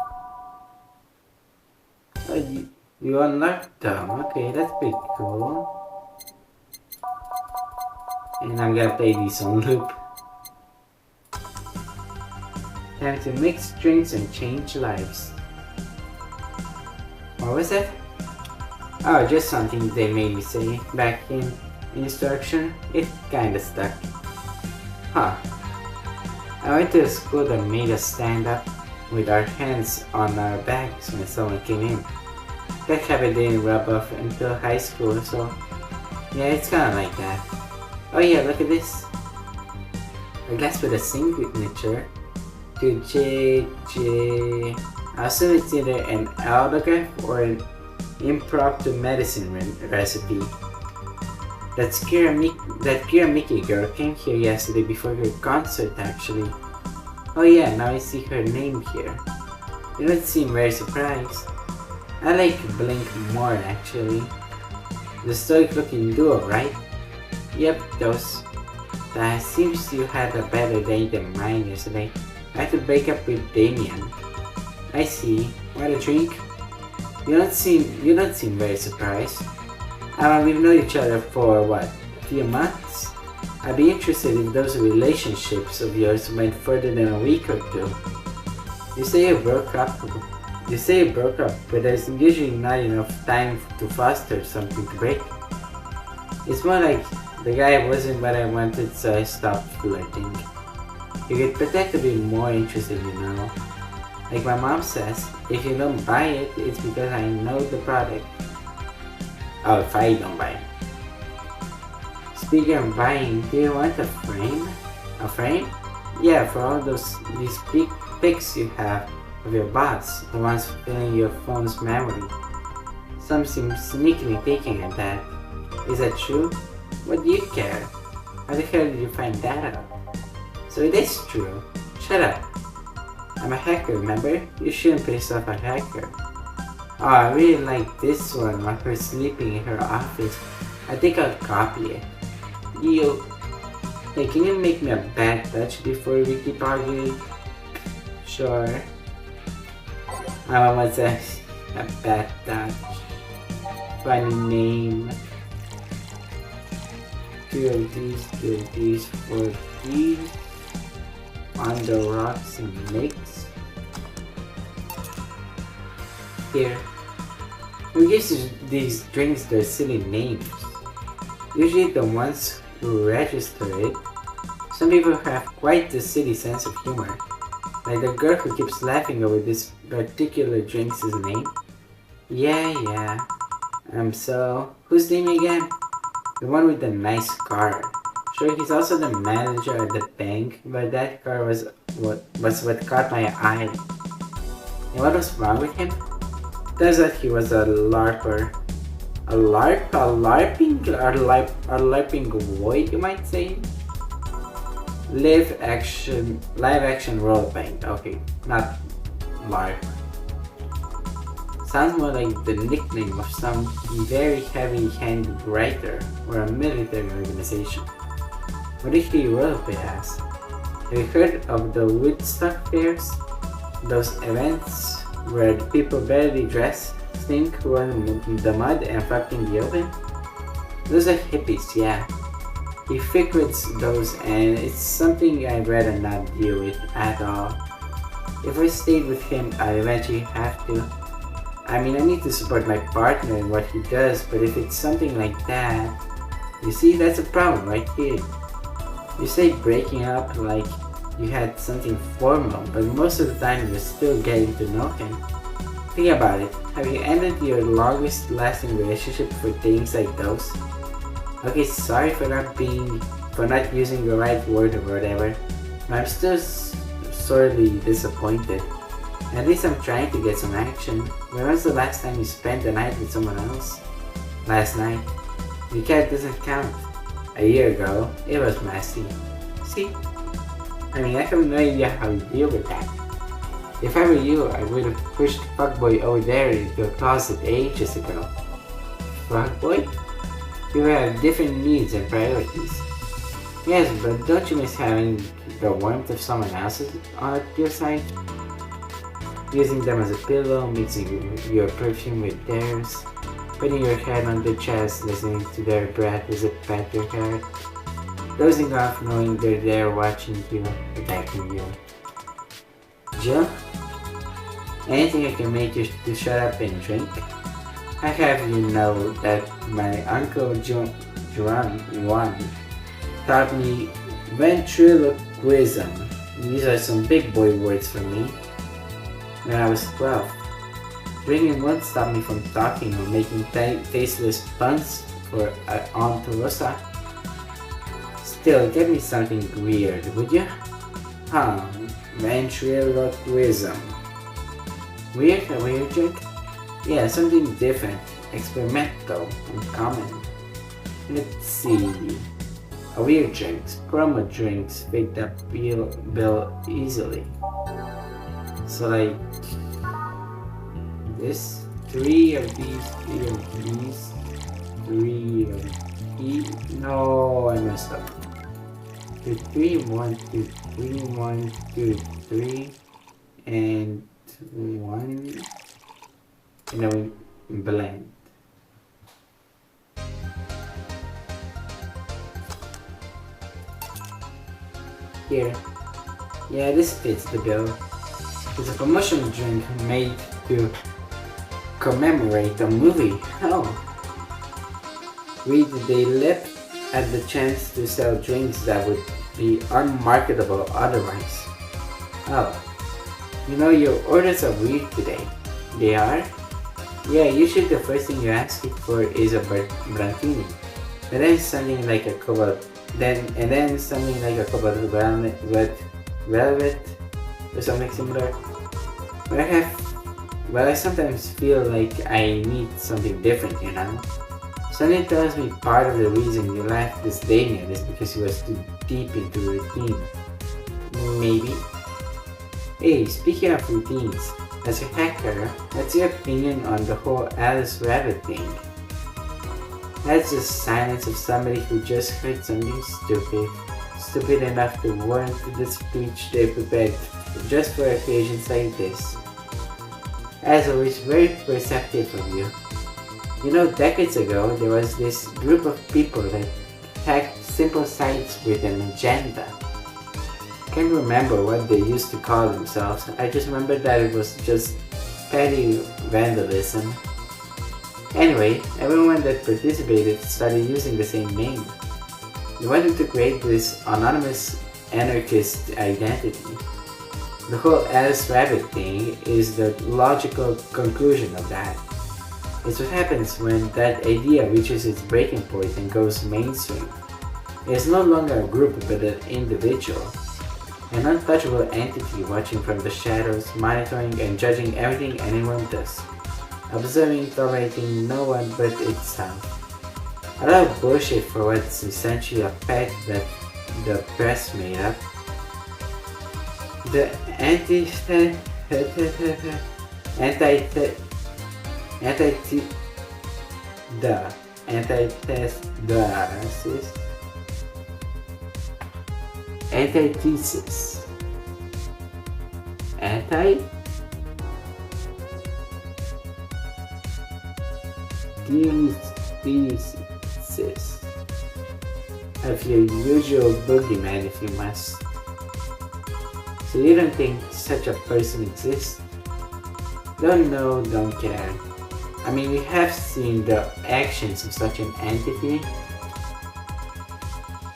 You unlocked them. Okay, that's pretty cool. And I'm gonna play this on loop. Time to mix drinks and change lives. What was that? Oh, just something they made me say back in instruction. It kinda stuck. Huh. I went to a school that made us stand up with our hands on our backs when someone came in. That habit didn't rub off until high school, so yeah, it's kinda like that. Oh yeah, look at this. A glass with a signature to JJ. I assume it's either an autograph or an impromptu medicine recipe. That Kira Mickey girl came here yesterday before her concert actually. Oh yeah, now I see her name here. You don't seem very surprised. I like Blink more actually. The stoic looking duo, right? Yep, those. Seems you had a better day than mine yesterday. I had to break up with Damien. I see. Want a drink? You don't seem very surprised. We've known each other for what? A few months? I'd be interested if those relationships of yours went further than a week or two. You say you broke up, but there's usually not enough time to foster something to break. It's more like the guy wasn't what I wanted, so I stopped flirting. You get protectively more interested, you know. Like my mom says, if you don't buy it, it's because I know the product. Oh, if I don't buy it. Speaking of buying, do you want a frame? A frame? Yeah, for all these big pics you have of your boss, the ones filling your phone's memory. Some seem sneakily taking at that. Is that true? What do you care? How the hell did you find that out? So it is true. Shut up. I'm a hacker, remember? You shouldn't piss off a hacker. Oh, I really like this one while her sleeping in her office. I think I'll copy it. You. Hey, can you make me a bad touch before we keep arguing? Sure. What's a bad touch? Funny name. Two of these, 4 these. On the rocks and lakes. Here. Who gives these drinks their silly names? Usually the ones who register it. Some people have quite the silly sense of humor. Like the girl who keeps laughing over this particular drink's name. Yeah. So, whose name again? The one with the nice car. Sure, he's also the manager at the bank, but that car was what caught my eye. And what was wrong with him? Turns out he was a LARPer. A LARPing void, you might say? Live action role playing. Okay, not LARP. Sounds more like the nickname of some very heavy-handed writer or a military organization. What did he roleplay as? Have you heard of the Woodstock fairs? Those events where the people barely dress, stink, run in the mud, and fuck in the open? Those are hippies, yeah. He frequents those, and it's something I'd rather not deal with at all. If I stayed with him, I'd eventually have to. I mean, I need to support my partner in what he does, but if it's something like that, you see, that's a problem right here. You say breaking up like you had something formal, but most of the time you're still getting to know him. Think about it. Have you ended your longest lasting relationship for things like those? Okay, sorry for not using the right word or whatever. But I'm still sorely disappointed. At least I'm trying to get some action. When was the last time you spent the night with someone else? Last night. The cat doesn't count. A year ago, it was messy. See? I mean, I have no idea how you deal with that. If I were you, I would have pushed fuckboy over there into a closet ages ago. Fuckboy? You have different needs and priorities. Yes, but don't you miss having the warmth of someone else's on your side? Using them as a pillow, mixing your perfume with theirs, putting your head on their chest, listening to their breath as it pat your hair, dozing off knowing they're there watching you, protecting you. Jill? Anything I can make you to shut up and drink? I have you know that my uncle Juan taught me ventriloquism. These are some big boy words for me. When I was 12. Drinking won't stop me from talking or making tasteless puns for Aunt Rosa. Still, get me something weird, would you? Ventriloquism. Weird? A weird drink? Yeah, something different, experimental, uncommon. Let's see. A weird drinks, promo drinks, picked up bill easily. So like this, three of these, no, I messed up. 2, 3, 1, 2, 3, 1, 2, 3, and 1, and then we blend. Here, yeah, this fits the bill. It's a promotional drink made to commemorate a movie. Oh. They leapt at the chance to sell drinks that would be unmarketable otherwise. Oh. You know, your orders are weird today. They are? Yeah, usually the first thing you ask it for is a Brantini. And then something like a cobalt. Then something like a cobalt velvet or something similar. But I sometimes feel like I need something different, you know? Something tells me part of the reason you left this Damien is because he was too deep into routine. Maybe. Hey, speaking of routines, as a hacker, what's your opinion on the whole Alice Rabbit thing? That's the silence of somebody who just heard something stupid enough to warrant the speech they prepared just for occasions like this. As always, very perceptive of you. You know, decades ago, there was this group of people that hacked simple sites with an agenda. Can't remember what they used to call themselves. I just remember that it was just petty vandalism. Anyway, everyone that participated started using the same name. They wanted to create this anonymous anarchist identity. The whole Alice Rabbit thing is the logical conclusion of that. It's what happens when that idea reaches its breaking point and goes mainstream. It's no longer a group but an individual. An untouchable entity watching from the shadows, monitoring and judging everything anyone does. Observing, tolerating no one but itself. A lot of bullshit for what's essentially a pet that the press made up. The antithesis of your usual boogeyman, if you must. So you don't think such a person exists? Don't know, don't care. I mean, we have seen the actions of such an entity.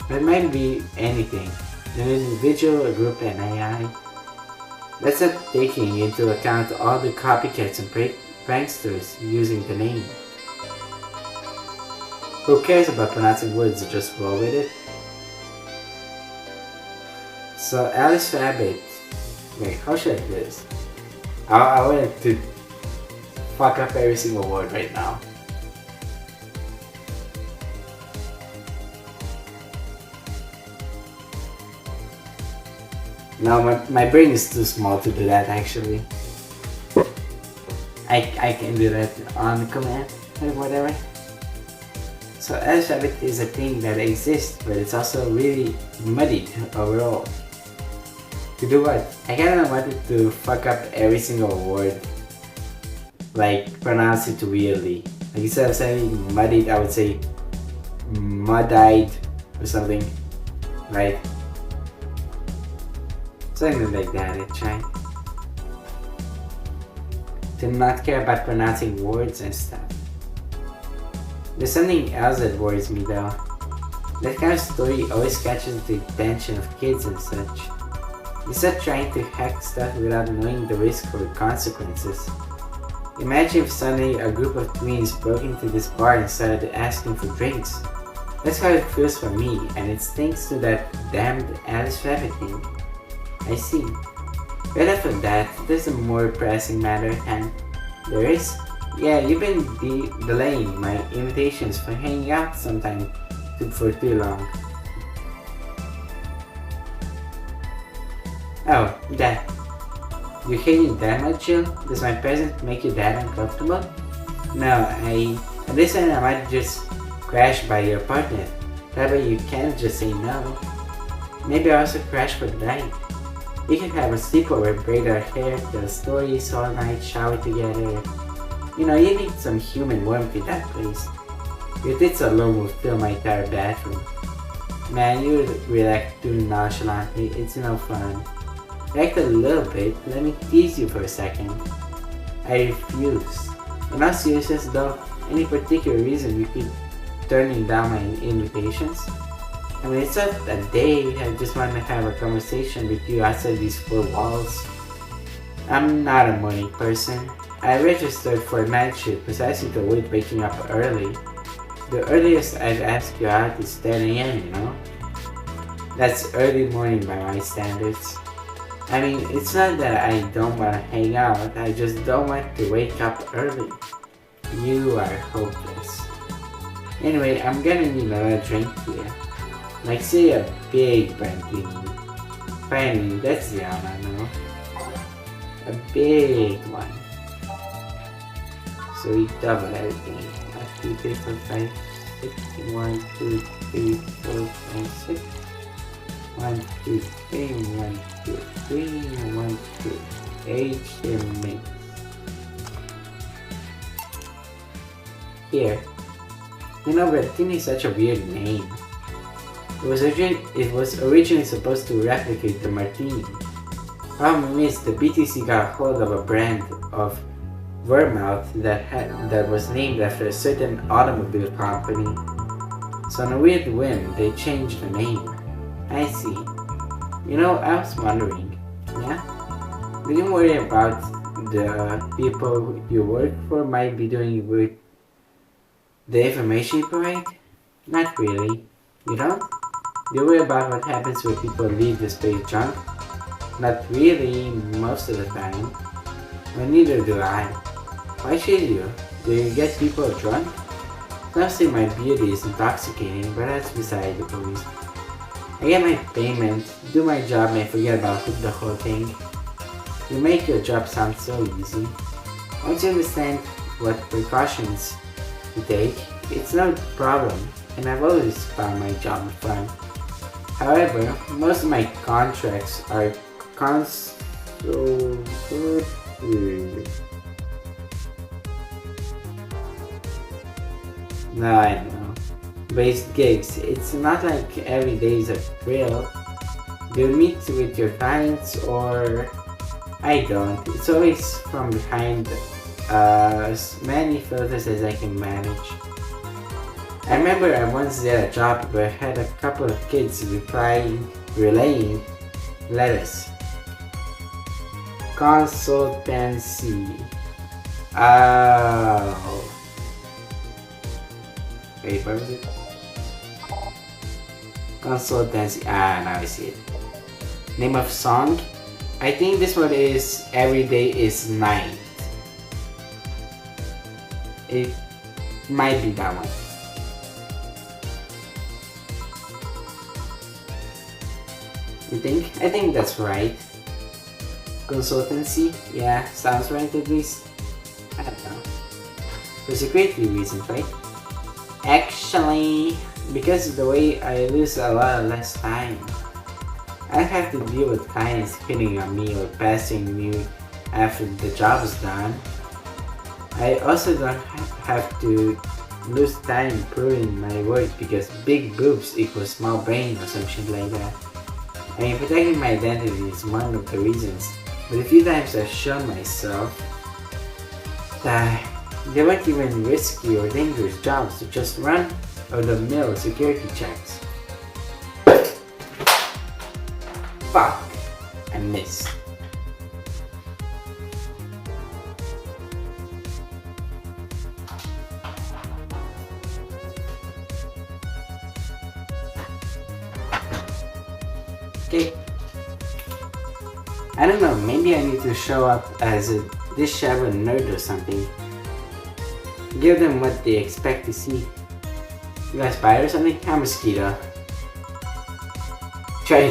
But it might be anything. An individual, a group, an AI. That's not taking into account all the copycats and pranksters using the name. Who cares about pronouncing words, just roll with it? So Alice Rabbit, wait, how should I do this? I wanted to fuck up every single word right now. No, my brain is too small to do that actually. I can do that on command or whatever. So Alice Rabbit is a thing that exists, but it's also really muddied overall. To do what? I kinda wanted to fuck up every single word. Like pronounce it weirdly. Like instead of saying muddied, I would say mud-eyed or something. Right? Something like that, I try. To not care about pronouncing words and stuff. There's something else that worries me though. That kind of story always catches the attention of kids and such. You start trying to hack stuff without knowing the risk or the consequences. Imagine if suddenly a group of tweens broke into this bar and started asking for drinks. That's how it feels for me, and it's thanks to that damned Alice Rabbit thing. I see. Right after that, there's a more pressing matter at hand. There is? Yeah, you've been delaying my invitations for hanging out sometime for too long. Oh, that. You hate me that much, Jill? Does my presence make you that uncomfortable? No, at this time I might just crash by your apartment. That way you can't just say no. Maybe I also crash for the night. We can have a sleepover, braid our hair, tell stories all night, shower together. You know, you need some human warmth in that place. Your tits alone will fill my entire bathroom. Man, you react too nonchalantly, it's no fun. React a little bit, let me tease you for a second. I refuse. In all seriousness though, any particular reason you keep turning down my invitations? I mean, it's not a date, I just want to have a conversation with you outside these four walls. I'm not a morning person. I registered for night shift precisely to avoid waking up early. The earliest I'd ask you out is 10 AM, you know? That's early morning by my standards. I mean, it's not that I don't want to hang out, I just don't want to wake up early. You are hopeless. Anyway, I'm gonna need another drink here. Like say a big brandy. Finally, that's the amount, no? A big one. So we double everything. 1, 2, 3, 4, 5, 6. 1, 2, 3, 4, 5, 6. 1, 2, 3, 1, 2, 3, 1, 2, 8, mix. Here. You know, Bertini is such a weird name. It was originally supposed to replicate the Martini. Problem is, the BTC got a hold of a brand of vermouth that was named after a certain automobile company. So on a weird whim, they changed the name. I see. You know, I was wondering, yeah? Do you worry about the people you work for might be doing with the information you provide? Not really. You don't? Do you worry about what happens when people leave this place drunk? Not really, most of the time. Well, neither do I. Why should you? Do you get people drunk? Some say my beauty is intoxicating, but that's beside the point. I get my payment, do my job, and forget about the whole thing. You make your job sound so easy. Once you understand what precautions to take, it's no problem, and I've always found my job fun. However, most of my contracts are No, I know. Based gigs, it's not like every day is a thrill. You meet with your clients or I don't. It's always from behind as many filters as I can manage. I remember I once did a job where I had a couple of kids relaying letters. Consultancy. Oh. Wait, where was it? Consultancy. Ah, now I see it. Name of song? I think this one is Every Day is Night. It might be that one. You think? I think that's right. Consultancy? Yeah, sounds right at least. I don't know. For security reasons, right? Actually, because of the way I lose a lot less time. I have to deal with clients hitting on me or passing me after the job is done. I also don't have to lose time improving my work because big boobs equals small brain or some shit like that. I mean, protecting my identity is one of the reasons, but a few times I've shown myself that they weren't even risky or dangerous jobs to just run of-the-mill security checks. Fuck! I missed. Okay. I don't know, maybe I need to show up as a disheveled nerd or something. Give them what they expect to see. You got a spider or something? I'm a mosquito. Try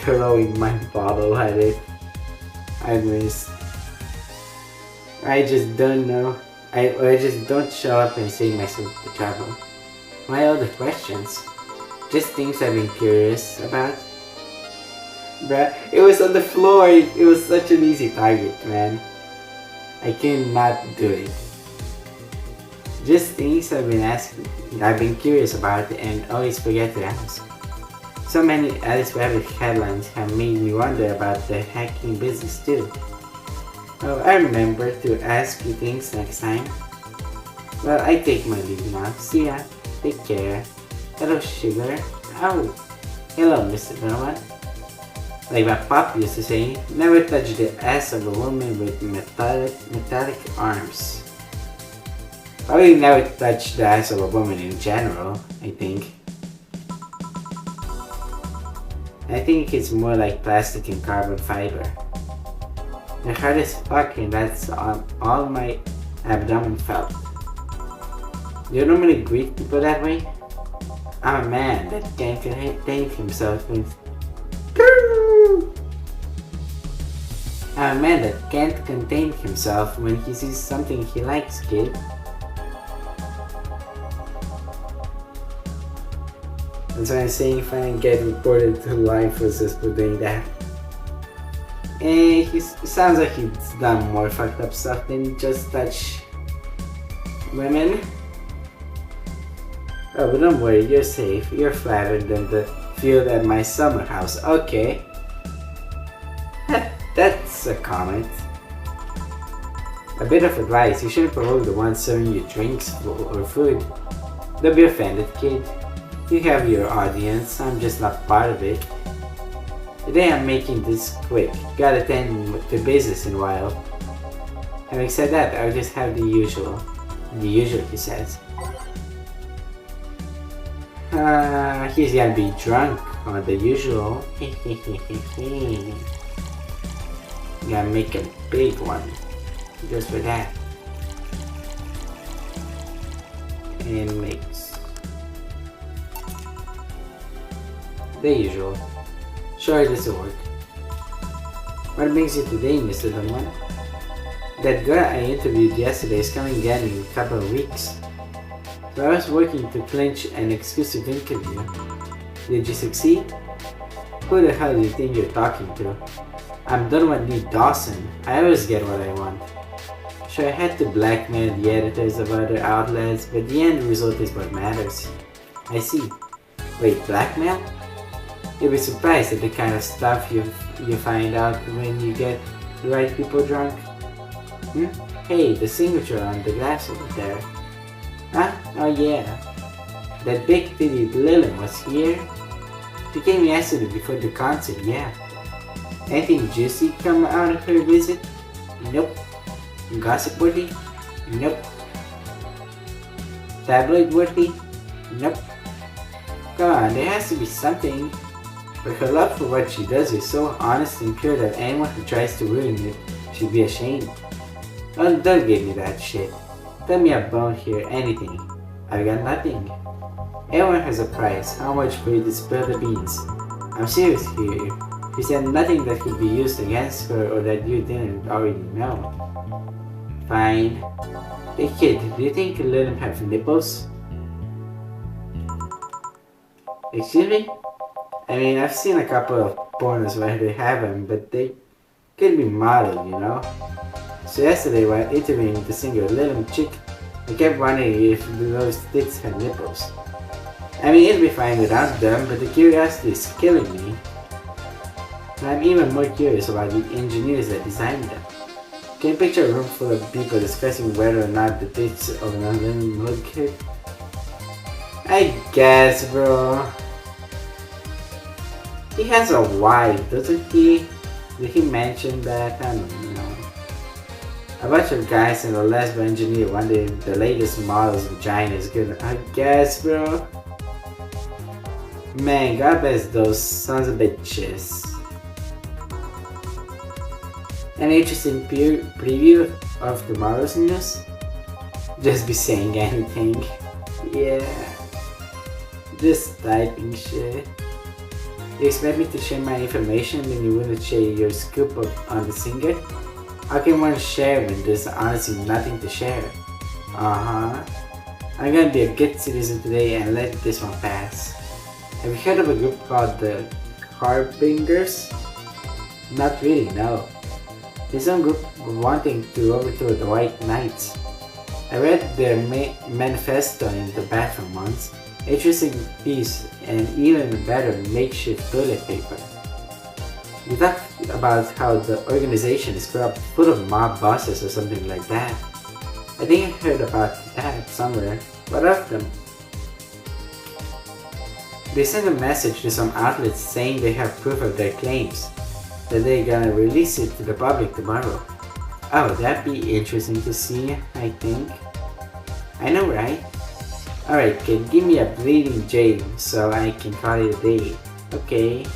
throwing my bottle at it. I missed. I just don't know. I just don't show up and save myself the trouble. My other questions? Just things I've been curious about. Bruh, it was on the floor. It was such an easy target, man. I cannot do it. Just things I've been curious about and always forget to ask. So many Alice Rabbit headlines have made me wonder about the hacking business too. Oh, I remember to ask you things next time. Well, I take my leave now. See ya. Take care. Hello, sugar. Oh. Hello, Mr. Norman. Like my pop used to say, never touch the ass of a woman with metallic arms. Probably never touch the ass of a woman in general, I think. I think it's more like plastic and carbon fiber. They're hard as fuck and that's all my abdomen felt. Do you normally greet people that way? I'm a man that can't contain himself when... I'm a man that can't contain himself when he sees something he likes, kid. That's why I'm saying if I get reported to law enforcement for doing that. He sounds like he's done more fucked up stuff than just touch women. Oh, but don't worry, you're safe. You're flatter than the field at my summer house. Okay. That's a comment. A bit of advice, you shouldn't provoke the ones serving you drinks or food. Don't be offended, kid. You have your audience, I'm just not part of it. Today I'm making this quick. Gotta attend to business in a while. Having said that, I'll just have the usual. The usual, he says. He's gonna be drunk on the usual. Gotta make a big one. Just for that. And mix. The usual. Sure, this will work. What brings you today, Mr. Dunman? That girl I interviewed yesterday is coming again in a couple of weeks. So I was working to clinch an exclusive interview. Did you succeed? Who the hell do you think you're talking to? I'm Dunman D. Dawson. I always get what I want. Sure, I had to blackmail the editors of other outlets, but the end result is what matters. I see. Wait, blackmail? You'll be surprised at the kind of stuff you find out when you get the right people drunk. Hey, the signature on the glass over there. Huh? Oh yeah. That big-titted Lillian was here. She came yesterday before the concert, yeah. Anything juicy come out of her visit? Nope. Gossip worthy? Nope. Tabloid worthy? Nope. Come on, there has to be something. But her love for what she does is so honest and pure that anyone who tries to ruin it should be ashamed. Don't give me that shit. Tell me a bone here, anything. I got nothing. Everyone has a price. How much for you to spill the beans? I'm serious here. You said nothing that could be used against her or that you didn't already know. Fine. Hey kid, do you think you let him have nipples? Excuse me? I mean, I've seen a couple of pornos where they have them, but they could be modeled, you know? So yesterday while interviewing the singer Little Chick, I kept wondering if those tits had nipples. I mean, it'd be fine without them, but the curiosity is killing me. And I'm even more curious about the engineers that designed them. Can you picture a room full of people discussing whether or not the tits of another look good? I guess, bro. He has a wife, doesn't he? Did he mention that? I don't know. A bunch of guys and a lesbian engineer wonder if the latest model's vagina is good. I guess, bro. Man, God bless those sons of bitches. An interesting preview of tomorrow's news? Just be saying anything. Yeah. Just typing shit. You expect me to share my information when you wouldn't share your scoop on the singer? How can one share when there's honestly nothing to share? I'm gonna be a good citizen today and let this one pass. Have you heard of a group called the Harbingers? Not really, no. There's some group wanting to overthrow the White Knights. I read their manifesto in the bathroom once. Interesting piece and even better makeshift toilet paper. We talked about how the organization is corrupt, full of mob bosses or something like that. I think I heard about that somewhere. What of them? They sent a message to some outlets saying they have proof of their claims, that they're gonna release it to the public tomorrow. Oh, that'd be interesting to see, I think. I know, right? Alright kid, give me a bleeding Jade so I can call it a day. Okay.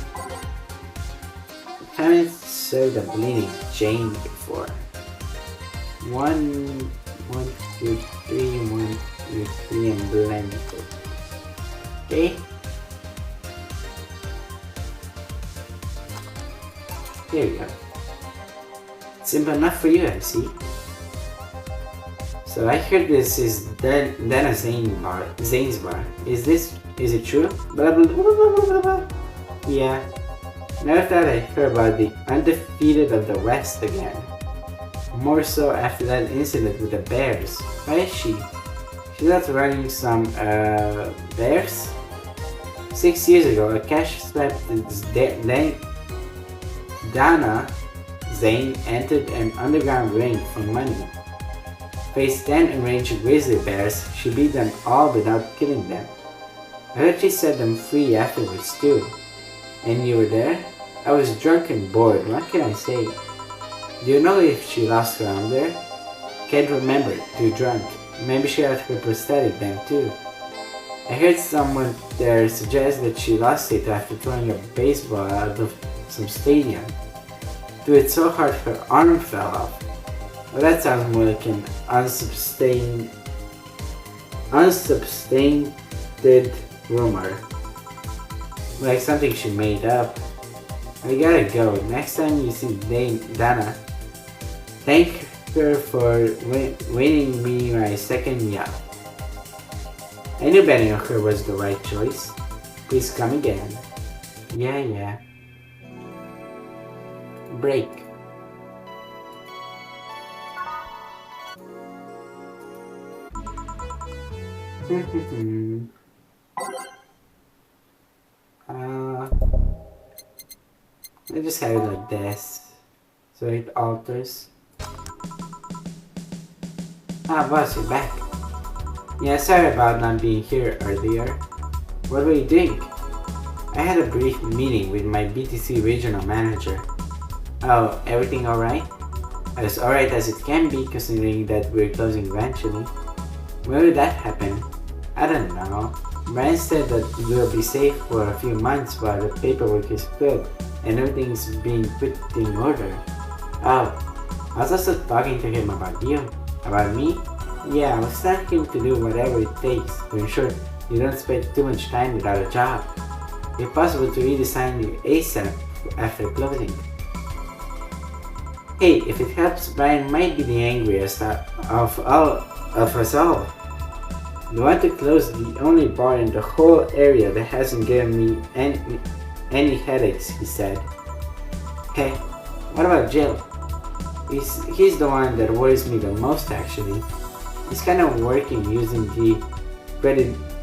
I haven't served a bleeding Jane before. 1, 2, 3, 1, 2, 3 and blend it. Okay. Here we go. Simple enough for you, I see. So I heard this is Dana Zane's bar. Is it true? Blah, blah, blah, blah, blah, blah. Yeah. Never thought I heard about the undefeated of the West again. More so after that incident with the Bears. Why is she? She's not running some Bears? 6 years ago, a cash strapped Dana Zane entered an underground ring for money. Faced 10 enraged grizzly bears, she beat them all without killing them. I heard she set them free afterwards too. And you were there? I was drunk and bored, what can I say? Do you know if she lost her underwear? Can't remember, too drunk. Maybe she had her prosthetic then too. I heard someone there suggest that she lost it after throwing a baseball out of some stadium. Threw it so hard her arm fell off. Well, that sounds more like an unsubstantiated rumor. Like something she made up. I gotta go. Next time you see Dana, thank her for winning me my second yacht. I knew betting on her was the right choice. Please come again. Yeah. Break. I just have it like this, so it alters. Boss, you're back. Yeah, sorry about not being here earlier. What were you doing? I had a brief meeting with my BTC regional manager. Oh, everything alright? As alright as it can be, considering that we're closing eventually. When will that happen? I don't know. Brian said that we'll be safe for a few months while the paperwork is filled and everything's being put in order. Oh, I was also talking to him about you. About me? Yeah, I was telling him to do whatever it takes to ensure you don't spend too much time without a job. If possible, to redesign you ASAP after closing. Hey, if it helps, Brian might be the angriest of us all. You want to close the only bar in the whole area that hasn't given me any headaches, he said. Hey, what about Jill? He's the one that worries me the most, actually. He's kind of working using the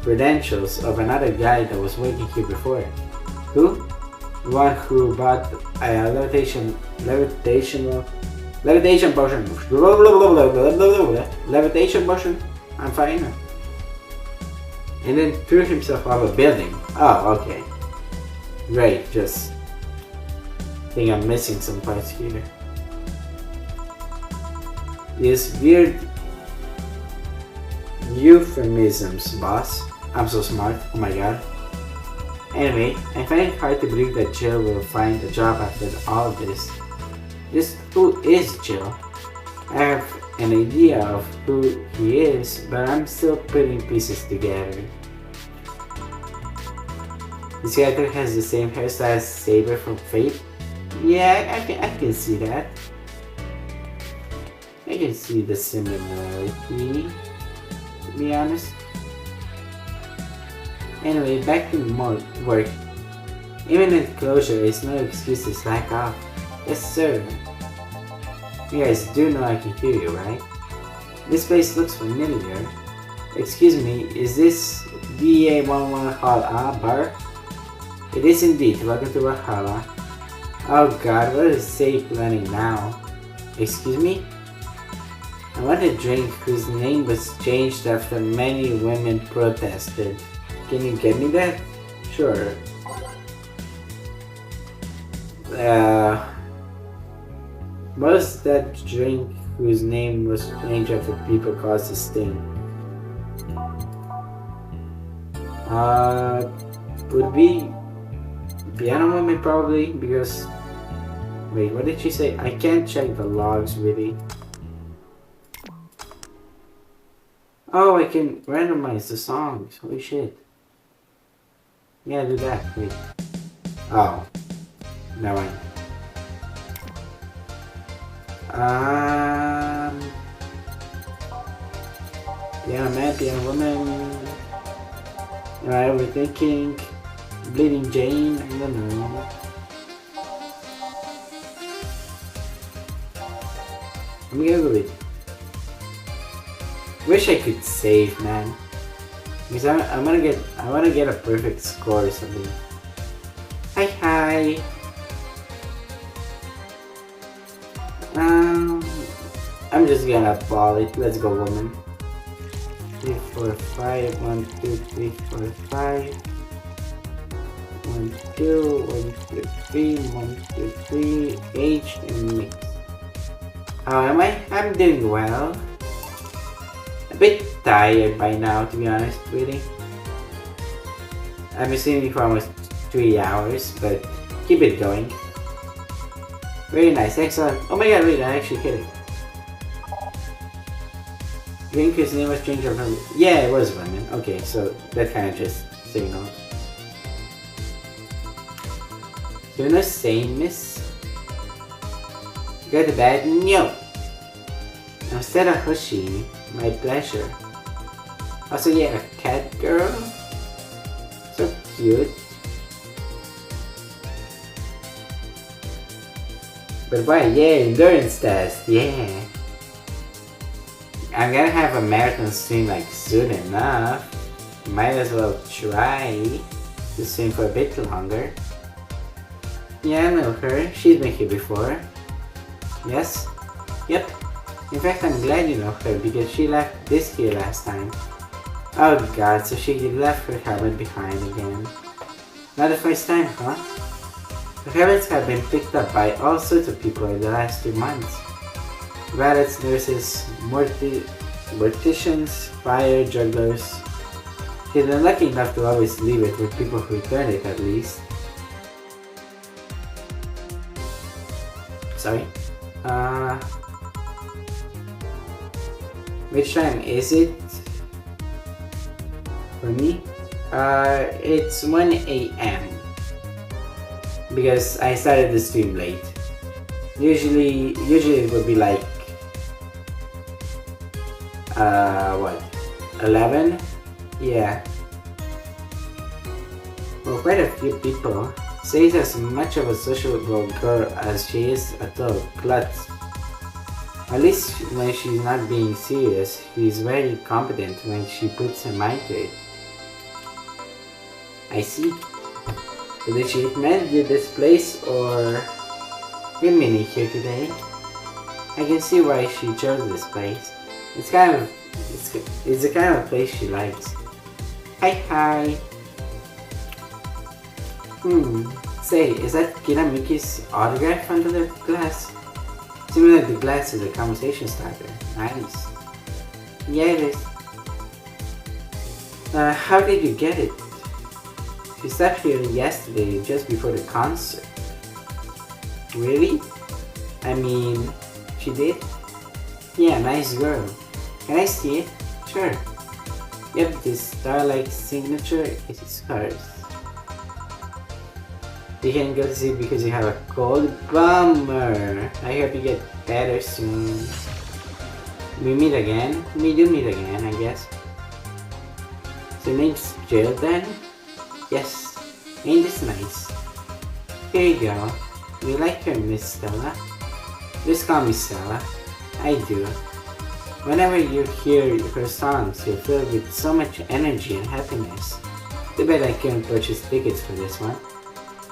credentials of another guy that was working here before. Who? The one who bought a levitation potion. Levitation potion? I'm fine. And then threw himself off a building. Oh, okay. Great, just think I'm missing some parts here. These weird euphemisms, boss. I'm so smart, oh my god. Anyway, I find it hard to believe that Jill will find a job after all of this. Just who is Jill? I have an idea of who he is, but I'm still putting pieces together. This character has the same hairstyle as Saber from Fate. Yeah, I can see that. I can see the similarity, to be honest. Anyway, back to more work. Imminent closure is no excuse to slack off. Yes, sir. You guys do know I can hear you, right? This place looks familiar. Excuse me, is this VA-11 Hall A bar? It is indeed. Welcome to Valhalla. Oh god, what is Say planning now? Excuse me? I want a drink whose name was changed after many women protested. Can you get me that? Sure. What's that drink whose name was changed after people caused a sting? Would be Piano Woman probably, because wait, what did she say? I can't check the logs really. Oh, I can randomize the songs. Holy shit. Yeah, do that. Wait. Oh. Never mind. Piano Man, Piano Woman. Am I overthinking? Bleeding Jane? I don't know. I'm gonna go with. Wish I could save, man. Because I wanna get a perfect score or something. Hi. I'm just gonna ball it. Let's go, woman. 3, 4, 5. 1, 2, 3, 4, 5. 1, 2, 1, 2, 3. 1, 2, 3. H and mix. How am I? I'm doing well. A bit tired by now, to be honest, really. I've been streaming for almost 3 hours, but keep it going. Very nice, excellent. Oh my god, wait, I actually hit it. Drink's name was changed from. Yeah, it was women. Okay, so that kind of just signaled. So you're not saying, miss? Go to bed? No! Instead of Hushi, my pleasure. Also, yeah, a cat girl. So cute. But why? Yeah, endurance test. Yeah. I'm gonna have a marathon stream like soon enough. Might as well try to stream for a bit longer. Yeah, I know her. She's been here before. Yes? Yep. In fact, I'm glad you know her because she left this here last time. Oh god, so she left her helmet behind again. Not the first time, huh? The habits have been picked up by all sorts of people in the last 2 months. Valets, nurses, morticians, fire jugglers. She's been lucky enough to always leave it with people who return it at least. Sorry. Which time is it? For me? It's 1 a.m. Because I started the stream late. Usually it would be like what? 11? Yeah. Well, quite a few people say she's as much of a sociable girl as she is a total klutz. At least when she's not being serious, she's very competent when she puts her mind to it. I see. So did she recommend you this place or Rimini here today? I can see why she chose this place. It's the kind of place she likes. Hi. Say, is that Kiramiki's autograph under the glass? Seems like the glass is a conversation starter. Nice. Yeah, it is. How did you get it? She stopped here yesterday, just before the concert. Really? I mean, she did? Yeah, nice girl. Can I see it? Sure. Yep, this star-like signature is hers. You can't go to sleep because you have a cold? Bummer! I hope you get better soon. We meet again? We do meet again, I guess. So your name's Jill then? Yes. Ain't this nice? Here you go. You like her, Miss Stella? Just call me Stella. I do. Whenever you hear her songs, you're filled with so much energy and happiness. Too bad I couldn't purchase tickets for this one.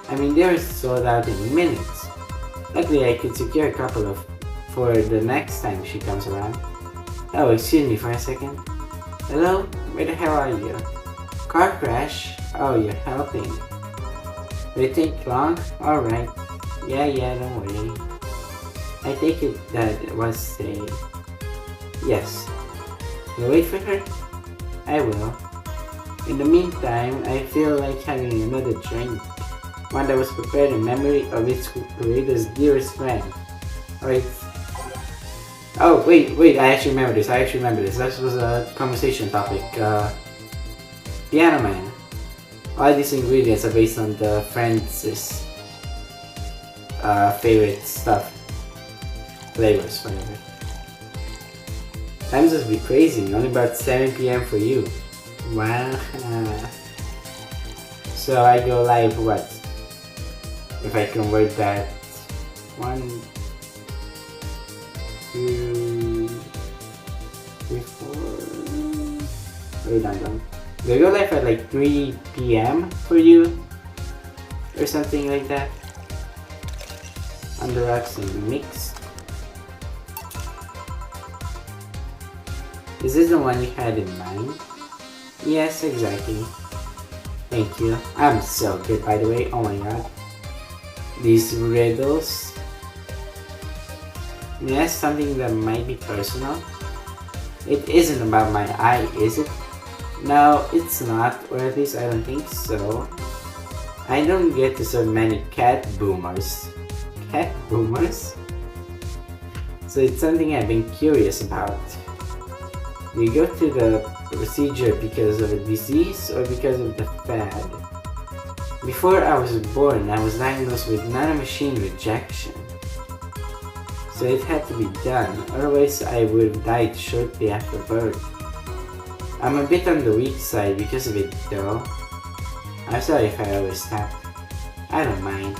I mean, they were sold out in minutes. Luckily, I could secure a couple for the next time she comes around. Oh, excuse me for a second. Hello? Where the hell are you? Car crash? Oh, you're helping. Will it take long? Alright. Yeah, don't worry. I take it that was a... Yes. You'll wait for her? I will. In the meantime, I feel like having another drink. One that was prepared in memory of its creator's dearest friend. Alright. Oh, wait, I actually remember this. This was a conversation topic. Piano Man. All these ingredients are based on the friend's favorite stuff. Flavors, whatever. Times must be crazy. Only about 7 p.m. for you. Wow. So I go live what? If I convert that 1, 2, 3, 4. Wait, I'm do I go live at like 3 p.m. for you? Or something like that? Under Rocks and Mix. Is this the one you had in mind? Yes, exactly. Thank you. I'm so good, by the way. Oh my god. These riddles. Yes, something that might be personal. It isn't about my eye, is it? No, it's not, or at least I don't think so. I don't get to so many cat boomers. Cat boomers? So it's something I've been curious about. Do you go through the procedure because of a disease or because of the fad? Before I was born, I was diagnosed with nanomachine rejection. So it had to be done, otherwise I would have died shortly after birth. I'm a bit on the weak side because of it though. I'm sorry if I overstepped. I don't mind.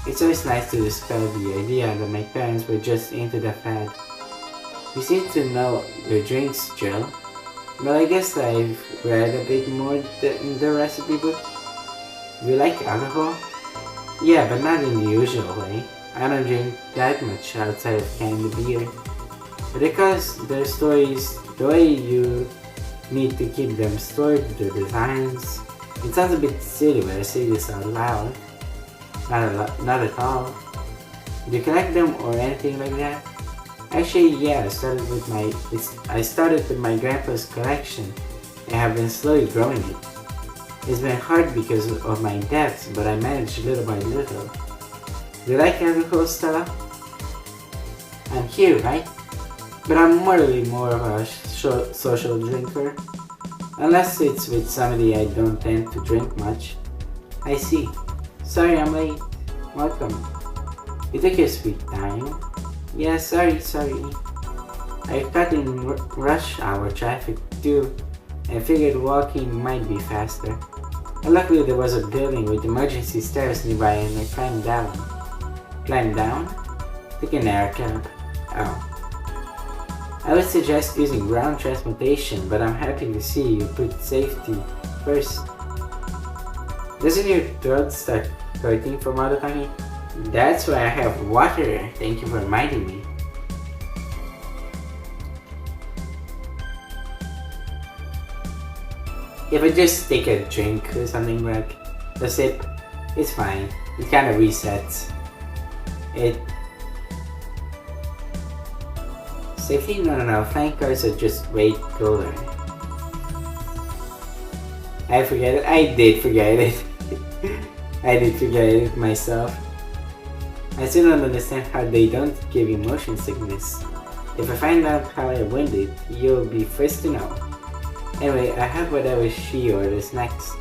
It's always nice to dispel the idea that my parents were just into the fad. You seem to know your drinks, Jill. But I guess I've read a bit more than the recipe book. Do you like alcohol? Yeah, but not in the usual way. I don't drink that much outside of canned beer. But because their stories, the way you need to keep them stored, the designs. It sounds a bit silly when I say this out loud. Not at all. Do you collect them or anything like that? Actually, yeah, I started with my grandpa's collection and have been slowly growing it. It's been hard because of my debts, but I managed little by little. Do you like alcohol, Stella? I'm here, right? But I'm morally more of a social drinker. Unless it's with somebody I don't tend to drink much. I see. Sorry I'm late. Welcome. You took your sweet time. Yeah, sorry. I got in rush hour traffic too, and figured walking might be faster. And luckily there was a building with emergency stairs nearby and I climbed down. Climbed down? Took an air cab. Oh. I would suggest using ground transportation, but I'm happy to see you put safety first. Doesn't your throat start hurting from all the talking? That's why I have water. Thank you for reminding me. If I just take a drink or something like a sip, it's fine. It kind of resets. Safety? No. Flying cars are just way cooler. I forget it. I did forget it. I did forget it myself. I still don't understand how they don't give you motion sickness. If I find out how I win it, you'll be first to know. Anyway, I have whatever she orders next.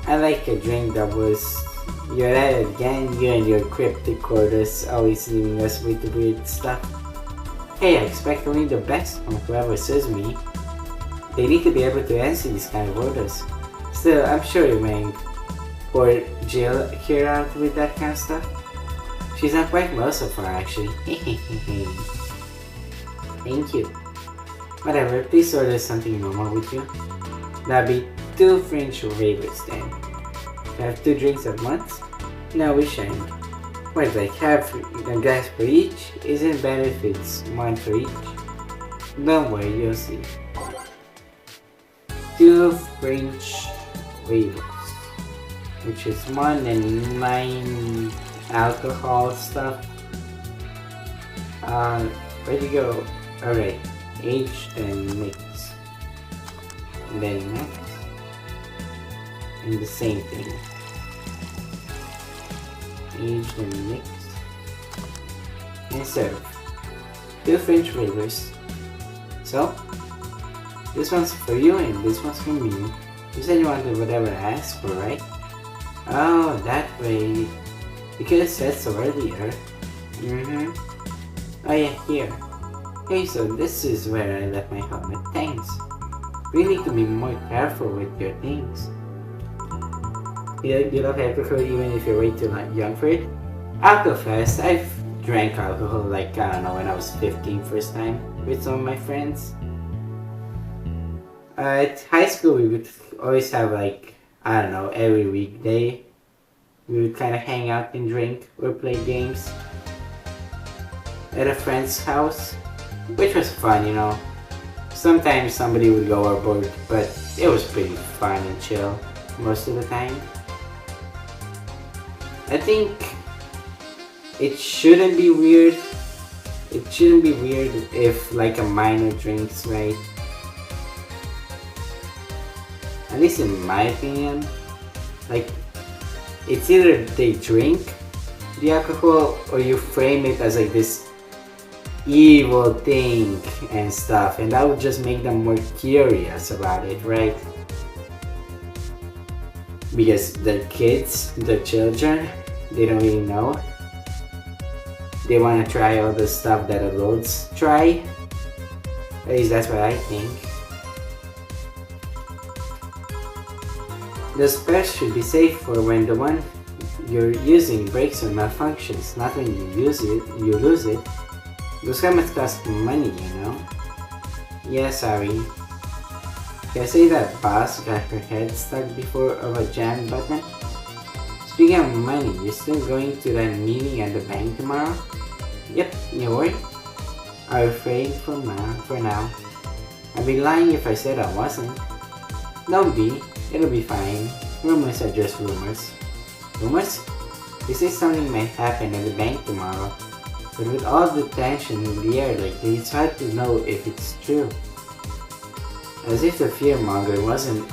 I like a drink that was... You're at it again, you and your cryptic orders always leaving us with the weird stuff. Hey, I expect only the best from whoever serves me. They need to be able to answer these kind of orders. Still, I'm sure you may poor Jill here out with that kind of stuff. She's not quite well so far, actually. Thank you. Whatever, please order something normal with you. That'll be 2 French waivers then. Do I have 2 drinks at once? No, we shan't. What, like half a glass for each? Isn't better if it's 1 for each? Don't worry, you'll see. 2 French waivers, which is 1 and 9 alcohol stuff. Where'd you go? Alright, aged and mixed. And then next. And the same thing. Aged and mixed. And serve. 2 French flavors. So, this one's for you and this one's for me. You said you wanted whatever I asked for, right? Oh, that way. You could have said so earlier. Oh yeah, here. Okay, so this is where I left my helmet. Thanks. We need to be more careful with your things. You love alcohol even if you're way too young for it? Alcofest, I've drank alcohol like, I don't know, when I was 15 first time with some of my friends. At high school we would always have like, I don't know, every weekday. We would kind of hang out and drink or play games at a friend's house, which was fun, you know. Sometimes somebody would go overboard, but it was pretty fun and chill most of the time. I think it shouldn't be weird. It shouldn't be weird if like a minor drinks, right? At least in my opinion. Like, it's either they drink the alcohol or you frame it as like this evil thing and stuff, and that would just make them more curious about it, right? Because the kids, the children, they don't really know. They want to try all the stuff that adults try. At least that's what I think. The spares should be safe for when the one you're using breaks or malfunctions, not when you use it, you lose it. Those helmets cost money, you know? Yeah, sorry. Can I say that boss got her head stuck before of a jam button? Speaking of money, you still going to that meeting at the bank tomorrow? Yep, you worry? I'm afraid for now. I'd be lying if I said I wasn't. Don't be, it'll be fine. Rumors are just rumors. Rumors? They say something might happen at the bank tomorrow, but with all the tension in the air lately, it's hard to know if it's true. As if the fearmonger wasn't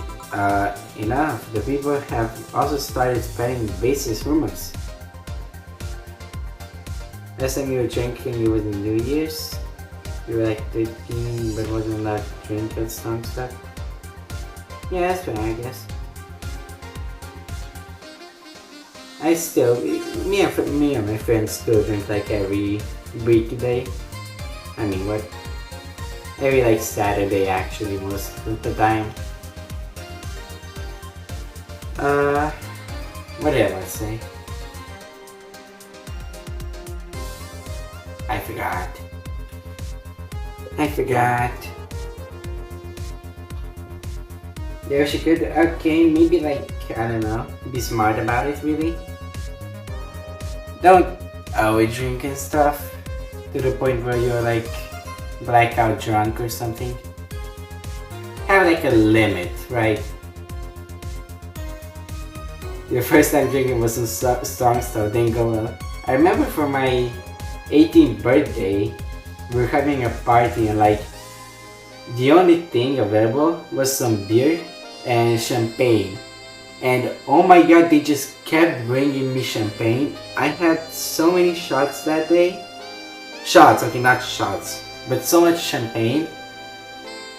enough, the people have also started spreading baseless rumors. Last time you were drinking, it was in New Year's. You were like 13, but wasn't allowed to drink that strong stuff. Yeah, that's fair, I guess. Me and my friends still drink like every weekday. I mean, what? Every like Saturday actually, most of the time. What did I say? I forgot. Yeah, she could, okay, maybe like, I don't know, be smart about it really. Don't always drink and stuff to the point where you're like blackout drunk or something. Have like a limit, right? Your first time drinking was some strong stuff, didn't go well. I remember for my 18th birthday, we were having a party and like the only thing available was some beer and champagne. And oh my god, they just kept bringing me champagne. I had so many shots that day. Shots, okay, not shots, but so much champagne.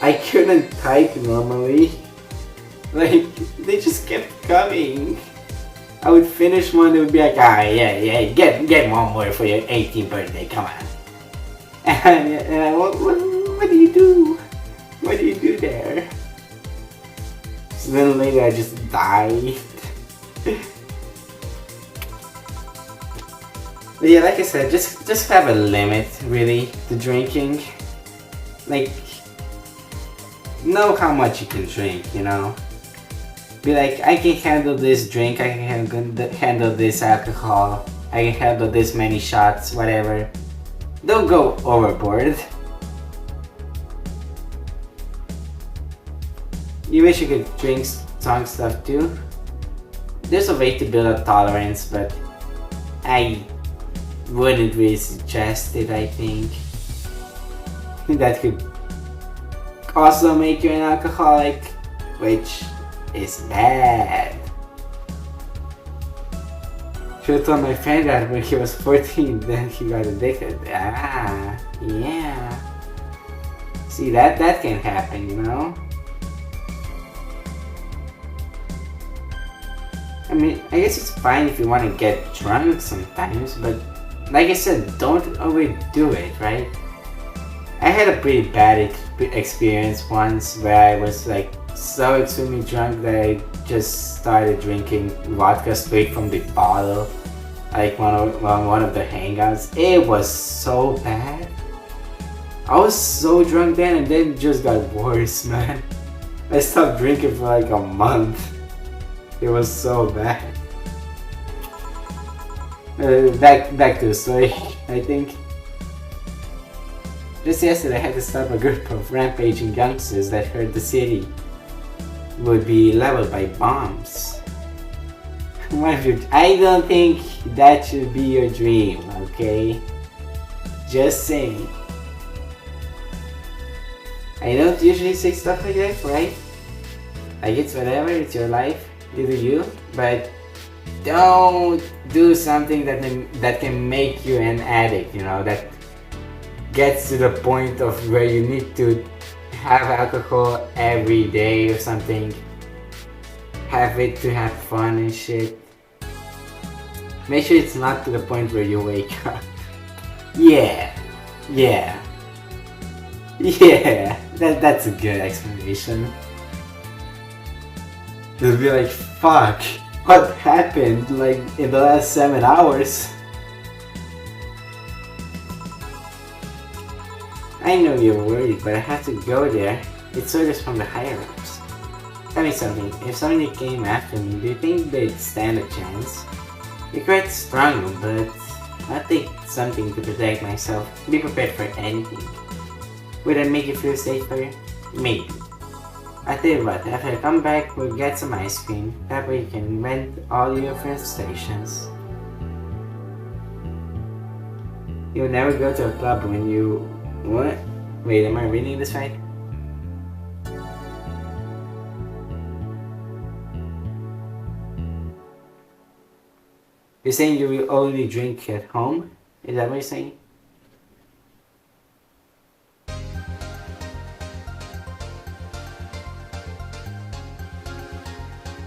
I couldn't type normally. Like, they just kept coming. I would finish one, they would be like, ah, yeah, get one more for your 18th birthday, come on. And what do you do? What do you do there? So then later I just died. But yeah, like I said, just have a limit really to drinking. Like, know how much you can drink, you know? Be like, I can handle this drink, I can handle this alcohol, I can handle this many shots, whatever. Don't go overboard. You wish you could drink strong stuff too? There's a way to build a tolerance, but I wouldn't really suggest it, I think. That could also make you an alcoholic, which is bad. Should've told my friend that when he was 14, then he got addicted. Ah, yeah. See, that can happen, you know? I mean, I guess it's fine if you want to get drunk sometimes, but like I said, don't overdo it, right? I had a pretty bad experience once where I was like so extremely drunk that I just started drinking vodka straight from the bottle, like one of the hangouts. It was so bad. I was so drunk then, and then it just got worse, man. I stopped drinking for like a month. It was so bad. Back to the story, I think. Just yesterday I had to stop a group of rampaging youngsters that heard the city would be leveled by bombs. I don't think that should be your dream, okay? Just saying. I don't usually say stuff like that, right? Like, it's whatever, it's your life, you do you, but don't do something that can make you an addict, you know, that gets to the point of where you need to have alcohol every day or something. Have it to have fun and shit. Make sure it's not to the point where you wake up. Yeah, that's a good explanation. You'll be like, fuck, what happened like in the last 7 hours? I know you're worried, but I have to go there. It's orders from the higher ups. Tell me something, if somebody came after me, do you think they'd stand a chance? You're quite strong, but I'll take something to protect myself. Be prepared for anything. Would that make you feel safer? Maybe. I'll tell you what, after I come back, we'll get some ice cream. That way you can rent all your first stations. You'll never go to a club when you... What? Wait, am I reading this right? You're saying you will only drink at home? Is that what you're saying?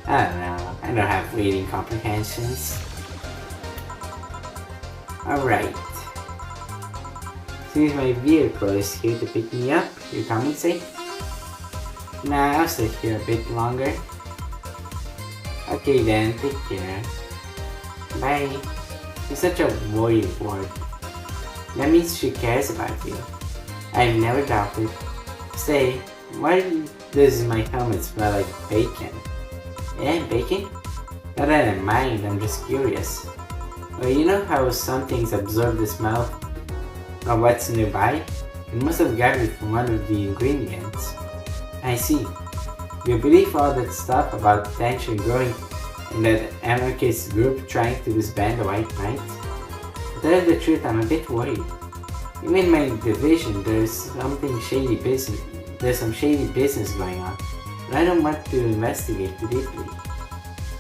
I don't know. I don't have reading comprehensions. Alright. Since my vehicle is here to pick me up, you coming, say? Nah, I'll stay here a bit longer. Okay then, take care. Bye. You're such a worried word. That means she cares about you. I've never doubted. Say, why does my helmet smell like bacon? Yeah, bacon? Not that I mind, I'm just curious. Well, you know how some things absorb the smell of what's nearby? You must have gathered it from one of the ingredients. I see. Do you believe all that stuff about tension growing in that anarchist group trying to disband the White Knights? To tell the truth, I'm a bit worried. Even in my division, there's some shady business going on, but I don't want to investigate too deeply.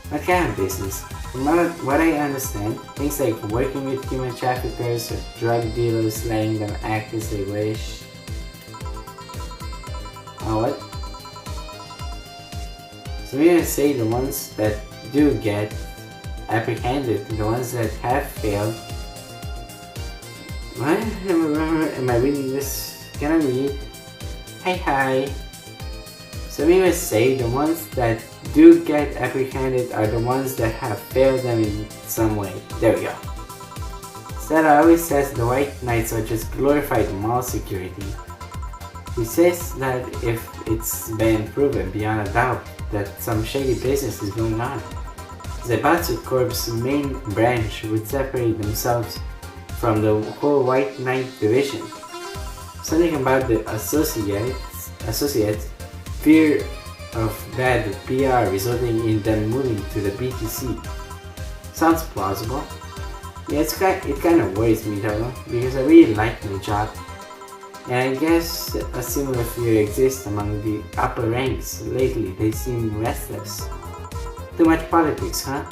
What kind of business? From what I understand, things like working with human traffickers or drug dealers, letting them act as they wish. Oh, what? So we gonna say the ones that do get apprehended, the ones that have failed. What? Am I reading this? Can I read? Hi. So we must say the ones that do get apprehended are the ones that have failed them in some way. There we go. Stella always says the White Knights are just glorified mall security. He says that if it's been proven beyond a doubt that some shady business is going on, Zaibatsu Corp's main branch would separate themselves from the whole White Knight division. Something about the associates fear of bad PR resulting in them moving to the BTC. Sounds plausible. Yeah, it kind of worries me though, because I really like my job. And I guess a similar fear exists among the upper ranks. Lately, they seem restless. Too much politics, huh?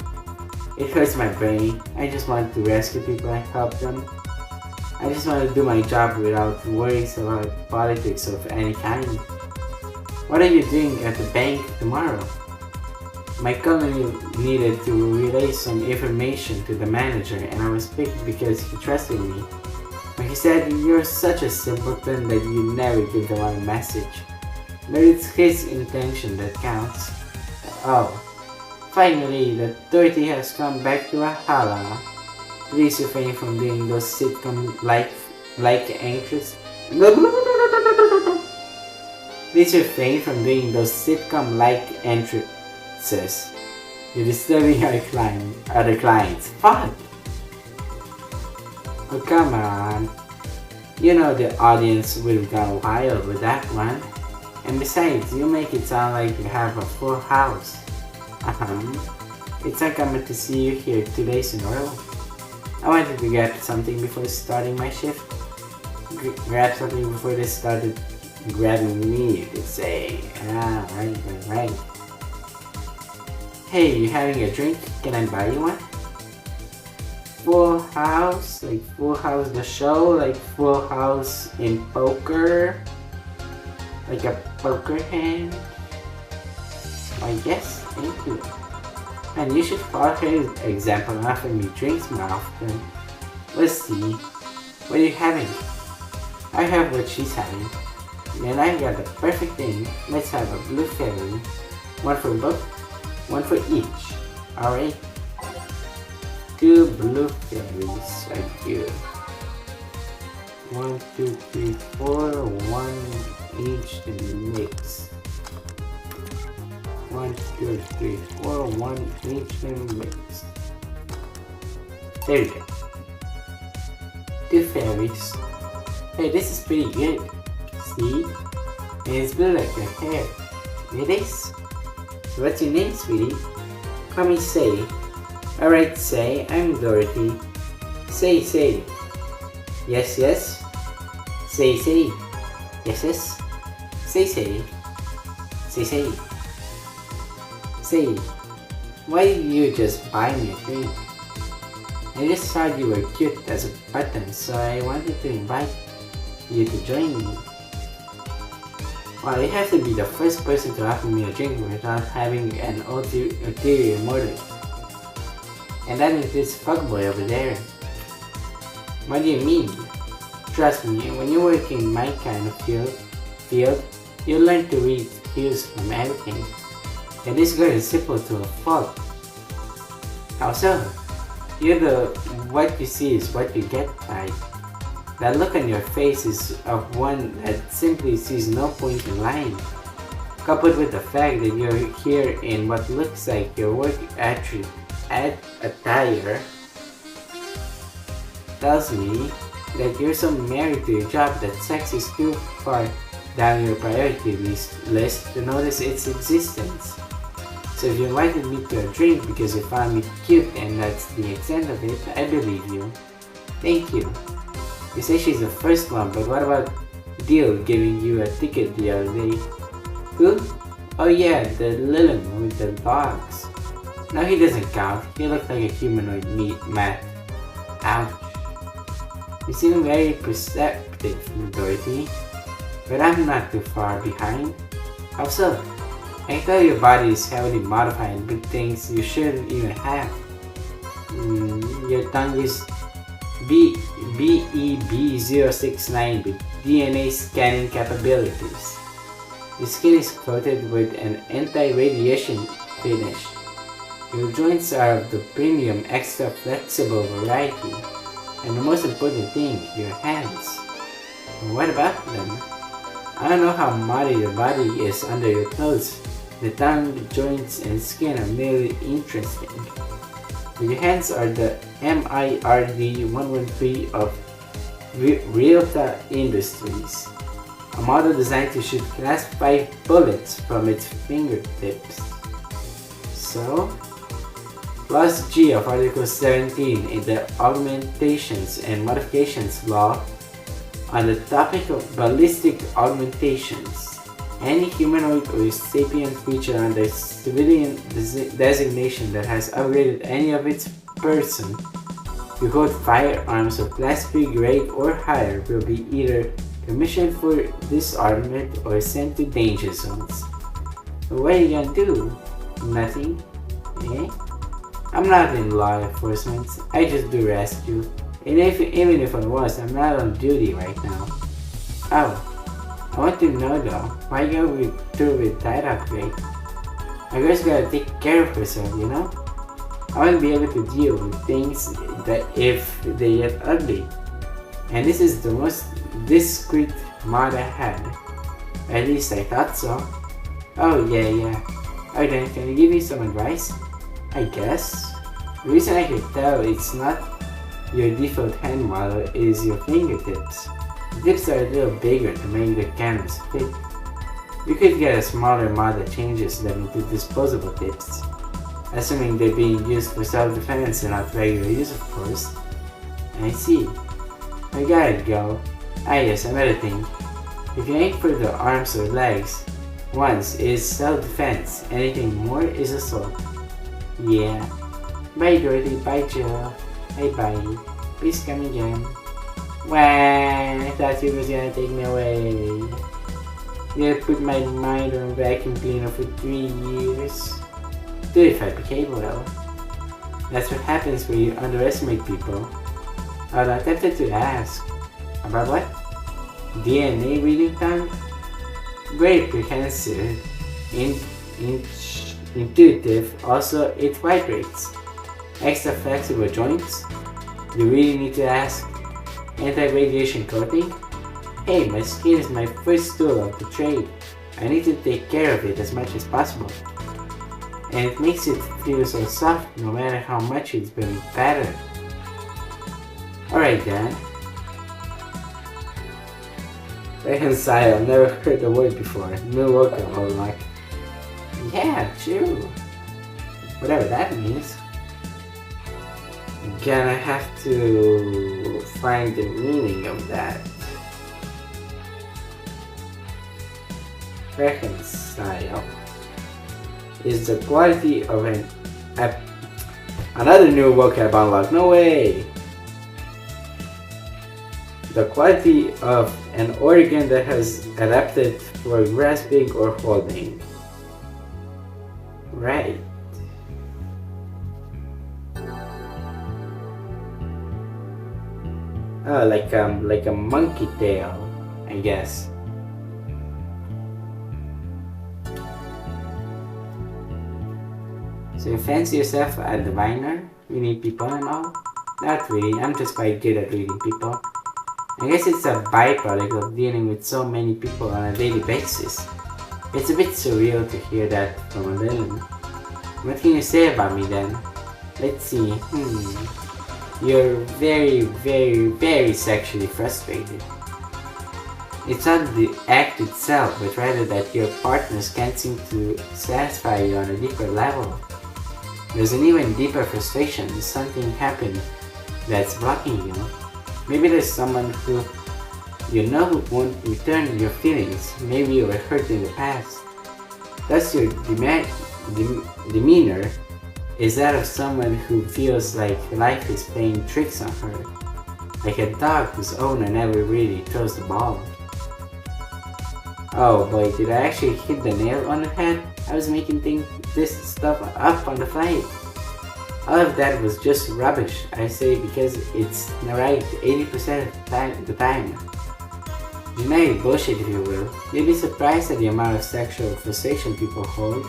It hurts my brain. I just want to rescue people and help them. I just want to do my job without worries about politics of any kind. What are you doing at the bank tomorrow? My company needed to relay some information to the manager and I was picked because he trusted me. But he said, "You're such a simpleton that you never give the wrong message." But it's his intention that counts. Oh, finally, the authority has come back to Valhalla. Please refrain from doing those sitcom-like anxious. Please refrain from doing those sitcom-like entrances. You're disturbing other clients. Fuck! Oh, come on. You know the audience would have gone wild with that one. And besides, you make it sound like you have a full house. It's like I'm to see you here 2 days in a row. I wanted to grab something before starting my shift. Grab something before they started grabbing me, you could say. Right. Hey, you having a drink? Can I buy you one? Full House? Like Full House the show? Like Full House in poker? Like a poker hand? I guess, thank you. And you should follow her example and offer me drinks more often. Let's see. What are you having? I have what she's having. And I got the perfect thing. Let's have a blue fairy. One for both, one for each. Alright. 2 blue fairies are good. 1, 2, 3, 4, 1 each to mix. 1, 2, 3, 4, 1 each and mix. There you go. 2 fairies. Hey, this is pretty good. See? And it's blue like your hair. It is? So what's your name, sweetie? Call me Say. Alright, Say. I'm Dorothy. Say. Yes, yes. Say. Yes, yes. Say. Say. Say. Why did you just buy me a drink? I just thought you were cute as a button, so I wanted to invite you to join me. Well, you have to be the first person to offer me a drink without having an ulterior motive. And that includes fuckboy over there. What do you mean? Trust me, when you work in my kind of field, you learn to read cues from everything. And this girl is simple to a fault. How so? You're the what you see is what you get type. That look on your face is of one that simply sees no point in lying. Coupled with the fact that you're here in what looks like your work attire, tells me that you're so married to your job that sex is too far down your priority list to notice its existence. So if you invited me to a drink because you found me cute and that's the extent of it, I believe you. Thank you. You say she's the first one, but what about Deal giving you a ticket the other day? Who? Oh yeah, the little one with the dogs. No, he doesn't count. He looks like a humanoid Matt. Ouch. You seem very perceptive, Dorothy. But I'm not too far behind. How so? I can tell your body is heavily modified with things you shouldn't even have. Your tongue is BEB069 with DNA scanning capabilities. Your skin is coated with an anti-radiation finish. Your joints are of the premium extra flexible variety. And the most important thing, your hands. What about them? I don't know how muddy your body is under your clothes. The tongue, the joints, and skin are merely interesting. Your hands are the MIRD-113 of Realta Industries, a model designed to shoot class 5 bullets from its fingertips. So, Clause G of Article 17 in the Augmentations and Modifications Law on the topic of ballistic augmentations. Any humanoid or sapient creature under civilian designation that has upgraded any of its person to hold firearms of Class 3 grade or higher will be either commissioned for disarmament or sent to danger zones. But what are you gonna do? Nothing? Eh? I'm not in law enforcement, I just do rescue. And even if I was, I'm not on duty right now. Oh. I want to know though, why go through with that upgrade? A girl's gotta take care of herself, you know? I want to be able to deal with things that if they get ugly. And this is the most discreet mod I had. At least I thought so. Oh yeah. Oh then, can you give me some advice? I guess. The reason I can tell it's not your default hand model is your fingertips. The tips are a little bigger to make the canvas fit. You could get a smaller model that changes them into disposable tips, assuming they're being used for self-defense and not regular use, of course. I see. I gotta go. Ah yes, another thing. If you aim for the arms or legs, once is self-defense, anything more is assault. Yeah. Bye Dorothy, bye Jill. Hey bye. Please come again. When I thought you was gonna take me away. You put my mind on vacuum cleaner for 3 years. Do if I behave well. That's what happens when you underestimate people. I was tempted to ask. About what? DNA reading time? Very prehensile. Intuitive, also it vibrates. Extra flexible joints? You really need to ask? Anti-radiation coating? Hey, my skin is my first tool of the trade. I need to take care of it as much as possible. And it makes it feel so soft no matter how much it's been battered. Alright then. Reconcile, never heard the word before. Milwaukee, all like. Yeah, true. Whatever that means. Gonna have to find the meaning of that. Reconcile is the quality of another new vocab unlock. No way! The quality of an organ that has adapted for grasping or holding. Right. Oh, like a monkey tail, I guess. So you fancy yourself a diviner? Reading people and all? Not really, I'm just quite good at reading people. I guess it's a byproduct of dealing with so many people on a daily basis. It's a bit surreal to hear that from a villain. What can you say about me then? Let's see, You're very, very, very sexually frustrated. It's not the act itself, but rather that your partners can't seem to satisfy you on a deeper level. There's an even deeper frustration. Something happened that's blocking you. Maybe there's someone who you know who won't return your feelings. Maybe you were hurt in the past. Thus your demeanor is that of someone who feels like life is playing tricks on her. Like a dog whose owner never really throws the ball. Oh boy, did I actually hit the nail on the head? I was making this stuff up on the fly. All of that was just rubbish, I say, because it's right 80% of the time. Generic bullshit, if you will. You'd be surprised at the amount of sexual frustration people hold.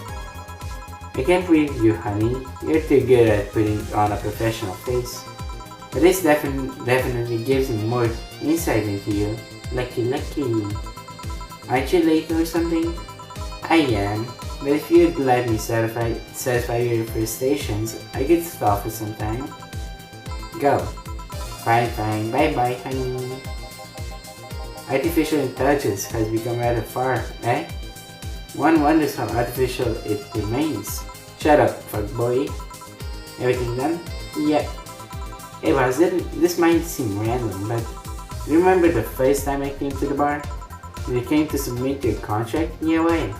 I can't read you, honey. You're too good at putting on a professional face. But this definitely gives me more insight into you. Lucky. Aren't you late or something? I am. But if you'd let me satisfy your frustrations, I could stop for some time. Go. Fine. Bye, honey. Artificial intelligence has become rather far, eh? One wonders how artificial it remains. Shut up, fuckboy. Everything done? Yeah. Hey boss, this might seem random, but remember the first time I came to the bar? When you came to submit your contract? Yeah, why?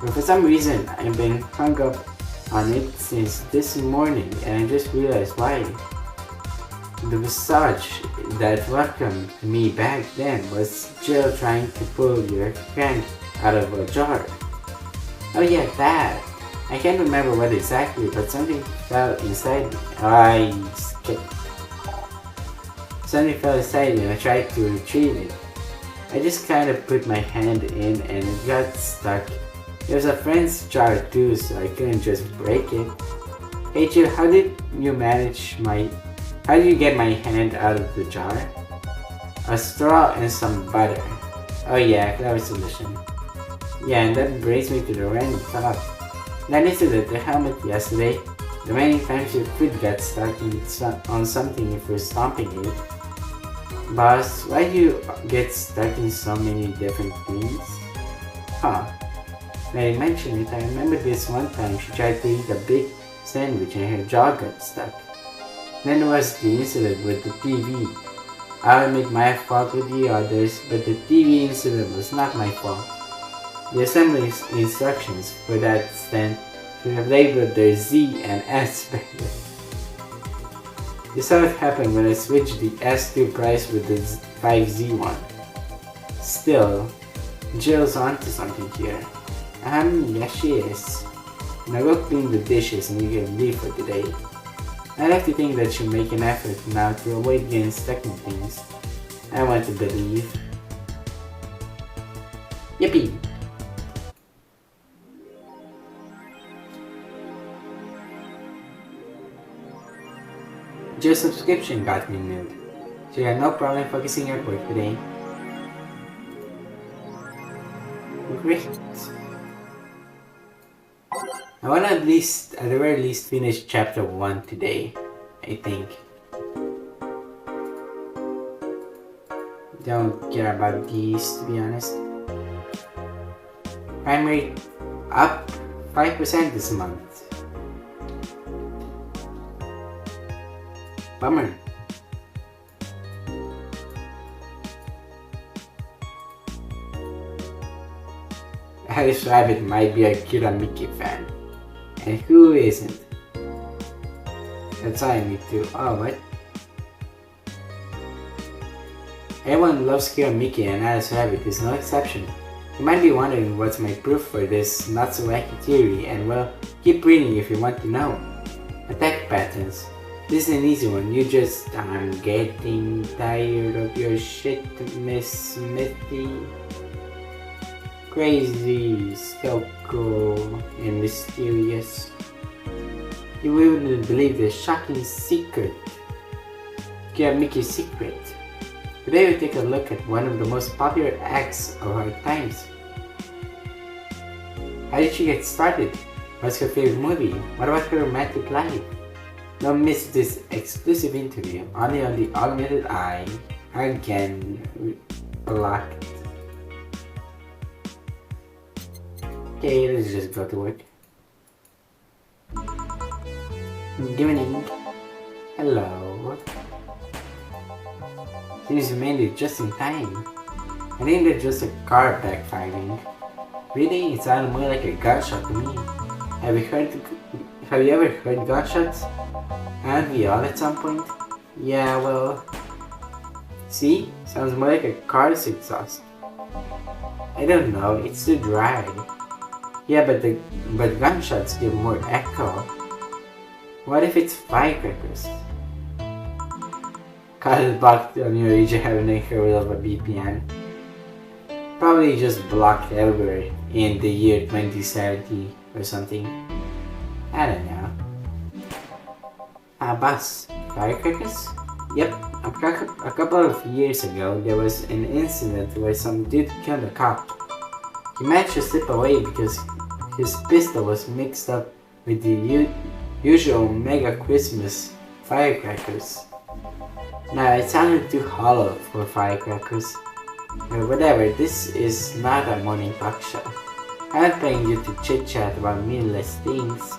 But for some reason, I've been hung up on it since this morning, and I just realized why. The visage that welcomed me back then was Jill trying to pull your hand out of a jar. Oh yeah, that. I can't remember what exactly, but something fell inside me. Something fell inside me and I tried to retrieve it. I just kind of put my hand in and it got stuck. It was a friend's jar too, so I couldn't just break it. Hey Jill, how did you get my hand out of the jar? A straw and some butter. Oh yeah, clever solution. Yeah, and that brings me to the random thought. That incident, the helmet yesterday, the many times your foot got stuck on something if you're stomping it. Boss, why do you get stuck in so many different things? Huh. Now you mentioned it, I remember this one time she tried to eat a big sandwich and her jaw got stuck. Then there was the incident with the TV. I'll admit my fault with the others, but the TV incident was not my fault. The assembly instructions for that stand should have labeled their Z and S better. This how it happened when I switched the S2 price with the 5Z one. Still, Jill's onto something here. Yes she is. Now go clean the dishes and you can leave for today. I like to think that she'll make an effort now to avoid getting stuck in things. I want to believe. Yippee! Your subscription got renewed, so you have no problem focusing at work today. Great. I want to at the very least finish chapter 1 today, I think. Don't care about these, to be honest. Crime rate up 5% this month. Alice Rabbit might be a Kira Mickey fan. And who isn't? That's all I need to. Oh, what? Everyone loves Kira Mickey, and Alice Rabbit is no exception. You might be wondering what's my proof for this not so wacky theory, and well, keep reading if you want to know. Attack patterns. This is an easy one. You just, I'm getting tired of your shit, Miss Smithy. Crazy, skeptical, and mysterious. You wouldn't believe the shocking secret. Kira Mickey's secret. Today we take a look at one of the most popular acts of our times. How did she get started? What's her favorite movie? What about her romantic life? Don't miss this exclusive interview only on the Augmented Eye. Again, blocked. Okay, let's just go to work. Good evening. Hello. Seems you made it just in time. I think that's just a car backfiring. Really? It sounded more like a gunshot to me. Have you ever heard gunshots? Aren't we all at some point? Yeah, well... See? Sounds more like a car's exhaust. I don't know, it's too dry. Yeah, but gunshots give more echo. What if it's firecrackers? Got blocked on your age having a hurl of a VPN. Probably just blocked everywhere in the year 2070 or something. I don't know. Boss, firecrackers? Yep, a couple of years ago there was an incident where some dude killed a cop. He managed to slip away because his pistol was mixed up with the usual mega Christmas firecrackers. Now it sounded too hollow for firecrackers. But whatever, this is not a morning talk show. I'm not paying you to chit chat about meaningless things.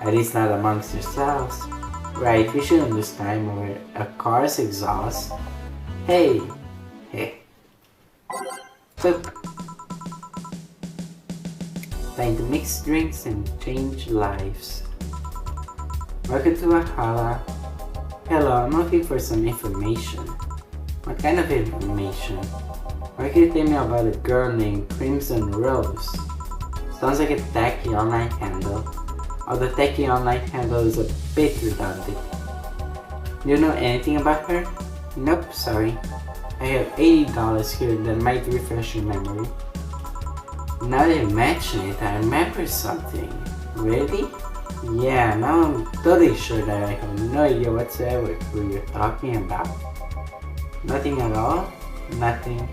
At least not amongst yourselves. Right, we shouldn't lose time over a car's exhaust. Hey! Poop! Time to mix drinks and change lives. Welcome to Valhalla. Hello, I'm looking for some information. What kind of information? Why can you tell me about a girl named Crimson Rose? Sounds like a tacky online handle. Although tacky online handle is a bit redundant. Do you know anything about her? Nope, sorry. I have $80 here that might refresh your memory. Now that you mention it, I remember something. Really? Yeah, now I'm totally sure that I have no idea whatsoever who you're talking about. Nothing at all? Nothing?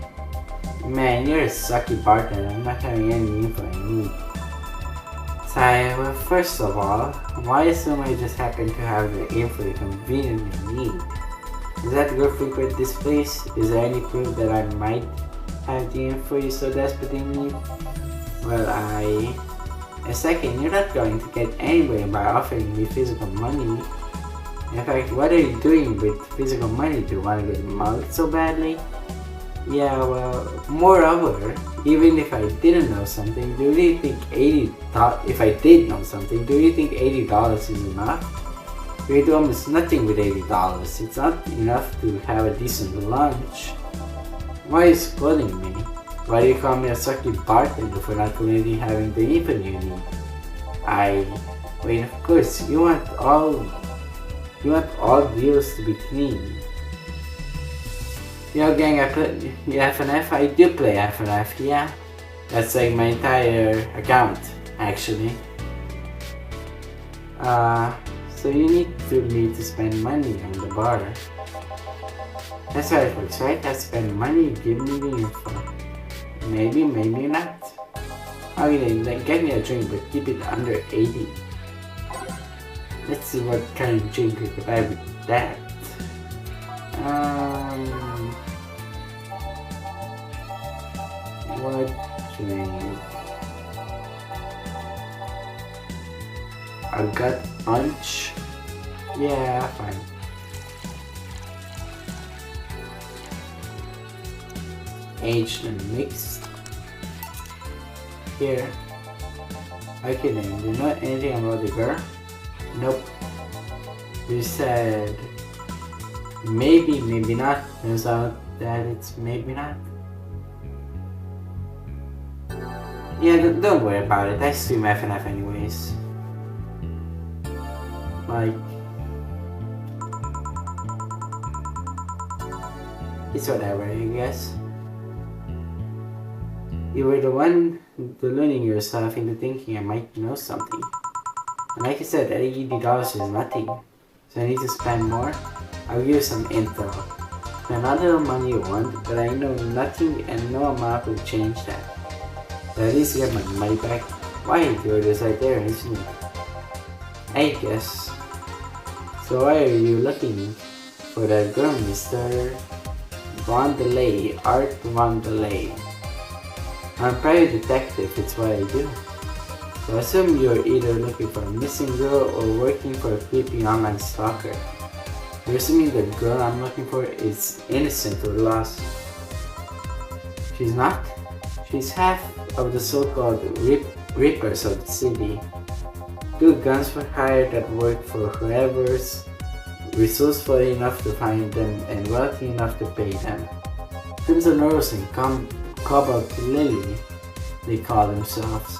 Man, you're a sucky bartender. I'm not having any info I need. Sigh, well, first of all, why assume I just happen to have the info you conveniently need? Is that girl frequent this place? Is there any proof that I might have the info you so desperately need? Well, a second, you're not going to get anywhere by offering me physical money. In fact, what are you doing with physical money? Do you want to get mugged so badly? Yeah, well, moreover, even if I didn't know something, do you really think if I did know something, do you think $80 is enough? You do almost nothing with $80. It's not enough to have a decent lunch. Why are you scolding me? Why do you call me a sucky bartender for not clearly having the info you need? Wait, of course, you want all deals to be clean. You know, gang, I play FNF. I do play FNF, yeah. That's like my entire account, actually. So you need me to spend money on the bar. That's how it works, right? I spend money, give me the info. Maybe, maybe not. Okay, then get me a drink, but keep it under 80. Let's see what kind of drink we could have with that. What drink? A gut punch? Yeah, fine. Aged and mixed. here. Okay then, do you know anything about the girl? Nope. You said maybe, maybe not. Turns out that it's maybe not. Yeah, don't worry about it. I stream FNF anyways. Like, it's whatever, I guess. You were the one deluding yourself into thinking I might know something. And like I said, $80 is nothing. So I need to spend more? I'll give you some info. Spend all the money you want, but I know nothing and no amount will change that. So at least get my money back. Why? The order's right there, isn't it? I guess. So why are you looking for that girl, Mr. Vandelay, Art Vandelay? I'm a private detective, it's what I do. So I assume you're either looking for a missing girl or working for a creepy online stalker. You're assuming the girl I'm looking for is innocent or lost. She's not. She's half of the so-called rippers of the city. Good guns for hire that work for whoever's resourceful enough to find them and wealthy enough to pay them. Crimson Rose and Cobalt Lily, they call themselves.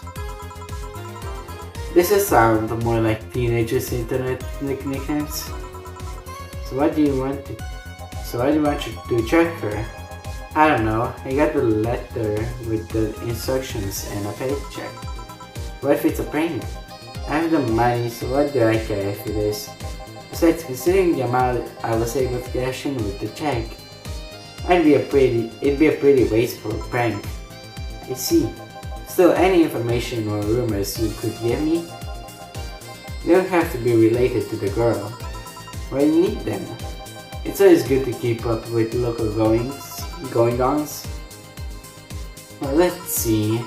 This is sound more like teenagers' internet nicknames. So why do you want to check her? I don't know. I got the letter with the instructions and a paycheck. What if it's a prank? I have the money, so what do I care if it is? Besides, considering the amount I was able to cash in with the check, it'd be a pretty wasteful prank. I see. Still, any information or rumors you could give me? They don't have to be related to the girl. But I need them. It's always good to keep up with local going-ons. Well, let's see.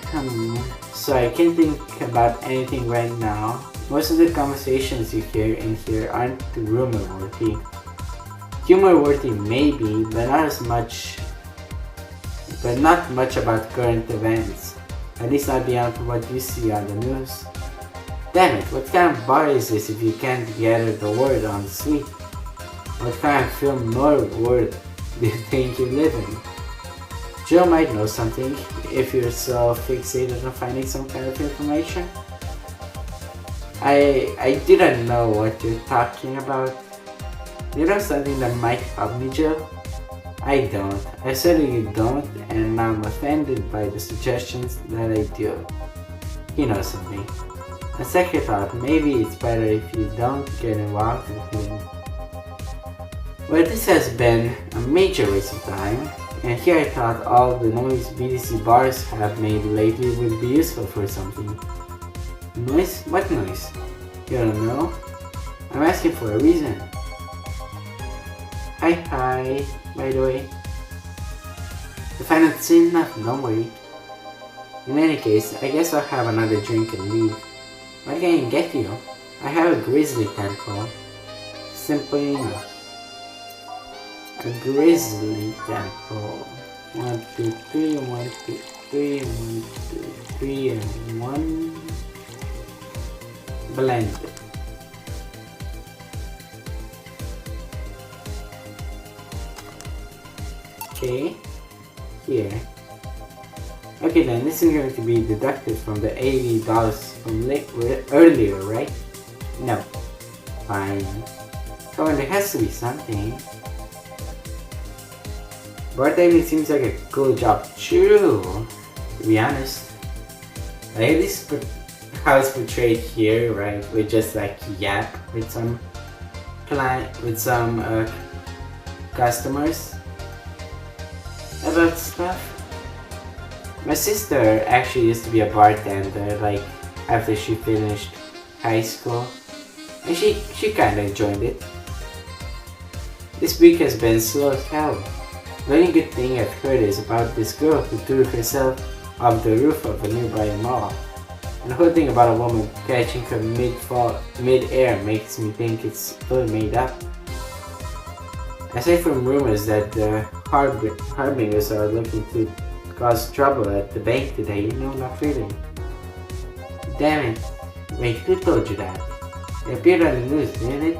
So I can't think about anything right now. Most of the conversations you hear in here aren't rumor-worthy. Humor-worthy maybe, but not much about current events. At least not beyond what you see on the news. Damn it, what kind of bar is this if you can't gather the word on the street? What kind of film nor world do you think you live in? Joe might know something if you're so fixated on finding some kind of information. I didn't know what you're talking about. You know something that might help me, Joe? I don't. I said you don't, and I'm offended by the suggestions that I do. He knows something. A second thought, maybe it's better if you don't get involved with him. Well, this has been a major waste of time, and here I thought all the noise BDC bars have made lately would be useful for something. Noise? What noise? You don't know? I'm asking for a reason. Hi, by the way. If I'm not saying enough, don't worry. In any case, I guess I'll have another drink and leave. What can I get you? I have a grizzly temple. Simply enough. A grizzly temple. 1, 2, 3, 1, 2, 3, 1, 2, 3, and 1. Blend. Okay, here. Okay then, this is going to be deducted from the $80 from earlier, right? No. Fine. Come on, there has to be something. Bartending seems like a cool job. True, to be honest. Like this how it's portrayed here, right? With just like yap with some customers about stuff. My sister actually used to be a bartender, like after she finished high school, and she kinda enjoyed it. This week has been slow as hell. The only good thing I've heard is about this girl who threw herself off the roof of a nearby mall. And the whole thing about a woman catching her mid-air makes me think it's totally made up. Aside from rumors that the harbingers are looking to cause trouble at the bank today, not really. damn it. Wait, who told you that? It appeared on the news, didn't it?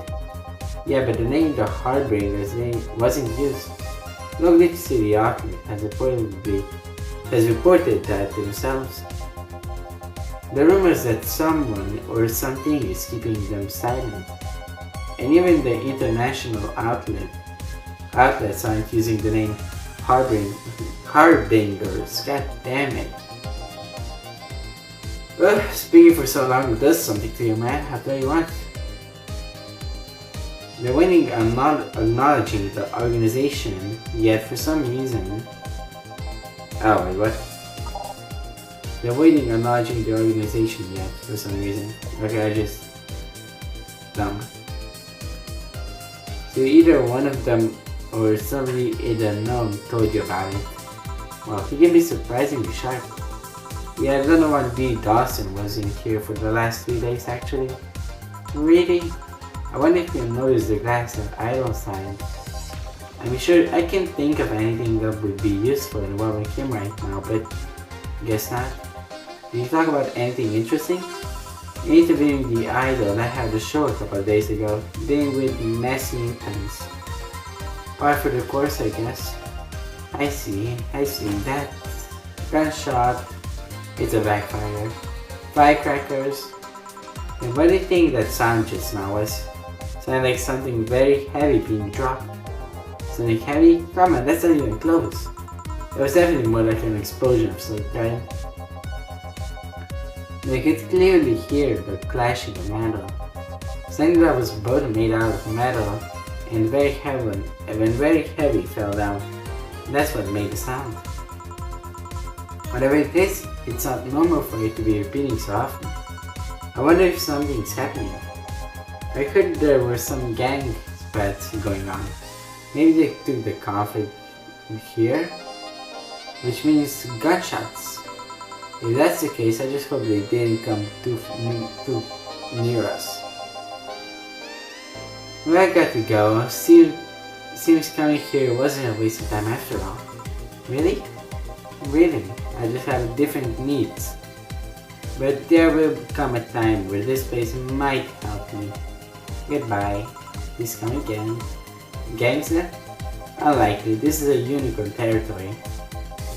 Yeah, but the name the Harbinger's name wasn't used. No Glitch City outlet has reported that themselves. The rumors that someone or something is keeping them silent. And even the international outlets aren't using the name Harbingers. God damn it. Speaking for so long does something to you, man. I'll tell you what. They're waiting on not acknowledging the organization, yet for some reason... Oh, wait, what? They're waiting on acknowledging the organization, yet for some reason. Okay, I just... Dumb. So either one of them or somebody in the known told you about it. Well, he can be surprisingly sharp. Yeah, I don't know why D. Dawson wasn't here for the last 3 days actually. Really? I wonder if you noticed the glass that Idol signed. I'm sure I can't think of anything that would be useful involving him right now, but guess not. Did you talk about anything interesting? Interviewing the Idol that had the show a couple of days ago, dealing with messy interns. Par for the course, I guess. I see, that gunshot, it's a backfire. Firecrackers. And what do you think that sound just now was? Sounded like something very heavy being dropped. Something heavy? Come on, that's not even close. It was definitely more like an explosion of some kind. They could clearly hear the clashing of metal. Something that was both made out of metal and very heavy fell down. That's what made the sound. Whatever it is, it's not normal for it to be repeating so often. I wonder if something's happening. I heard there were some gang threats going on. Maybe they took the conflict here? Which means gunshots. If that's the case, I just hope they didn't come too near us. Well, I got to go. Seems coming here wasn't a waste of time after all. Really? Really? I just have different needs. But there will come a time where this place might help me. Goodbye. Please come again. Gangster? Unlikely, this is a unicorn territory.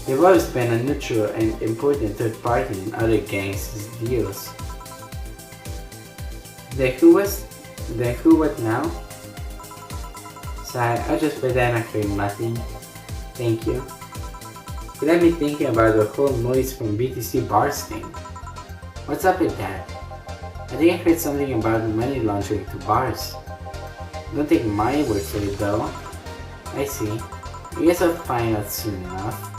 They've always been a neutral and important third party in other gangs' deals. The who what now? Sorry, I'll just pretend I'm hearing nothing. Thank you. It left me thinking about the whole noise from BTC bars thing. What's up with that? I think I heard something about money laundering to bars. Don't take my word for it though. I see. I guess I'll find out soon enough.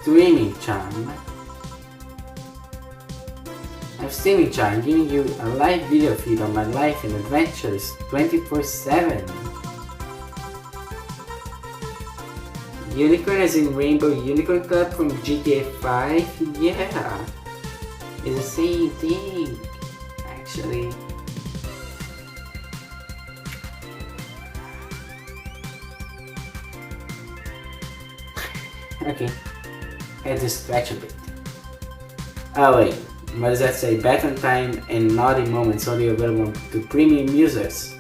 Streaming Chan. I'm Streaming Chan, giving you a live video feed on my life and adventures 24/7. Unicorn as in Rainbow Unicorn Club from GTA 5? Yeah! It's the same thing, actually. Okay, I had to stretch a bit. Oh wait, what does that say? Back on time and naughty moments only available to premium users.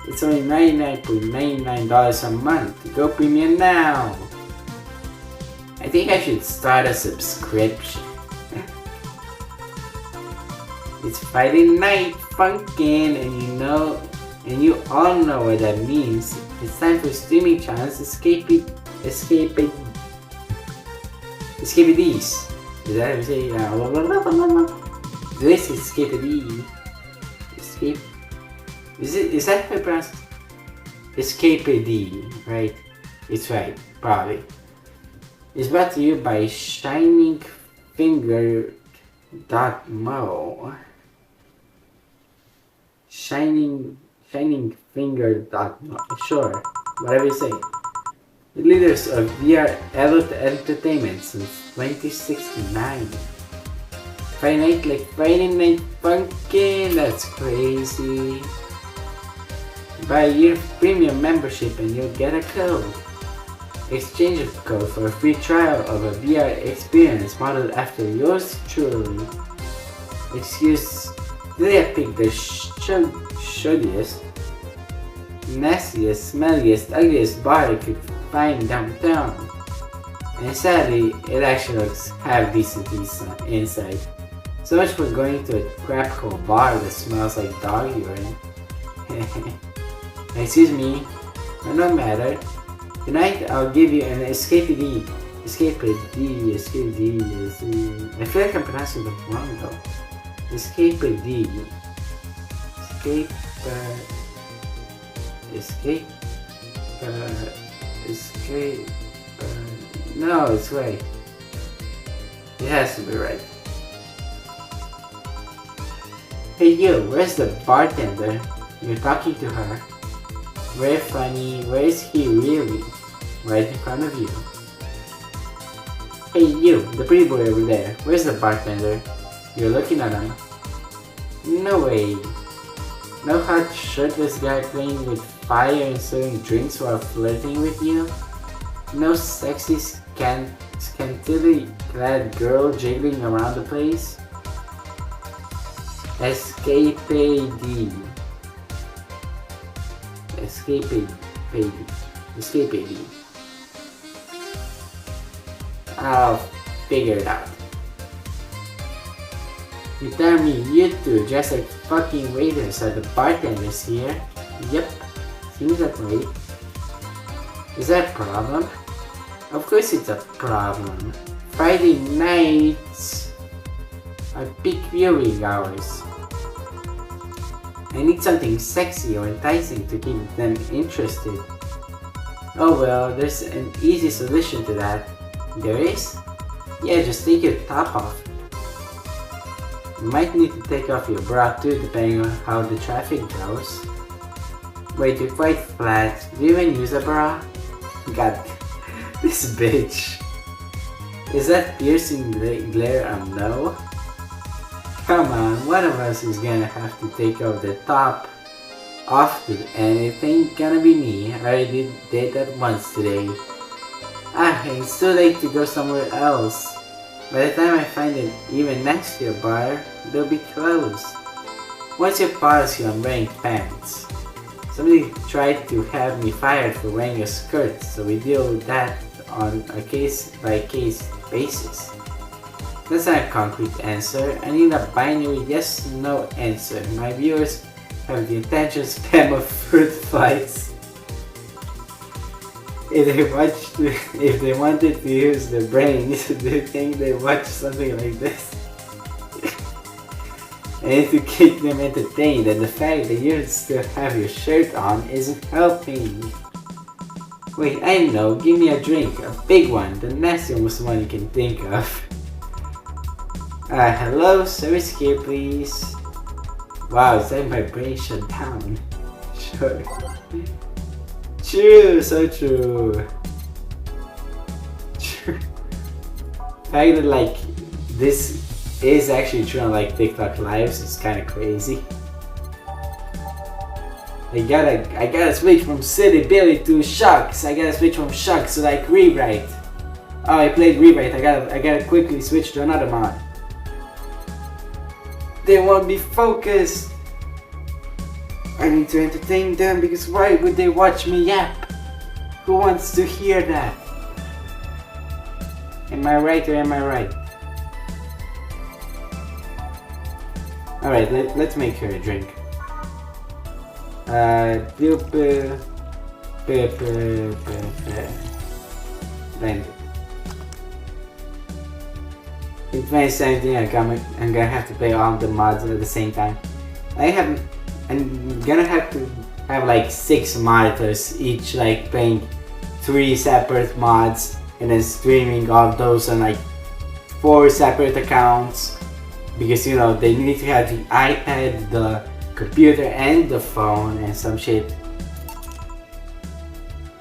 It's only $99.99 a month. Go premium now! I think I should start a subscription. It's Friday night funkin', and you all know what that means. It's time for Streaming Channel's Escapees. Is that how you say this Escape. Is that how you pronounce it? Escapee, right? It's right, probably. It's brought to you by ShiningFinger.mo. ShiningFinger.mo. Sure, whatever you say. The leaders of VR adult entertainment since 2069. Friday night like Friday Night Funkin', that's crazy. Buy a year premium membership and you'll get a code. Exchange a code for a free trial of a VR experience modeled after yours truly. Excuse, did I pick the shuddiest, nastiest, smelliest, ugliest bar I could find downtown? And sadly, it actually looks half decent inside. So much for going to a crap hole bar that smells like dog urine. Excuse me, no matter. Tonight I'll give you an escapee. I feel like I'm pronouncing it wrong though. Escapee. No, it's right. It has to be right. Hey you, where's the bartender? You're talking to her. Very funny, where is he really? Right in front of you. Hey you, the pretty boy over there, where's the bartender? You're looking at him. No way. No hot shirtless guy playing with fire and serving drinks while flirting with you? No sexy scantily clad girl jiggling around the place? Escapee. I'll figure it out. You tell me you two dress like fucking waiters are the bartenders here? Yep, seems that way. Is that a problem? Of course it's a problem. Friday nights are peak viewing hours. I need something sexy or enticing to keep them interested. Oh well, there's an easy solution to that. There is? Yeah, just take your top off. You might need to take off your bra too, depending on how the traffic goes. Wait, you're quite flat. Do you even use a bra? God, this bitch. Is that piercing glare a no? Come on, one of us is gonna have to take off the top often, and it ain't gonna be me. I already did that once today. It's too late to go somewhere else. By the time I find it even next to your bar, they'll be closed. Once your policy on wearing pants. Somebody tried to have me fired for wearing a skirt, so we deal with that on a case-by-case basis. That's not a concrete answer. I need a binary yes-no answer. My viewers have the attention span of fruit flies. If they wanted to use their brains, do you think they watch something like this? I need to keep them entertained, and the fact that you still have your shirt on isn't helping. Wait, I know, give me a drink, a big one, the nastiest one you can think of. Hello, service here please. Wow, it's like my brain shut down. Sure. True, so true. True. The fact that like this is actually true on like TikTok lives is kind of crazy. I gotta switch from Silly Billy to Shucks. I gotta switch from Shucks to like Rewrite. Oh, I played Rewrite. I gotta quickly switch to another mod. They won't be focused. I need to entertain them because why would they watch me yap? Who wants to hear that? Am I right or am I right? Alright, let's make her a drink. Blend. In 2017, I'm gonna have to play all the mods at the same time. I'm gonna have to have like 6 monitors, each like playing 3 separate mods, and then streaming all of those on like 4 separate accounts, because you know they need to have the iPad, the computer, and the phone and some shit,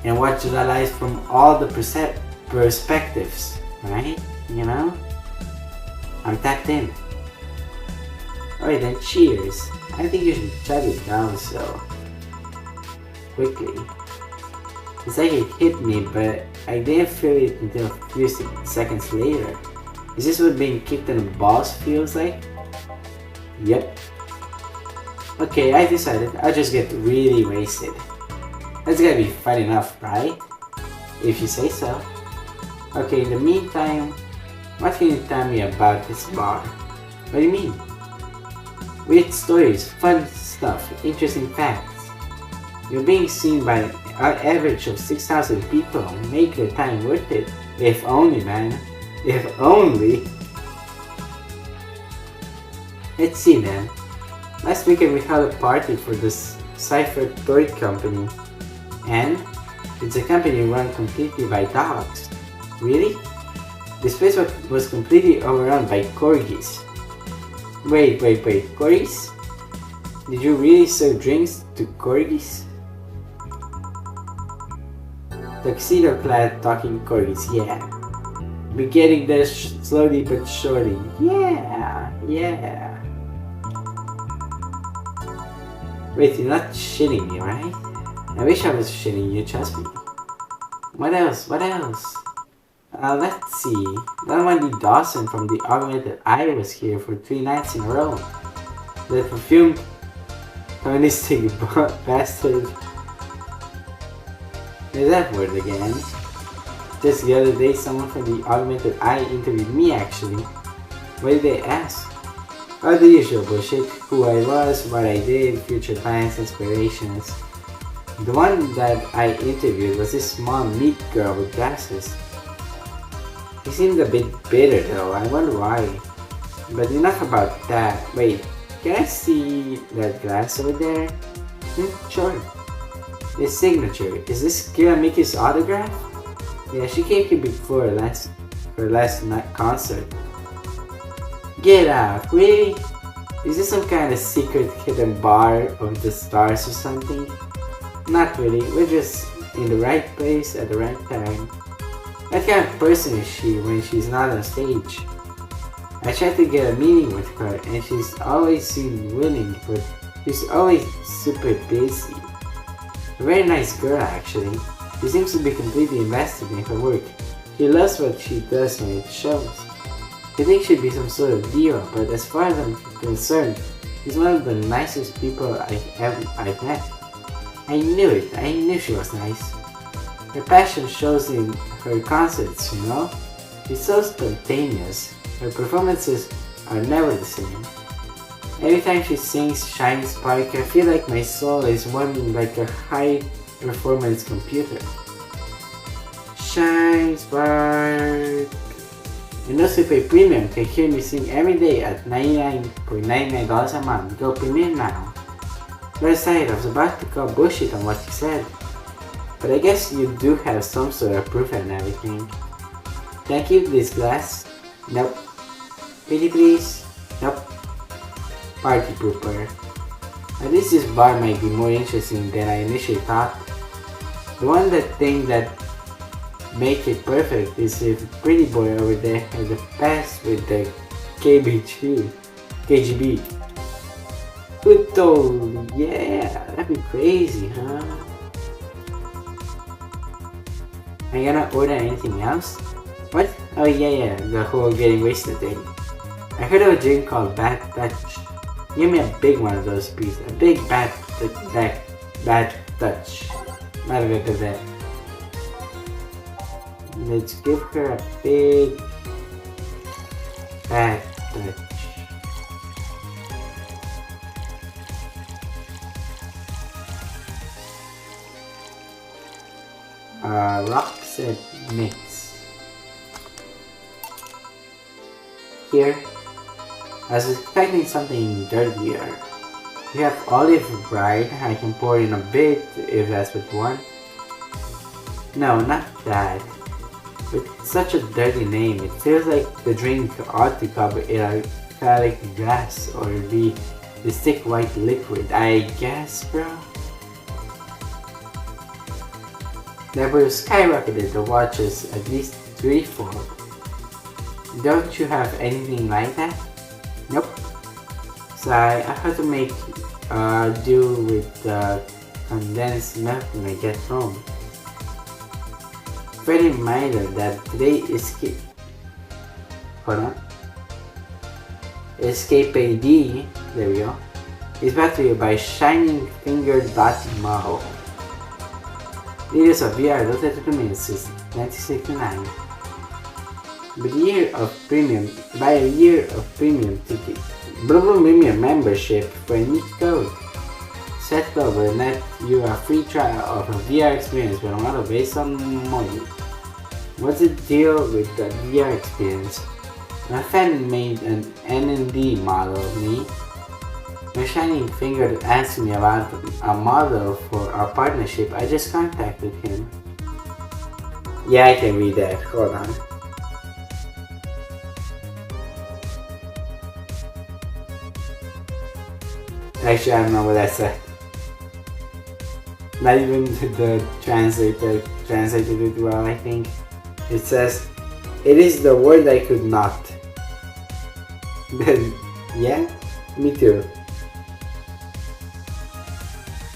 and watch the lives from all the perspectives, right? You know, I'm tapped in. Alright then, cheers. I think you should chug it down so quickly. It's like it hit me, but I didn't feel it until a few seconds later. Is this what being kicked in the balls feels like? Yep. Okay, I decided I'll just get really wasted. That's gotta be fun enough, right? If you say so. Okay, in the meantime, what can you tell me about this bar? What do you mean? Weird stories, fun stuff, interesting facts. You're being seen by an average of 6,000 people. Make your time worth it. If only, man. If only. Let's see then. Last weekend we held a party for this Cypher toy company. And it's a company run completely by dogs. Really? This place was completely overrun by corgis. Wait, corgis? Did you really serve drinks to corgis? Tuxedo-clad talking corgis, yeah. We're getting there slowly but surely. Yeah. Wait, you're not shitting me, right? I wish I was shitting you, trust me. What else? Let's see. That Wendy Dawson from the argument that I was here for 3 nights in a row. That perfumed communistic bastard. There's that word again. Just the other day, someone from the argument that I interviewed me actually. What did they ask? Oh, the usual bullshit. Who I was, what I did, future plans, inspirations. The one that I interviewed was this small meat girl with glasses. He seemed a bit bitter though, I wonder why. But enough about that. Wait, can I see that glass over there? Sure. This signature, is this Kira Miki's autograph? Yeah, she came here before her last night concert. Get out, really? Is this some kind of secret hidden bar of the stars or something? Not really, we're just in the right place at the right time. What kind of person is she when she's not on stage? I tried to get a meeting with her and she's always seemed willing, but she's always super busy. A very nice girl actually. She seems to be completely invested in her work. She loves what she does and it shows. I think she'd be some sort of diva, but as far as I'm concerned, she's one of the nicest people I've met. I knew it, I knew she was nice. Her passion shows in her concerts, you know? She's so spontaneous. Her performances are never the same. Every time she sings Shine Spark, I feel like my soul is warming like a high-performance computer. Shine Spark. And those who pay premium can hear me sing every day at $99.99 a month. Go premium now. Very sorry, I was about to call bullshit on what you said. But I guess you do have some sort of proof and everything. Can I keep this glass? Nope. Pretty please? Nope. Party pooper. At least this bar might be more interesting than I initially thought. The one thing that make it perfect is if the pretty boy over there has a pass with the KGB. Good though, yeah, that'd be crazy, huh? Are you gonna order anything else? What? Oh yeah, the whole getting wasted thing. I heard of a drink called Bad Touch. Give me a big one of those, please. A big bad touch. Let's give her a big bad touch. Rock said mix. Here, I was expecting something dirtier. You have olive, right? I can pour in a bit if that's what you want. No, not that. With such a dirty name, it feels like the drink ought to cover in a phallic gas or be the thick white liquid, I guess, bro. That would have skyrocketed the watches at least 3-fold. Don't you have anything like that? Nope. So I have to make do with condensed milk when I get home. friendly reminder that today Escapade, there we go, is brought to you by Shining Finger Model. Leaders of VR looked at the premium since 1969. Buy a year of premium ticket. Premium membership for a neat code. Set over and net you a free trial of a VR experience with a model based on money. What's the deal with the VR experience? My friend made an N&D model of me. My Shining Finger asked me about a model for our partnership. I just contacted him. Yeah, I can read that. Hold on. Actually, I don't know what that said. Not even the translator translated it well, I think. It says, "It is the word I could not." Then, yeah, me too.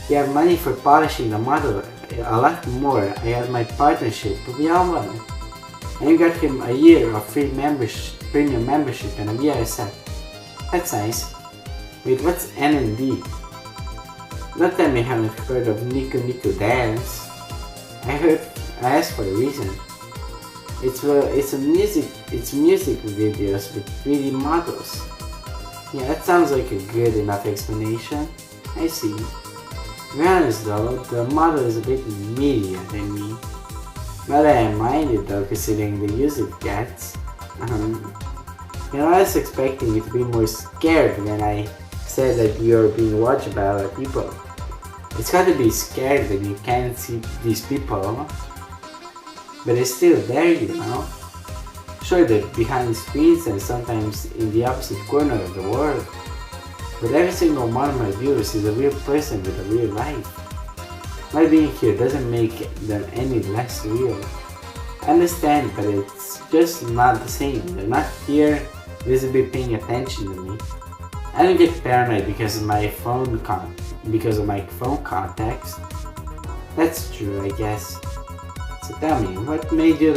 You have money for polishing the model, a lot more. I have my partnership to VA-11. And you got him a year of free premium membership and a VR set. That's nice. Wait, what's N&D? Not that I haven't heard of Nico Nico Dance. I asked for a reason. It's music videos with 3D models. Yeah, that sounds like a good enough explanation. I see. To be honest though, the model is a bit meatier than me. Not that I mind it though, considering the use it gets. You know, I was expecting you to be more scared when I said that you're being watched by other people. It's got to be scared when you can't see these people, but it's still there, you know. Sure, they're behind screens and sometimes in the opposite corner of the world, but every single one of my viewers is a real person with a real life. My being here doesn't make them any less real. I understand, but it's just not the same. They're not here visibly paying attention to me. I don't get paranoid because of my phone contacts. That's true, I guess. So tell me, what made a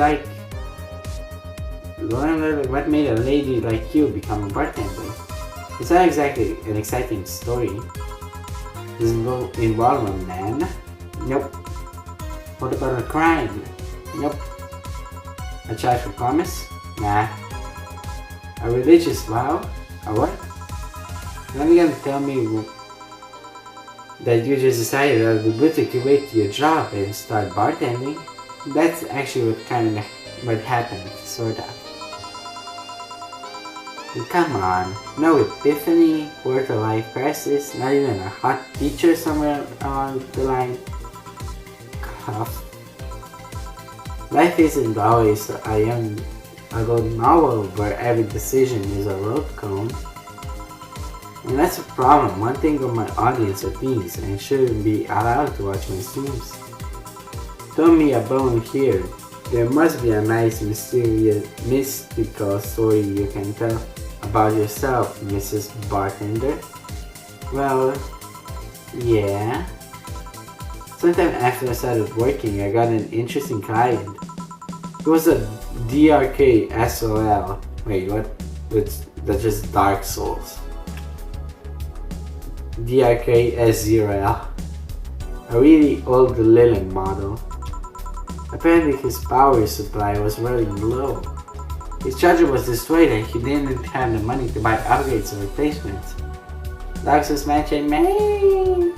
lady like you become a bartender? It's not exactly an exciting story. Does it involve a man? Nope. What about a crime? Nope. A charge for promise? Nah. A religious vow? A what? You're only gonna tell me that you just decided that it would be good to quit your job and start bartending? That's actually what happened, sorta. Come on, no epiphany, quarter-life crisis, not even a hot teacher somewhere along the line. Cough. Life isn't always a young adult novel where every decision is a road cone. And that's a problem. One thing of my audience are teens and shouldn't be allowed to watch my streams. Throw me a bone here. There must be a nice mystical story you can tell about yourself, Mrs. Bartender. Well, yeah. Sometime after I started working, I got an interesting client. It was a DRK SOL. Wait, what? That's just Dark Souls. DRK S0L. A really old Lilin model. Apparently his power supply was running low. His charger was destroyed and he didn't have the money to buy upgrades or replacements. Dark Souls match and man.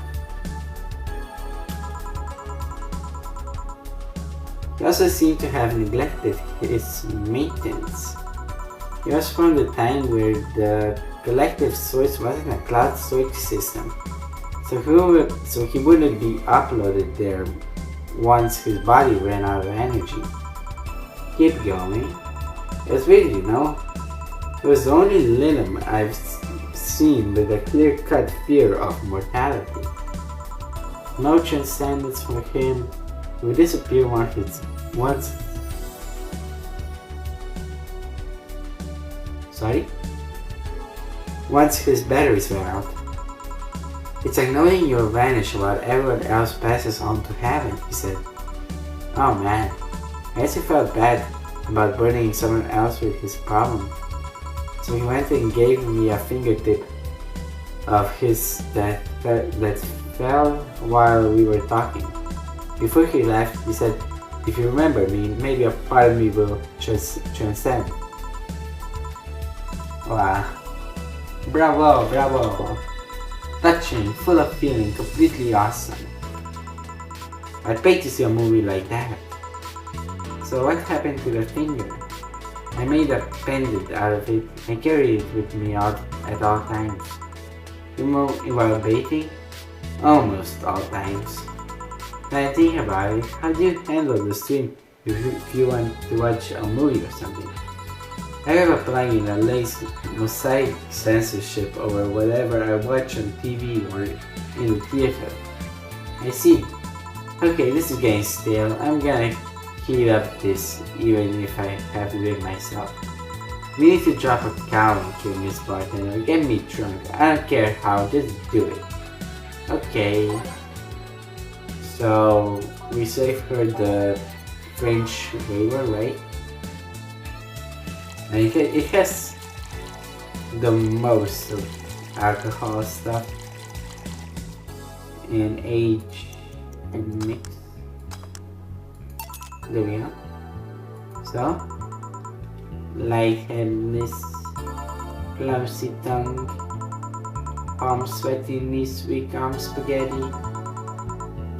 He also seemed to have neglected his maintenance. He was from the time where the collective source wasn't a cloud storage system, so he wouldn't be uploaded there once his body ran out of energy. Keep going. It's weird, you know. It was the only Lilim I've seen with a clear-cut fear of mortality. No transcendence for him. He would disappear once his batteries ran out. It's like knowing you'll vanish while everyone else passes on to heaven, he said. Oh man, I guess he felt bad about burdening someone else with his problem. So he went and gave me a fingertip of his that fell while we were talking. Before he left, he said, "If you remember me, maybe a part of me will transcend." Wow. Bravo, bravo. Touching, full of feeling, completely awesome. I'd pay to see a movie like that. So what happened to the finger? I made a pendant out of it and carried it with me out at all times. While bathing? Almost all times. When I think about it, how do you handle the stream if you want to watch a movie or something? I have a plugin that lays mosaic censorship over whatever I watch on TV or in the theater. I see. Okay, this is getting stale. I'm gonna heat up this even if I have to do it myself. We need to drop a cow and kill Miss Bartender. Get me drunk. I don't care how, just do it. Okay. So we saved her the French waiver, right? And it has the most of alcohol stuff and age and mix. There we go. So, lightheadedness, clumsy tongue, palm sweaty, knees weak, arm spaghetti.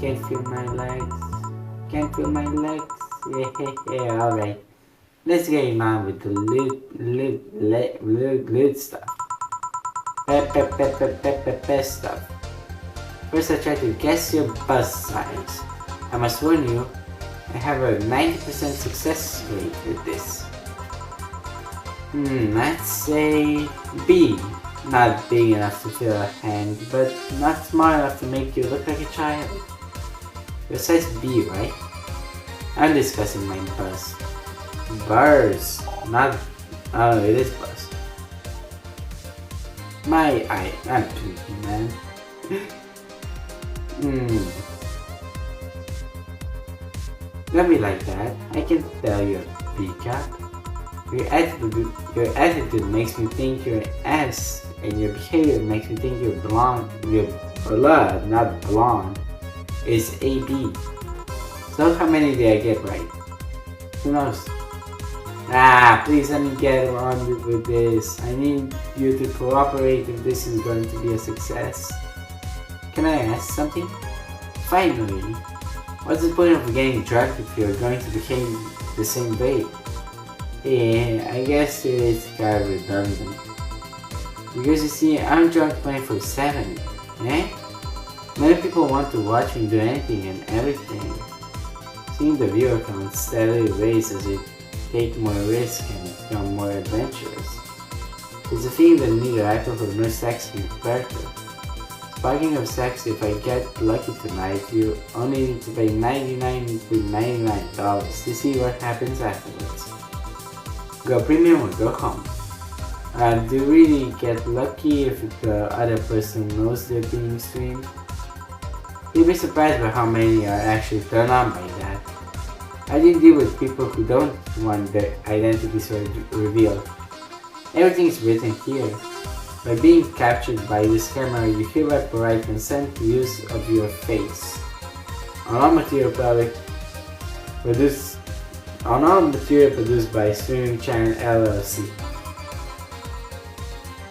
Can't feel my legs. Can't feel my legs. Yeah, alright. Let's get him on with the loot stuff. Pep stuff. First I try to guess your bust size. I must warn you, I have a 90% success rate with this. Let's say B. Not big enough to fill a hand, but not small enough to make you look like a child. Your size B, right? I'm discussing my bust. Bars, not. Oh, it is bust. I'm tweaking, man. Don't be like that. I can tell you're a peacock. Your attitude makes me think you're an ass, and your behavior makes me think you're blonde. Your blood, not blonde, is AB. So how many did I get right? Who knows? Please let me get on with this. I need you to cooperate if this is going to be a success. Can I ask something? Finally, what's the point of getting drunk if you're going to behave the same way? Yeah, I guess it is kind of redundant. Because you see, I'm drunk 24/7, eh? Many people want to watch me do anything and everything. Seeing the viewer count steadily raise as we take more risk and become more adventurous. It's a thing that neither alcohol nor sex can compare to. Speaking of sex, if I get lucky tonight, you only need to pay $99 to $99 to see what happens afterwards. Go premium or go home. Do you really get lucky if the other person knows they're being streamed? You'll be surprised by how many are actually turned on by that. I didn't deal with people who don't want their identities revealed. Everything is written here. By being captured by this camera, you hereby provide consent to use of your face. On all material produced by Stream Channel LLC.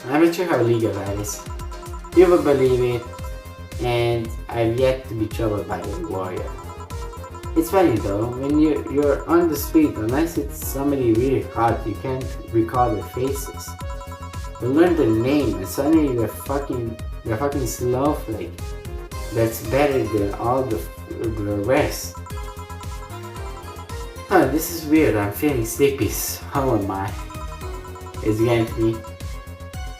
I'm not sure how legal that is. You will believe it, and I've yet to be troubled by a warrior. It's funny though, when you're on the street, unless it's somebody really hot, you can't recall their faces. You learn their name, and suddenly they're fucking snowflake. That's better than all the rest. Huh, this is weird. I'm feeling sleepy. How am I? It's getting to me.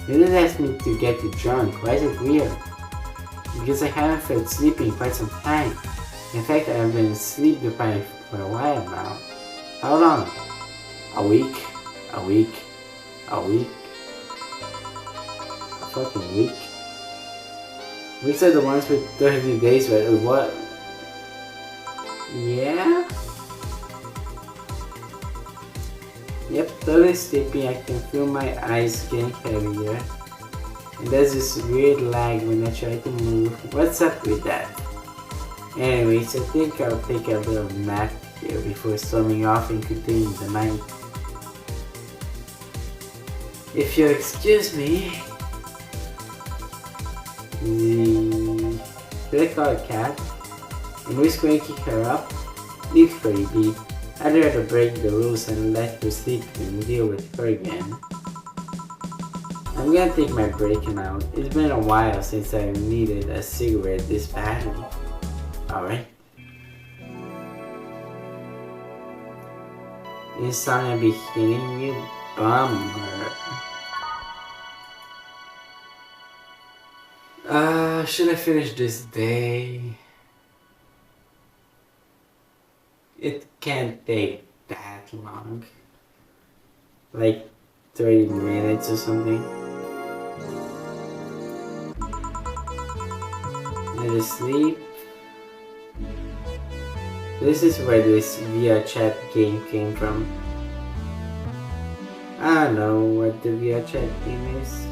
You didn't ask me to get you drunk. Why is it weird? Because I haven't felt sleepy in quite some time. In fact, I've been sleep deprived for a while now. How long? A week? A week? A week? A fucking week? Weeks are the ones with 30 days, right? What? Yeah? Yep, totally sleepy. I can feel my eyes getting heavier. And there's this weird lag when I try to move. What's up with that? Anyways, I think I'll take a little nap here before storming off and continuing the night. If you'll excuse me. Should I call a cat? And who's going to kick her up? Leave her be. I'd rather break the rules and let her sleep than deal with her again. I'm gonna take my break now. It's been a while since I needed a cigarette this badly. Alright. Insomnia be hitting you? Bummer. Should I finish this day? It can't take that long. Like 30 minutes or something. Let us sleep. This is where this VR chat game came from. I don't know what the VR chat game is.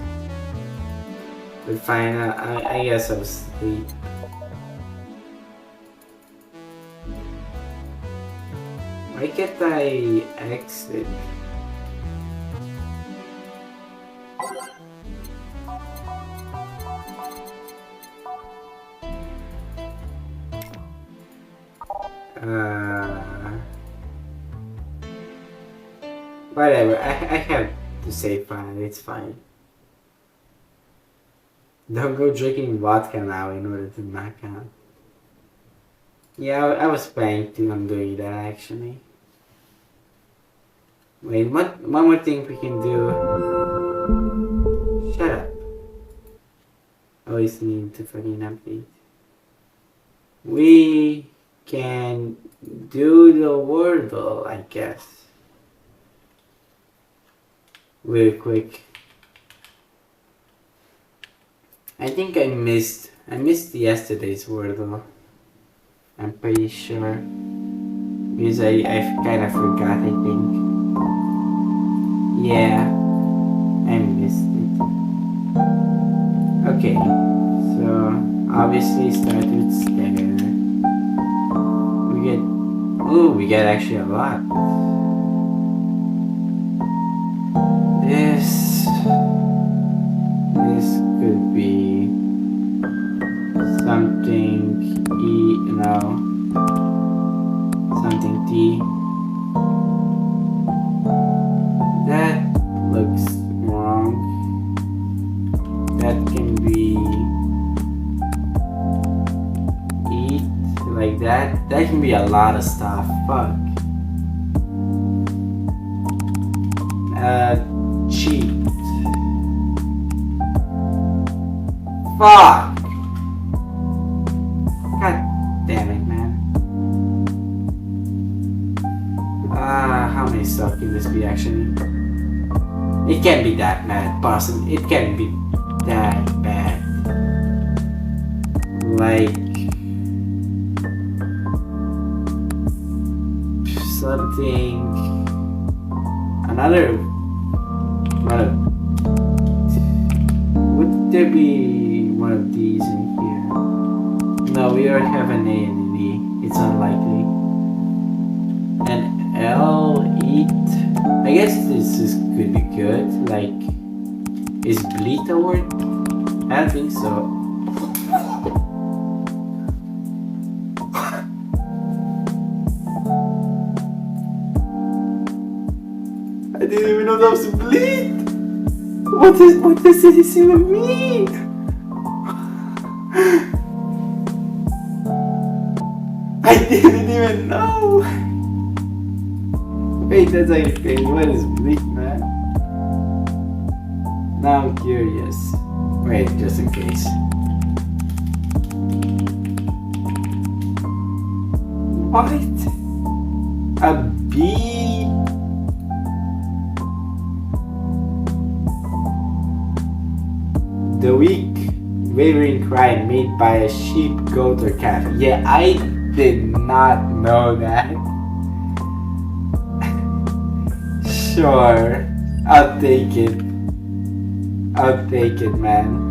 But fine, I guess I'll sleep. Why can't I exit? Whatever, I have to say fine, it's fine. Don't go drinking vodka now in order to knock out. Yeah, I was planning on doing that actually. Wait, one more thing we can do. Shut up. Always need to fucking update. We can do the Wordle, I guess. Real quick. I think I missed yesterday's Wordle. I'm pretty sure. Because I kind of forgot, I think. Yeah, I missed it. Okay, so obviously start with stare. We get actually a lot. This could be something something T. That looks wrong. That can be eat like that. That can be a lot of stuff. Fuck. Cheat. Fuck! God damn it, man. How many stuff can this be actually? It can't be that bad, possibly. It can't be that bad. Like something. Another. Would there be one of these in here? No, we already have an A and an E. It's unlikely. An L, eat. I guess this could be good. Like, is bleat a word? I don't think so. I didn't even know that was bleat. What does this even mean? I didn't even know. Wait, that's like a thing. What is bleak, man? Now I'm curious. Wait, just in case. What? A bee? The weak, wavering cry made by a sheep, goat, or calf. Yeah, I did not know that. Sure. I'll take it. I'll take it, man.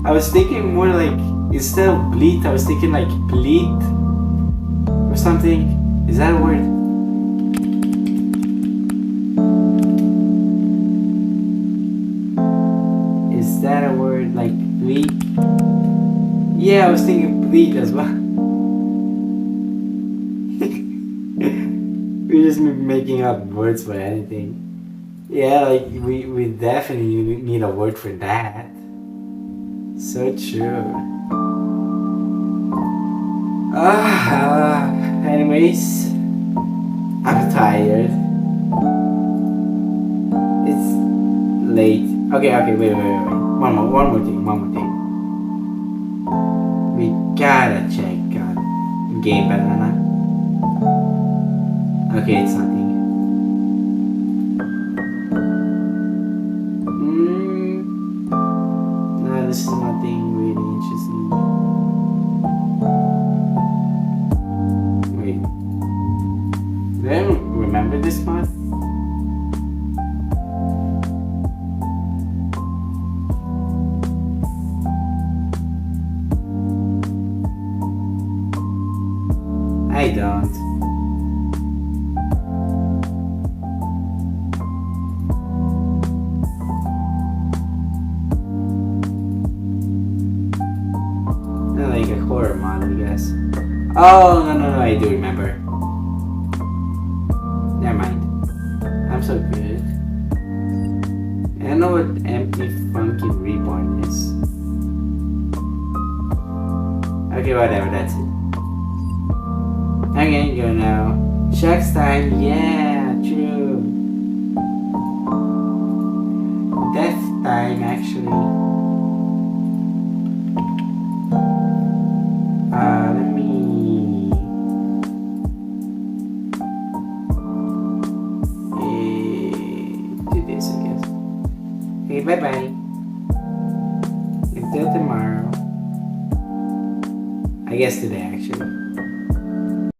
I was thinking more like, instead of bleat, I was thinking like bleat or something. Is that a word? Is that a word like bleat? Yeah, I was thinking bleat as well. We're just making up words for anything. Yeah, like we definitely need a word for that. So true. Anyways, I'm tired. It's late. Okay, wait. One more thing. We gotta check game banana. Okay, it's nothing. No, this is nothing really interesting. Wait. Do I remember this mod? I don't. Like a horror mod, I guess. Oh, no, I do remember. Never mind. I'm so good. I don't know what empty funky reborn is. Okay, whatever, that's it. I'm gonna go now. Shucks time, yeah, true. Death time, actually. Let me do this, I guess. Okay, bye-bye. Until tomorrow. I guess today, actually.